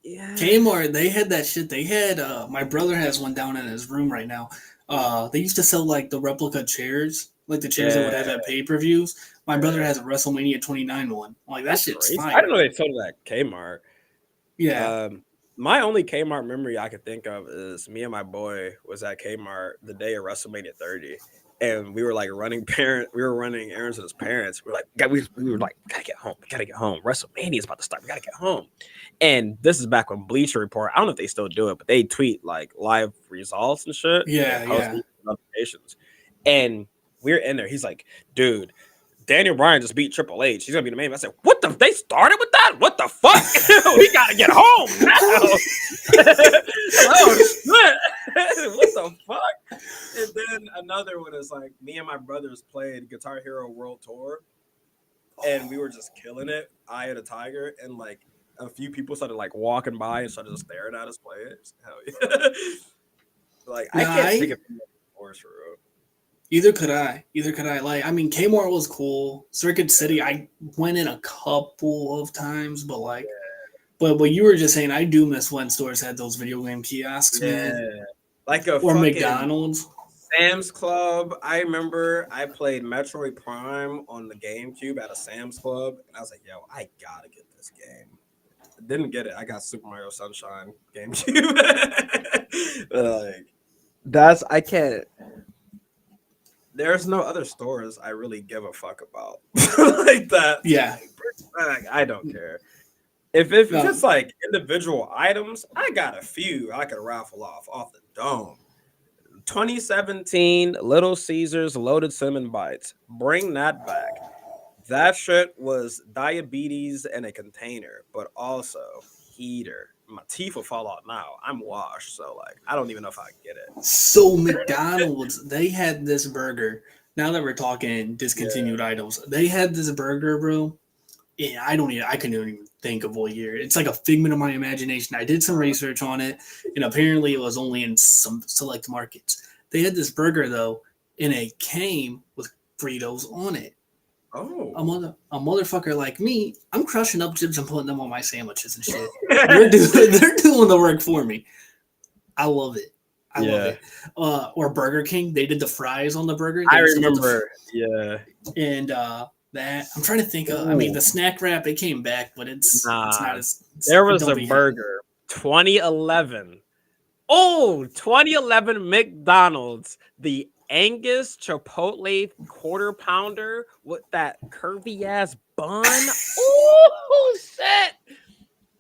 yeah. Kmart, they had that shit. They had my brother has one down in his room right now. They used to sell like the replica chairs, like the chairs that would have at pay-per-views. My brother has a WrestleMania 29 one. Like that shit's fire. I didn't know they sold it at Kmart. Yeah. My only Kmart memory I could think of is me and my boy was at Kmart the day of WrestleMania 30. And we were like running errands with his parents. We were like, gotta get home. WrestleMania is about to start. We gotta get home. And this is back when Bleacher Report, I don't know if they still do it, but they tweet like live results and shit. Yeah. Notifications. And we're in there. He's like, dude, Daniel Bryan just beat Triple H. He's gonna be the main. I said, what the? They started with that? What the fuck? We gotta get home now. Oh shit! What the fuck? And then another one is like me and my brothers played Guitar Hero World Tour, and we were just killing it. Eye of the Tiger, and like a few people started like walking by and started staring at us players. Hell yeah! Like I can't think of horse for real. Either could I. Like, I mean, Kmart was cool. Circuit City, I went in a couple of times, but like, but what you were just saying, I do miss when stores had those video game kiosks, man. Like or McDonald's. Sam's Club. I remember I played Metroid Prime on the GameCube at a Sam's Club, and I was like, yo, I gotta get this game. Didn't get it. I got Super Mario Sunshine GameCube. I can't. There's no other stores I really give a fuck about like that. Yeah. I don't care. If it's like individual items, I got a few I could raffle off the dome. 2017 Little Caesars Loaded Cinnamon Bites. Bring that back. That shit was diabetes in a container, but also heater. My teeth will fall out now. I'm washed, so like I don't even know if I get it. So McDonald's, they had this burger. Now that we're talking discontinued items, they had this burger, bro. Yeah, I couldn't even think of what year. It's like a figment of my imagination. I did some research on it, and apparently it was only in some select markets. They had this burger though, and it came with Fritos on it. Oh, a motherfucker like me, I'm crushing up chips and putting them on my sandwiches and shit. they're doing the work for me. I love it. I love it. Or Burger King, they did the fries on the burger. I remember. Yeah. And that I'm trying to think of. I mean, the snack wrap it came back, but it's not as. There was a burger, 2011. Oh, 2011 McDonald's, the Angus Chipotle quarter pounder with that curvy ass bun. Oh shit!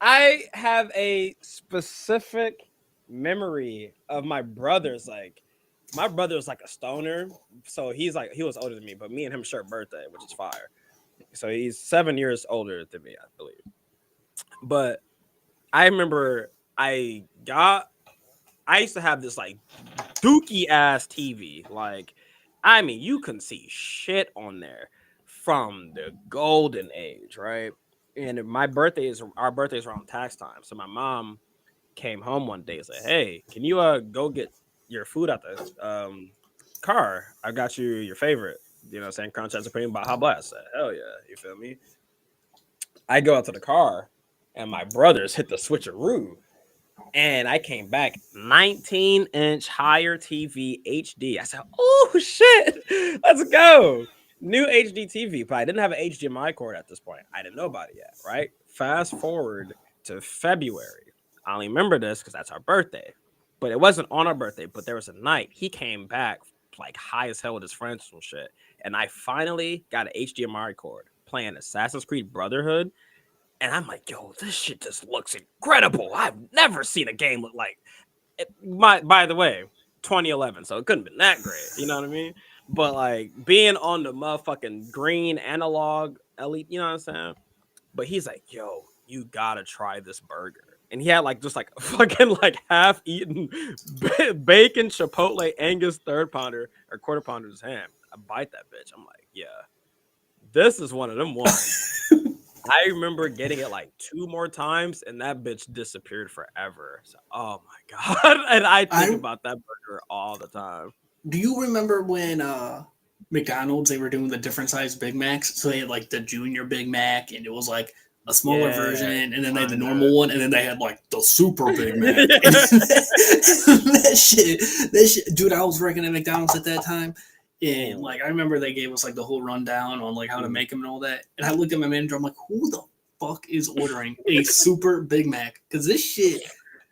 I have a specific memory of my brother's like. My brother was like a stoner, so he was older than me, but me and him share birthday, which is fire. So he's 7 years older than me, I believe. But I remember I used to have this like dookie ass TV. Like, I mean, you can see shit on there from the golden age, right? And our birthday is around tax time. So my mom came home one day and said, "Hey, can you go get your food out the car? I got you your favorite, saying Crunch and Supreme Baja Blast." I said, "Hell yeah," you feel me? I go out to the car and my brothers hit the switcheroo. And I came back 19-inch higher TV HD. I said, "Oh shit, let's go." New HD TV, but I didn't have an HDMI cord at this point. I didn't know about it yet, right? Fast forward to February. I only remember this because that's our birthday. But it wasn't on our birthday, but there was a night he came back like high as hell with his friends and shit. And I finally got an HDMI cord playing Assassin's Creed Brotherhood. And I'm like, yo, this shit just looks incredible. I've never seen a game look like it. By the way, 2011, so it couldn't have been that great. You know what I mean? But like being on the motherfucking green analog elite, you know what I'm saying? But he's like, yo, you gotta try this burger. And he had like just like a fucking like half-eaten bacon Chipotle Angus third pounder or quarter pounder in his hand. I bite that bitch. I'm like, yeah, this is one of them ones. I remember getting it like 2 more times, and that bitch disappeared forever. So, oh my god! And I think about that burger all the time. Do you remember when McDonald's they were doing the different size Big Macs? So they had like the Junior Big Mac, and it was like a smaller version, and then they had the normal one, and then they had like the Super Big Mac. that shit, dude! I was working at McDonald's at that time. And like I remember they gave us like the whole rundown on like how to make them and all that. And I looked at my manager, I'm like, who the fuck is ordering a Super Big Mac? Because this shit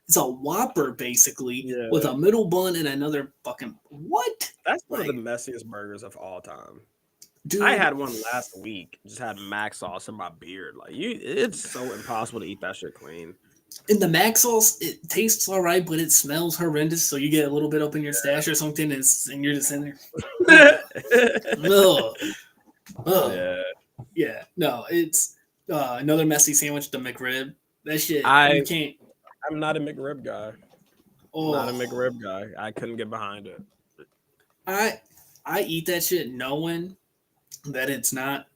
is a Whopper basically with a middle bun and another fucking what? That's one of the messiest burgers of all time. Dude, I had one last week. Just had mac sauce in my beard. Like it's so impossible to eat that shit clean. And the mac sauce, it tastes all right, but it smells horrendous. So you get a little bit up in your stash or something, and you're just in there. Yeah. No, it's another messy sandwich, the McRib. That shit, you can't. I'm not a McRib guy. Not a McRib guy. I couldn't get behind it. I eat that shit knowing that it's not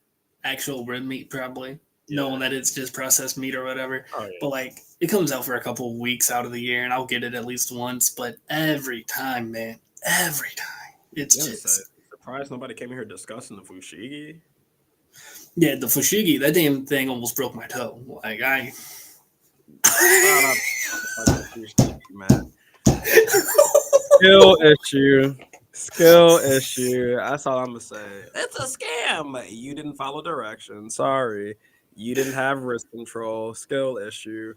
actual rib meat, probably. Knowing that it's just processed meat or whatever. Oh, yeah. But like it comes out for a couple of weeks out of the year and I'll get it at least once. But every time, man, it's just surprised nobody came here discussing the fushigi. Yeah, the fushigi, that damn thing almost broke my toe. Like man. Skill issue. That's all I'm gonna say. It's a scam. You didn't follow directions. Sorry. You didn't have wrist control, skill issue.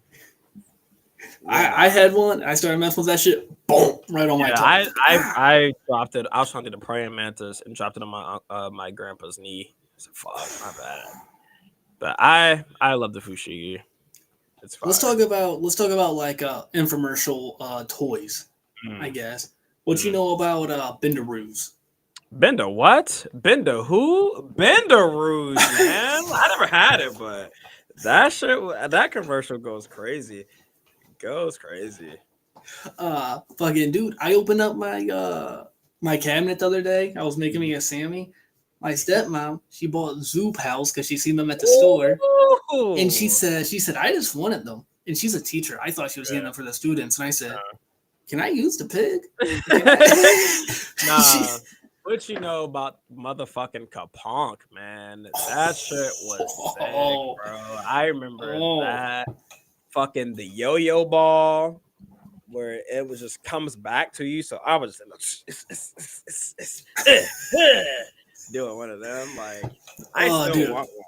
I had one. I started messing with that shit. Boom! Right on my tongue. I dropped it. I was trying to do the praying mantis and dropped it on my grandpa's knee. So fuck, my bad. But I love the fushigi. It's fine. Let's talk about like infomercial toys. I guess. What you know about Bendaroos? Bender what? Bender who? Bendaroos, man. I never had it, but that commercial goes crazy. Fucking dude, I opened up my my cabinet the other day. I was making me a Sammy. My stepmom, she bought Zoo Pals because she seen them at the store, and she said I just wanted them. And she's a teacher. I thought she was getting them for the students, and I said, "Can I use the pig?" Nah. What you know about motherfucking Kaponk, man? That shit was sick, bro. I remember that. Fucking the yo-yo ball, where it was just comes back to you. So I was just doing one of them. Like I still want one.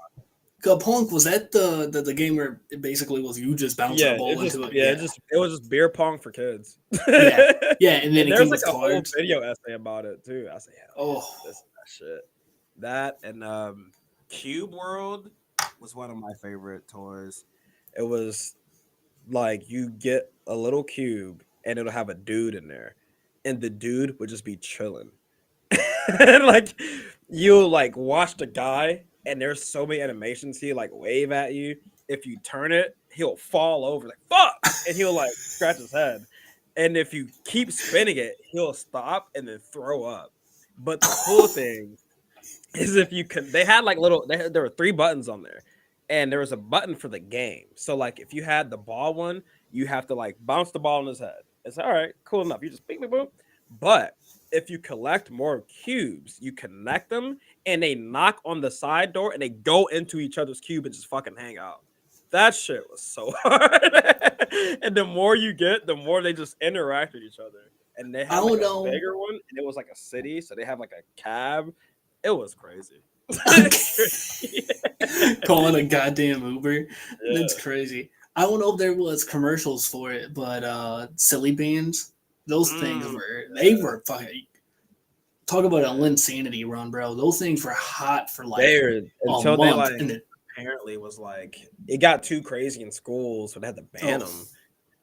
Kapunk, was that the game where it basically was you just bouncing the ball into it? Yeah, it was just beer pong for kids. yeah, and then there's like a whole video essay about it too. I say, that shit. That and Cube World was one of my favorite toys. It was like you get a little cube and it'll have a dude in there, and the dude would just be chilling. And like you'll like watch the guy. And there's so many animations he like wave at you. If you turn it, he'll fall over like fuck, and he'll like scratch his head. And if you keep spinning it, he'll stop and then throw up. But the cool thing is if you can, they had like there were 3 buttons on there, and there was a button for the game. So like if you had the ball one, you have to like bounce the ball in his head. It's all right, cool enough. You just beep, beep, boop. But if you collect more cubes, you connect them and they knock on the side door and they go into each other's cube and just fucking hang out. That shit was so hard. And the more you get, the more they just interact with each other. And they had like a bigger one, and it was like a city, so they have like a cab. It was crazy. Calling a goddamn Uber. Yeah. That's crazy. I don't know if there was commercials for it, but silly bands. Those things were fucking. Talk about an insanity run, bro. Those things were hot for like until they like apparently was like it got too crazy in schools, so they had to ban them.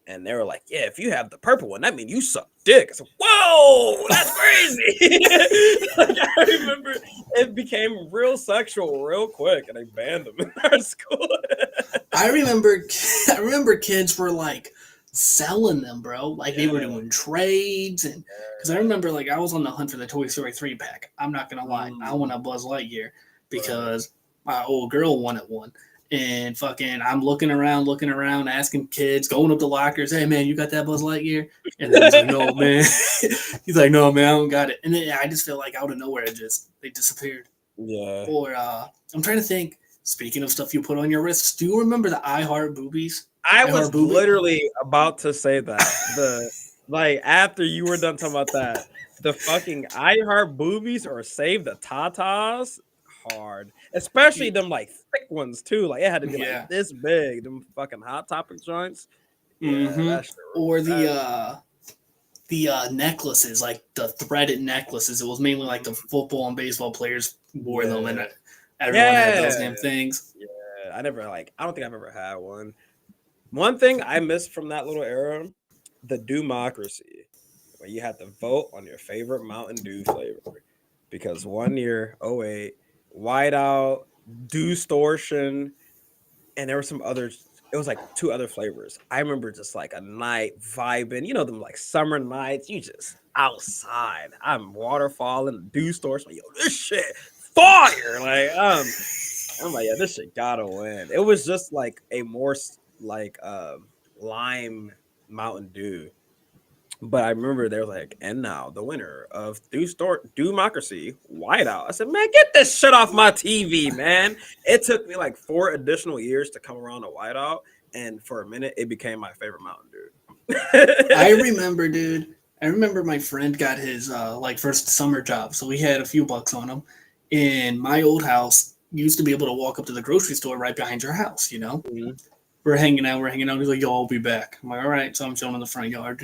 And they were like, "Yeah, if you have the purple one, that means you suck dick." I said, "Whoa, that's crazy!" Like, I remember it became real sexual real quick, and they banned them in our school. I remember kids were like selling them, bro. Like they were doing trades, and because I remember like I was on the hunt for the Toy Story 3-pack. I'm not gonna lie, I want a Buzz Lightyear because my old girl wanted one, and fucking I'm looking around, asking kids, going up to lockers, "Hey man, you got that Buzz Lightyear?" And then he's like, "No man," he's like, "No man, I don't got it." And then I just feel like out of nowhere, they disappeared. Yeah. Or I'm trying to think. Speaking of stuff you put on your wrists, do you remember the I Heart Boobies? I was literally about to say that. Like after you were done talking about that, the fucking I Heart Boobies or Save the Tatas, hard. Especially them like thick ones too. Like it had to be like this big. Them fucking Hot Topic joints. Yeah, or the necklaces, like the threaded necklaces. It was mainly like the football and baseball players wore them, and everyone had those damn things. Yeah, I don't think I've ever had one. One thing I missed from that little era, the Democracy, where you had to vote on your favorite Mountain Dew flavor. Because one year, 08, Whiteout, Dewstortion, and there were some others. It was like 2 other flavors. I remember just like a night vibing, you know, them like summer nights, you just outside. I'm waterfalling, Dewstortion, like, yo, this shit fire. Like, I'm like, yeah, this shit gotta win. It was just like a more like lime Mountain Dew. But I remember they were like, and now the winner of Democracy, Whiteout. I said, man, get this shit off my TV, man. It took me like 4 additional years to come around to Whiteout, and for a minute, it became my favorite Mountain Dew. I remember, dude. I remember my friend got his like first summer job, so we had a few bucks on him. In my old house, used to be able to walk up to the grocery store right behind your house, you know? Mhm. We're hanging out. He's like, yo, I'll be back. I'm like, all right. So I'm chilling in the front yard.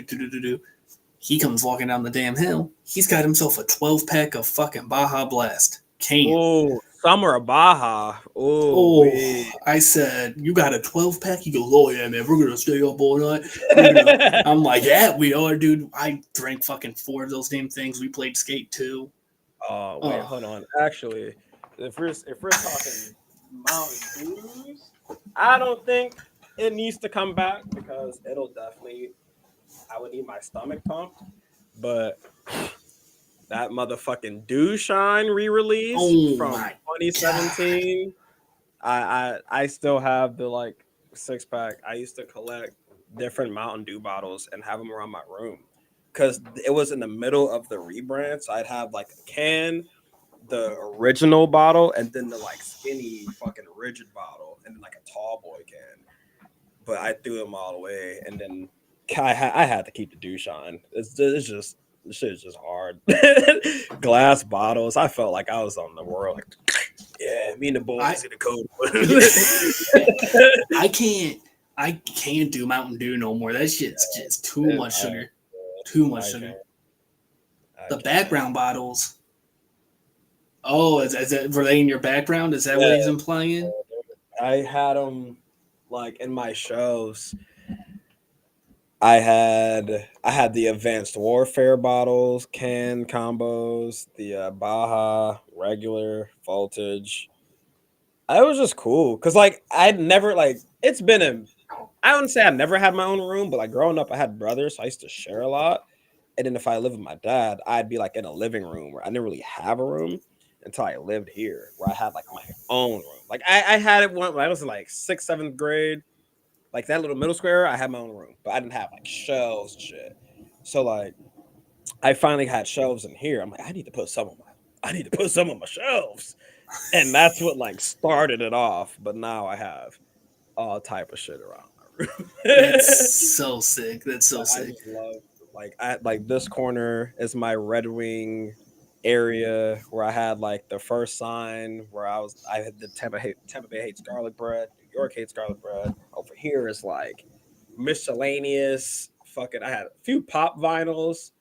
He comes walking down the damn hill. He's got himself a 12-pack of fucking Baja Blast. Can. Oh, Summer Baja. Oh, Oh, I said, you got a 12-pack? He goes, oh, yeah, man, we're going to stay up all night. I'm like, yeah, we are, dude. I drank fucking 4 of those damn things. We played Skate 2. Oh, wait, hold on. Actually, if we're talking Mountain Dews, I don't think it needs to come back because it'll definitely, I would need my stomach pumped. But that motherfucking Dew Shine re-release from 2017, I still have the like 6-pack. I used to collect different Mountain Dew bottles and have them around my room because it was in the middle of the rebrand. So I'd have like a can, the original bottle, and then the like skinny fucking rigid bottle, and then like a tall boy can. But I threw them all away, and then I had to keep the Dew Shine. It's just this shit is just hard. Glass bottles. I felt like I was on the world. Like, yeah, me and the boys in the code. I can't do Mountain Dew no more. That shit's just too much sugar. Too much sugar. The background bottles. Oh, were they in your background? Is that what he's implying? I had them like in my shows. I had the Advanced Warfare bottles, can combos, the Baja, regular, voltage. I was just cool because like I'd never like it's been I wouldn't say I never had my own room, but like growing up, I had brothers, so I used to share a lot. And then if I lived with my dad, I'd be like in a living room where I didn't really have a room until I lived here, where I had like my own room. Like I had it when I was in like 6th, 7th grade. Like that little middle square, I had my own room, but I didn't have like shelves and shit. So like I finally had shelves in here. I'm like, I need to put some on my shelves. And that's what like started it off. But now I have all type of shit around my room. That's so sick. That's so sick. I just love like this corner is my Red Wing area where I had like the first sign where I had the Tampa Bay hates garlic bread, New York hates garlic bread. Over here is like miscellaneous fucking. I had a few pop vinyls,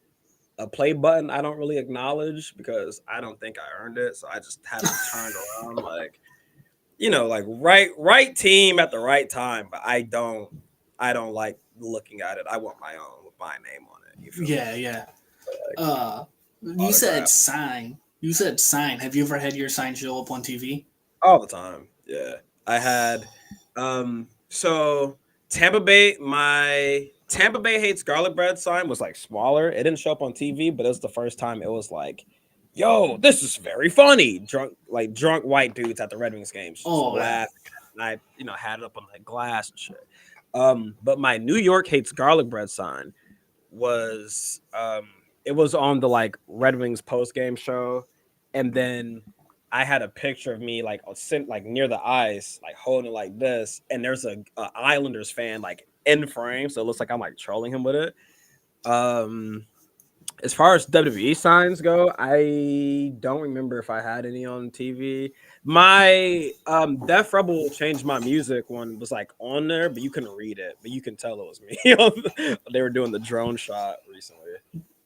a play button I don't really acknowledge because I don't think I earned it, so I just had it turned around like like right team at the right time, but I don't like looking at it. I want my own with my name on it. You feel me? Yeah. You said sign. Have you ever had your sign show up on TV? All the time. Yeah. I had so Tampa Bay, my Tampa Bay hates garlic bread sign was like smaller. It didn't show up on TV, but it was the first time it was like, yo, this is very funny. Drunk white dudes at the Red Wings games. Laughing. And I, had it up on the glass and shit. But my New York hates garlic bread sign was it was on the like Red Wings post game show, and then I had a picture of me like near the ice, like holding it like this, and there's a Islanders fan like in frame, so it looks like I'm like trolling him with it. As far as WWE signs go, I don't remember if I had any on TV. My Def Rebel Changed My Music one was like on there, but you couldn't read it, but you can tell it was me. They were doing the drone shot recently.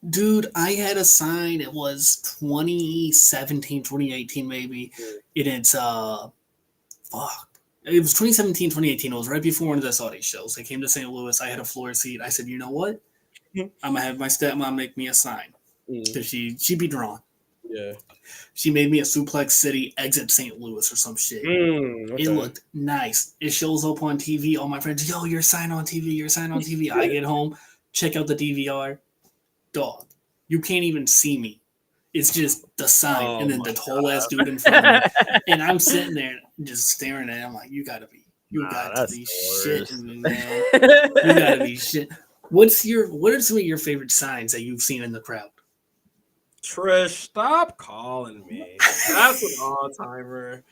Dude, I had a sign. It was 2017, 2018 maybe. It's fuck. It was 2017, 2018. It was right before one of the Saudi shows. I came to St. Louis. I had a floor seat. I said, you know what? I'm gonna have my stepmom make me a sign because she'd be drawn. Yeah, she made me a Suplex City exit St. Louis or some shit. Okay. It looked nice. It shows up on TV. All my friends, yo, your sign on TV. Your sign on TV. I get home, check out the DVR. Dog, you can't even see me. It's just the sign and then the tall ass dude in front of me, and I'm sitting there just staring at it. I'm like, you gotta be shitting me, man. You gotta be shit. What are some of your favorite signs that you've seen in the crowd? Trish, stop calling me. That's an all-timer.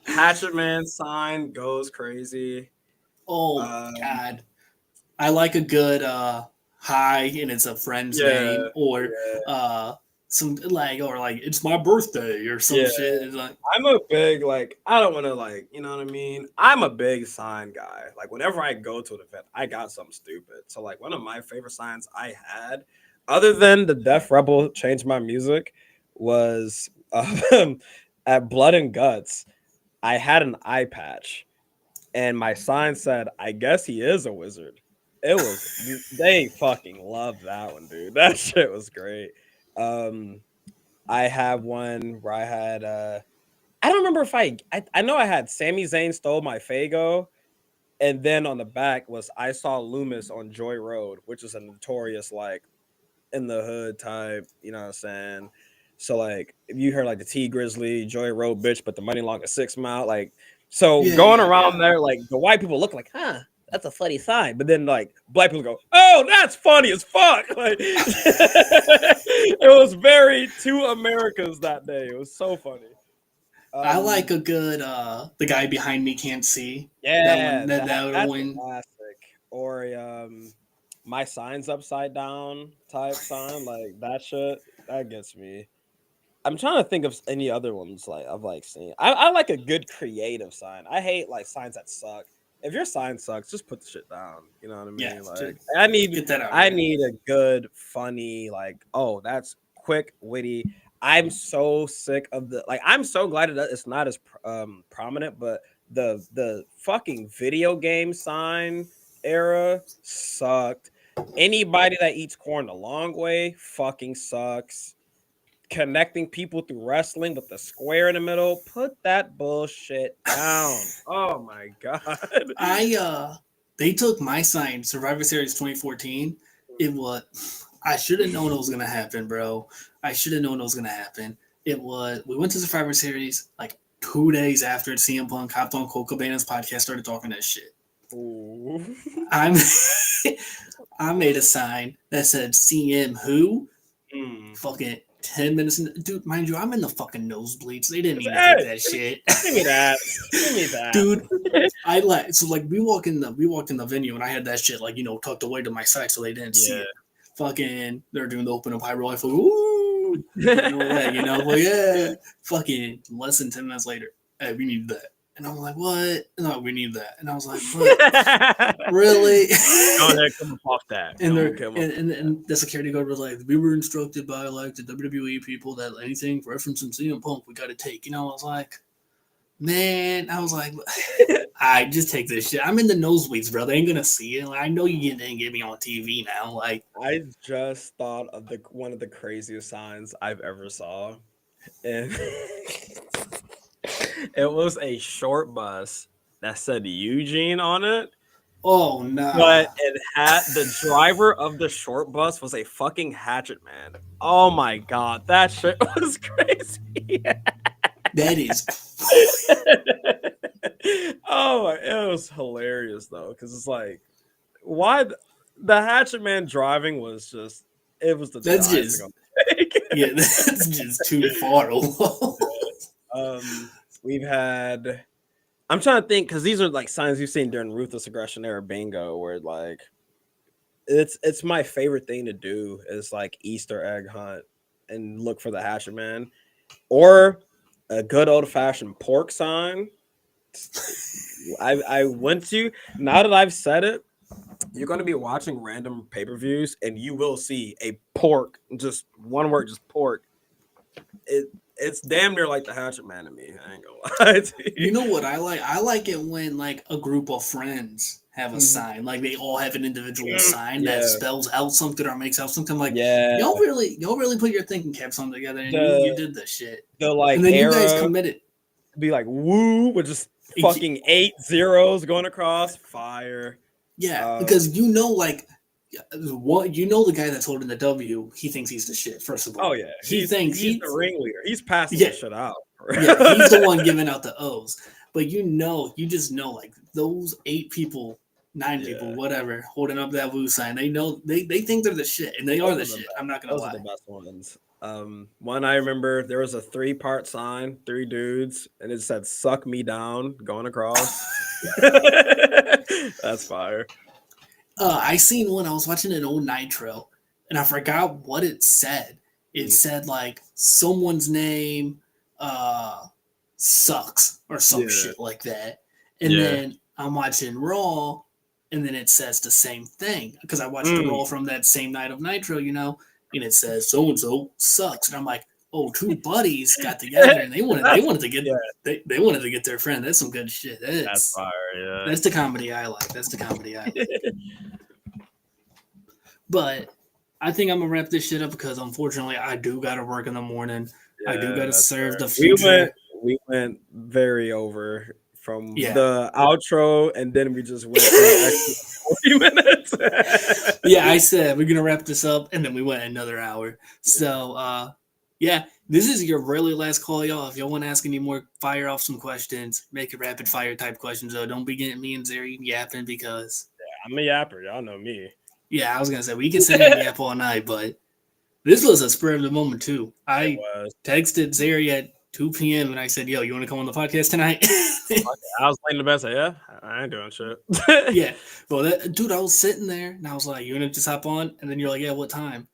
Hatchet Man sign goes crazy. Oh God. I like a good hi and it's a friend's name, or some like or like it's my birthday or some shit. It's like I'm a big like I don't want to like you know what I mean. I'm a big sign guy. Like whenever I go to an event, I got something stupid. So like one of my favorite signs I had, other than the Def Rebel changed my music, was at Blood and Guts. I had an eye patch, and my sign said, "I guess he is a wizard." It was they fucking loved that one, dude. That shit was great. I have one where I had I don't remember if I know I had Sami Zayn stole my Fago, and then on the back was I saw Loomis on Joy Road, which is a notorious like in the hood type, you know what I'm saying? So like if you heard like the T Grizzly, Joy Road bitch, but the money long as 6 Mile, like so going around there, like the white people look like, huh, that's a funny sign. But then like black people go, oh, that's funny as fuck. Like it was very two Americas that day. It was so funny. I like a good the guy behind me can't see. Yeah, that would that's win. a classic. Or my sign's upside down type sign, like that shit, that gets me. I'm trying to think of any other ones like I've like seen. I like a good creative sign. I hate like signs that suck. If your sign sucks, just put the shit down. You know what I mean? Yeah, like I need get that out. I need a good, funny, like, oh, that's quick, witty. I'm so sick of the like. I'm so glad that it's not as prominent, but the fucking video game sign era sucked. Anybody that eats corn the long way fucking sucks. Connecting people through wrestling with the square in the middle, put that bullshit down. Oh my god. They took my sign, Survivor Series 2014. It was I should have known it was gonna happen, bro. I should have known it was gonna happen. It was we went to Survivor Series like 2 days after CM Punk hopped on Cole Cabana's podcast, started talking that shit. Ooh. I made a sign that said CM who? Fucking 10 minutes in, dude, mind you, I'm in the fucking nosebleeds. They didn't even take that shit. Give me that. Give me that. Dude, I like so like we walked in the venue and I had that shit like tucked away to my side so they didn't see it. Fucking they're doing the open up high roll. I feel ooh, like yeah. Fucking less than 10 minutes later, hey, we need that. And I'm like, what? No, we need that. And I was like, what? Really? Go ahead, come off that. And the security guard was like, we were instructed by like the WWE people that anything referencing CM Punk we got to take. I was like, man, I just take this shit. I'm in the nosebleeds, bro. They ain't gonna see it. Like, I know you didn't get me on TV now. Like, I just thought of one of the craziest signs I've ever saw, and it was a short bus that said Eugene on it. Oh no! But it had the driver of the short bus was a fucking hatchet man. Oh my god, that shit was crazy. That is. Oh, it was hilarious though, because it's like, why the hatchet man driving was just it was the that's just yeah, that's just too far along. We've had. I'm trying to think because these are like signs you've seen during Ruthless Aggression era bingo, where like it's my favorite thing to do is like Easter egg hunt and look for the hatchet man, or a good old fashioned pork sign. I went to now that I've said it, you're going to be watching random pay-per-views and you will see a pork, just one word, just pork. It's damn near like the hatchet man to me. I ain't gonna lie to you. You know what I like? I like it when like a group of friends have a sign, like they all have an individual sign that spells out something or makes out something. Like, y'all really put your thinking caps on together, and you did this shit. The like, and then you guys committed. Be like woo with just fucking 8 zeros going across fire. Yeah, because like. What the guy that's holding the W, he thinks he's the shit. First of all, oh yeah, he thinks he's the ringleader. He's passing the shit out. Yeah, he's the one giving out the O's. But you just know, like those 8 people, 9 people, whatever, holding up that Woo sign. They know they think they're the shit, and they are the shit. I'm not gonna lie. Those are the best ones. One I remember there was a 3-part sign, 3 dudes, and it said "suck me down" going across. That's fire. I seen one. I was watching an old Nitro, and I forgot what it said. it said like someone's name sucks or some shit like that. And then I'm watching Raw, and then it says the same thing because I watched the Raw from that same night of Nitro, you know, and it says so and so sucks, and I'm like, oh, two buddies got together and they wanted to get they wanted to get their friend. That's some good shit. That's fire. Yeah, that's the comedy I like. That's the comedy I like. But I think I'm gonna wrap this shit up because unfortunately I do gotta work in the morning. I do gotta serve the future. We went very over from the outro, and then we just went for 40 minutes. I said we're gonna wrap this up, and then we went another hour. So this is your really last call, y'all. If y'all want to ask any more, fire off some questions. Make it rapid fire type questions, though. Don't be getting me and Zeri yapping because I'm a yapper. Y'all know me. Yeah, I was gonna say we can sit and yap all night, but this was a spur of the moment too. I texted Zeri at 2 p.m. and I said, "Yo, you want to come on the podcast tonight?" I was laying in the bed, say, "Yeah, I ain't doing shit." Yeah, well, dude, I was sitting there and I was like, "You want to just hop on?" And then you're like, "Yeah, what time?"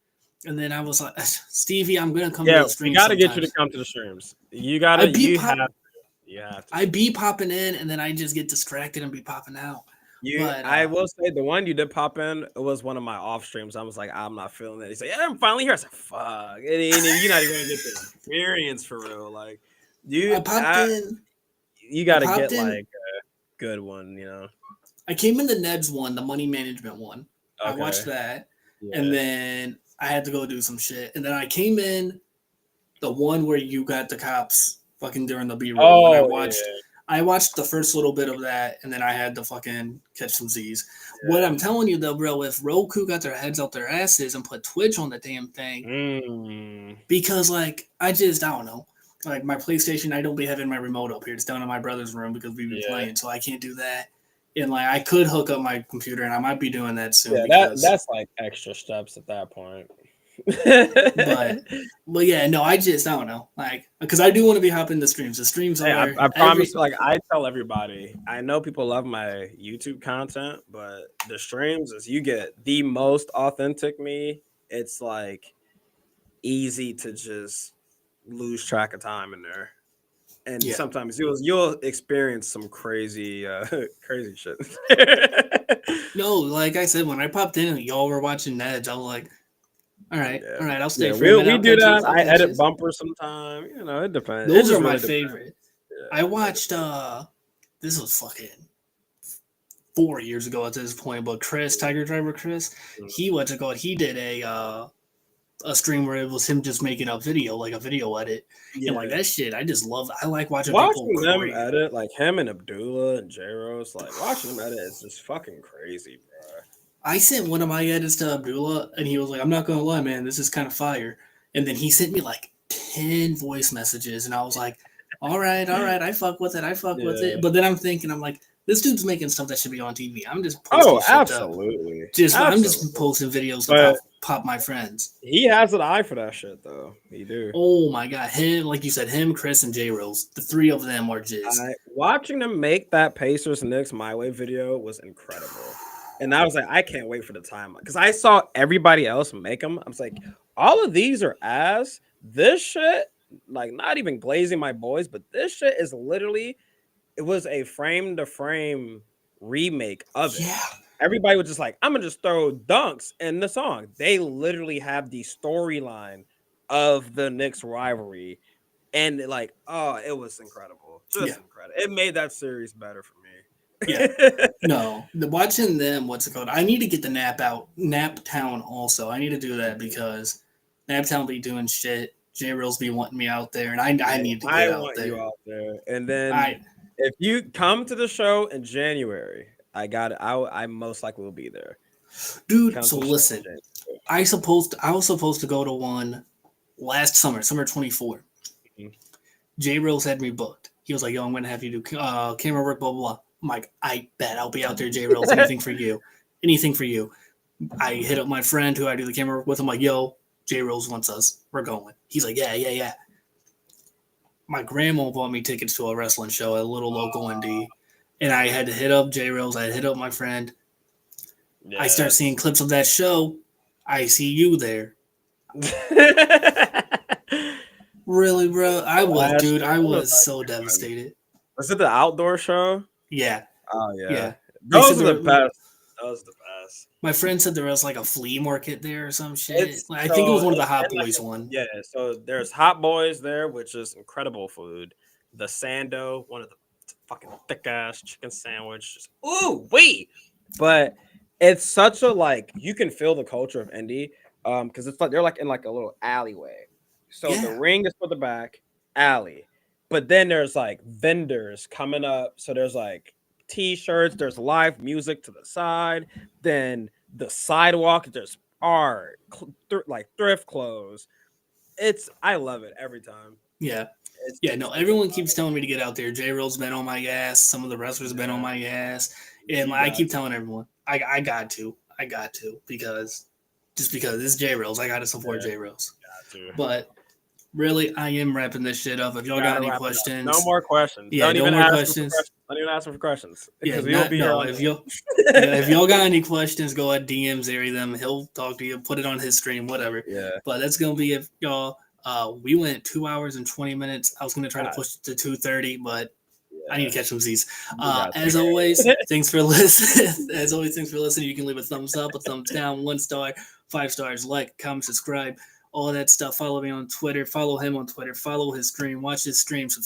And then I was like, "Stevie, I'm gonna come to the stream." We gotta get you to come to the streams. You gotta. You have to. I be popping in and then I just get distracted and be popping out. I will say the one you did pop in, it was one of my off streams. I was like, I'm not feeling it. He said, "Yeah, I'm finally here." I said, "Fuck," and you're not even gonna get the experience for real. Like, you got to get like a good one, you know. I came in the Ned's one, the money management one. Okay. I watched that, and then I had to go do some shit, and then I came in the one where you got the cops fucking during the B-roll. Oh, I watched the first little bit of that, and then I had to fucking catch some Z's. Yeah. What I'm telling you, though, bro, if Roku got their heads out their asses and put Twitch on the damn thing, because, like, I don't know. Like, my PlayStation, I don't be having my remote up here. It's down in my brother's room because we've been playing, so I can't do that. And, like, I could hook up my computer, and I might be doing that soon. Yeah, that's, like, extra steps at that point. but yeah, no, I don't know, like, because I do want to be hopping the streams. The streams are. I promise. Like, I tell everybody, I know people love my YouTube content, but the streams is you get the most authentic me. It's like easy to just lose track of time in there, and sometimes you'll experience some crazy shit. No, like I said, when I popped in and y'all were watching Nedge, I was like, all right, I'll stay for a minute. We do that. I edit bumpers sometime. You know, it depends. Those are my favorite. Yeah, I watched this was fucking 4 years ago at this point, but Chris, Tiger Driver Chris, he did a stream where it was him just making a video, like a video edit. Yeah. And like that shit, I just love. I like watching people them edit, like him and Abdullah and J-Rose, like watching them edit is just fucking crazy, bro. I sent one of my edits to Abdullah, and he was like, "I'm not gonna lie, man, this is kind of fire." And then he sent me like 10 voice messages, and I was like, "All right, I fuck with it." But then I'm like, this dude's making stuff that should be on TV. I'm just posting absolutely. I'm just posting videos to pop my friends. He has an eye for that shit, though. He do. Oh my god, him, like you said, him, Chris, and J-Rose, the three of them are just. Watching them make that Pacers Knicks My Way video was incredible. And I was like, I can't wait for the time because I saw everybody else make them. I was like, all of these are ass. This shit, like, not even glazing my boys, but this shit is literally, it was a frame to frame remake of it. Yeah. Everybody was just like, I'm gonna just throw dunks in the song. They literally have the storyline of the Knicks rivalry, and like, oh, it was incredible, just incredible. It made that series better for me. Yeah, no, watching them. What's it called? I need to get the Naptown also. I need to do that because Naptown be doing shit. J-Reels be wanting me out there, and I need to get out there. You out there. And then if you come to the show in January, I most likely will be there, dude. So listen, I was supposed to go to one last summer 24. Mm-hmm. J-Reels had me booked. He was like, "Yo, I'm gonna have you do camera work, blah blah blah." I'm like, I bet I'll be out there, J-Reels. Anything for you. I hit up my friend who I do the camera with. I'm like, "Yo, J-Reels wants us. We're going." He's like, yeah. My grandma bought me tickets to a wrestling show at a little local indie, and I had to hit up J-Reels. I hit up my friend. Yeah. I start seeing clips of that show. I see you there. Really, bro? I That was so devastated. Was it the outdoor show? Yeah, Oh yeah, yeah. They said those are the best. Those are the best. my friend said there was like a flea market there or some shit. It's Like, I think it was one of the it's Hot in, like, Boys one. yeah. So there's Hot Boys there, which is incredible food. The Sando, one of the fucking thick ass chicken sandwich. Just, ooh wee! But it's such a like you can feel the culture of indie, because it's like they're like in like a little alleyway. So the Yeah. ring is for the back alley, but then there's like vendors coming up. So there's like t-shirts, there's live music to the side, then the sidewalk, there's art, like thrift clothes. I love it every time. Yeah. It's, Yeah, it's, no, it's everyone keeps telling me to get out there. J-Roll's been on my ass. Some of the wrestlers been on my ass. And You I got keep to. telling everyone, I got to. Because it's J-Rolls. I got to support J-Rolls. Got to. But really, I am wrapping this shit up. If y'all got any questions. No more questions. Yeah, Don't no even more ask questions. Don't even ask them for questions. Yeah, Because we will be here. if y'all got any questions, go ahead, DM Zary them. He'll talk to you, put it on his stream, whatever. Yeah. But that's gonna be it, y'all. We went 2 hours and 20 minutes. I was gonna try to push it to 2:30, but I need to catch some Z's. As always, thanks for listening. As always, thanks for listening. You can leave a thumbs up, a thumbs down, 1 star, 5 stars, like, comment, subscribe, all of that stuff. Follow me on Twitter. Follow him on Twitter. Follow his stream. Watch his stream. Subscribe.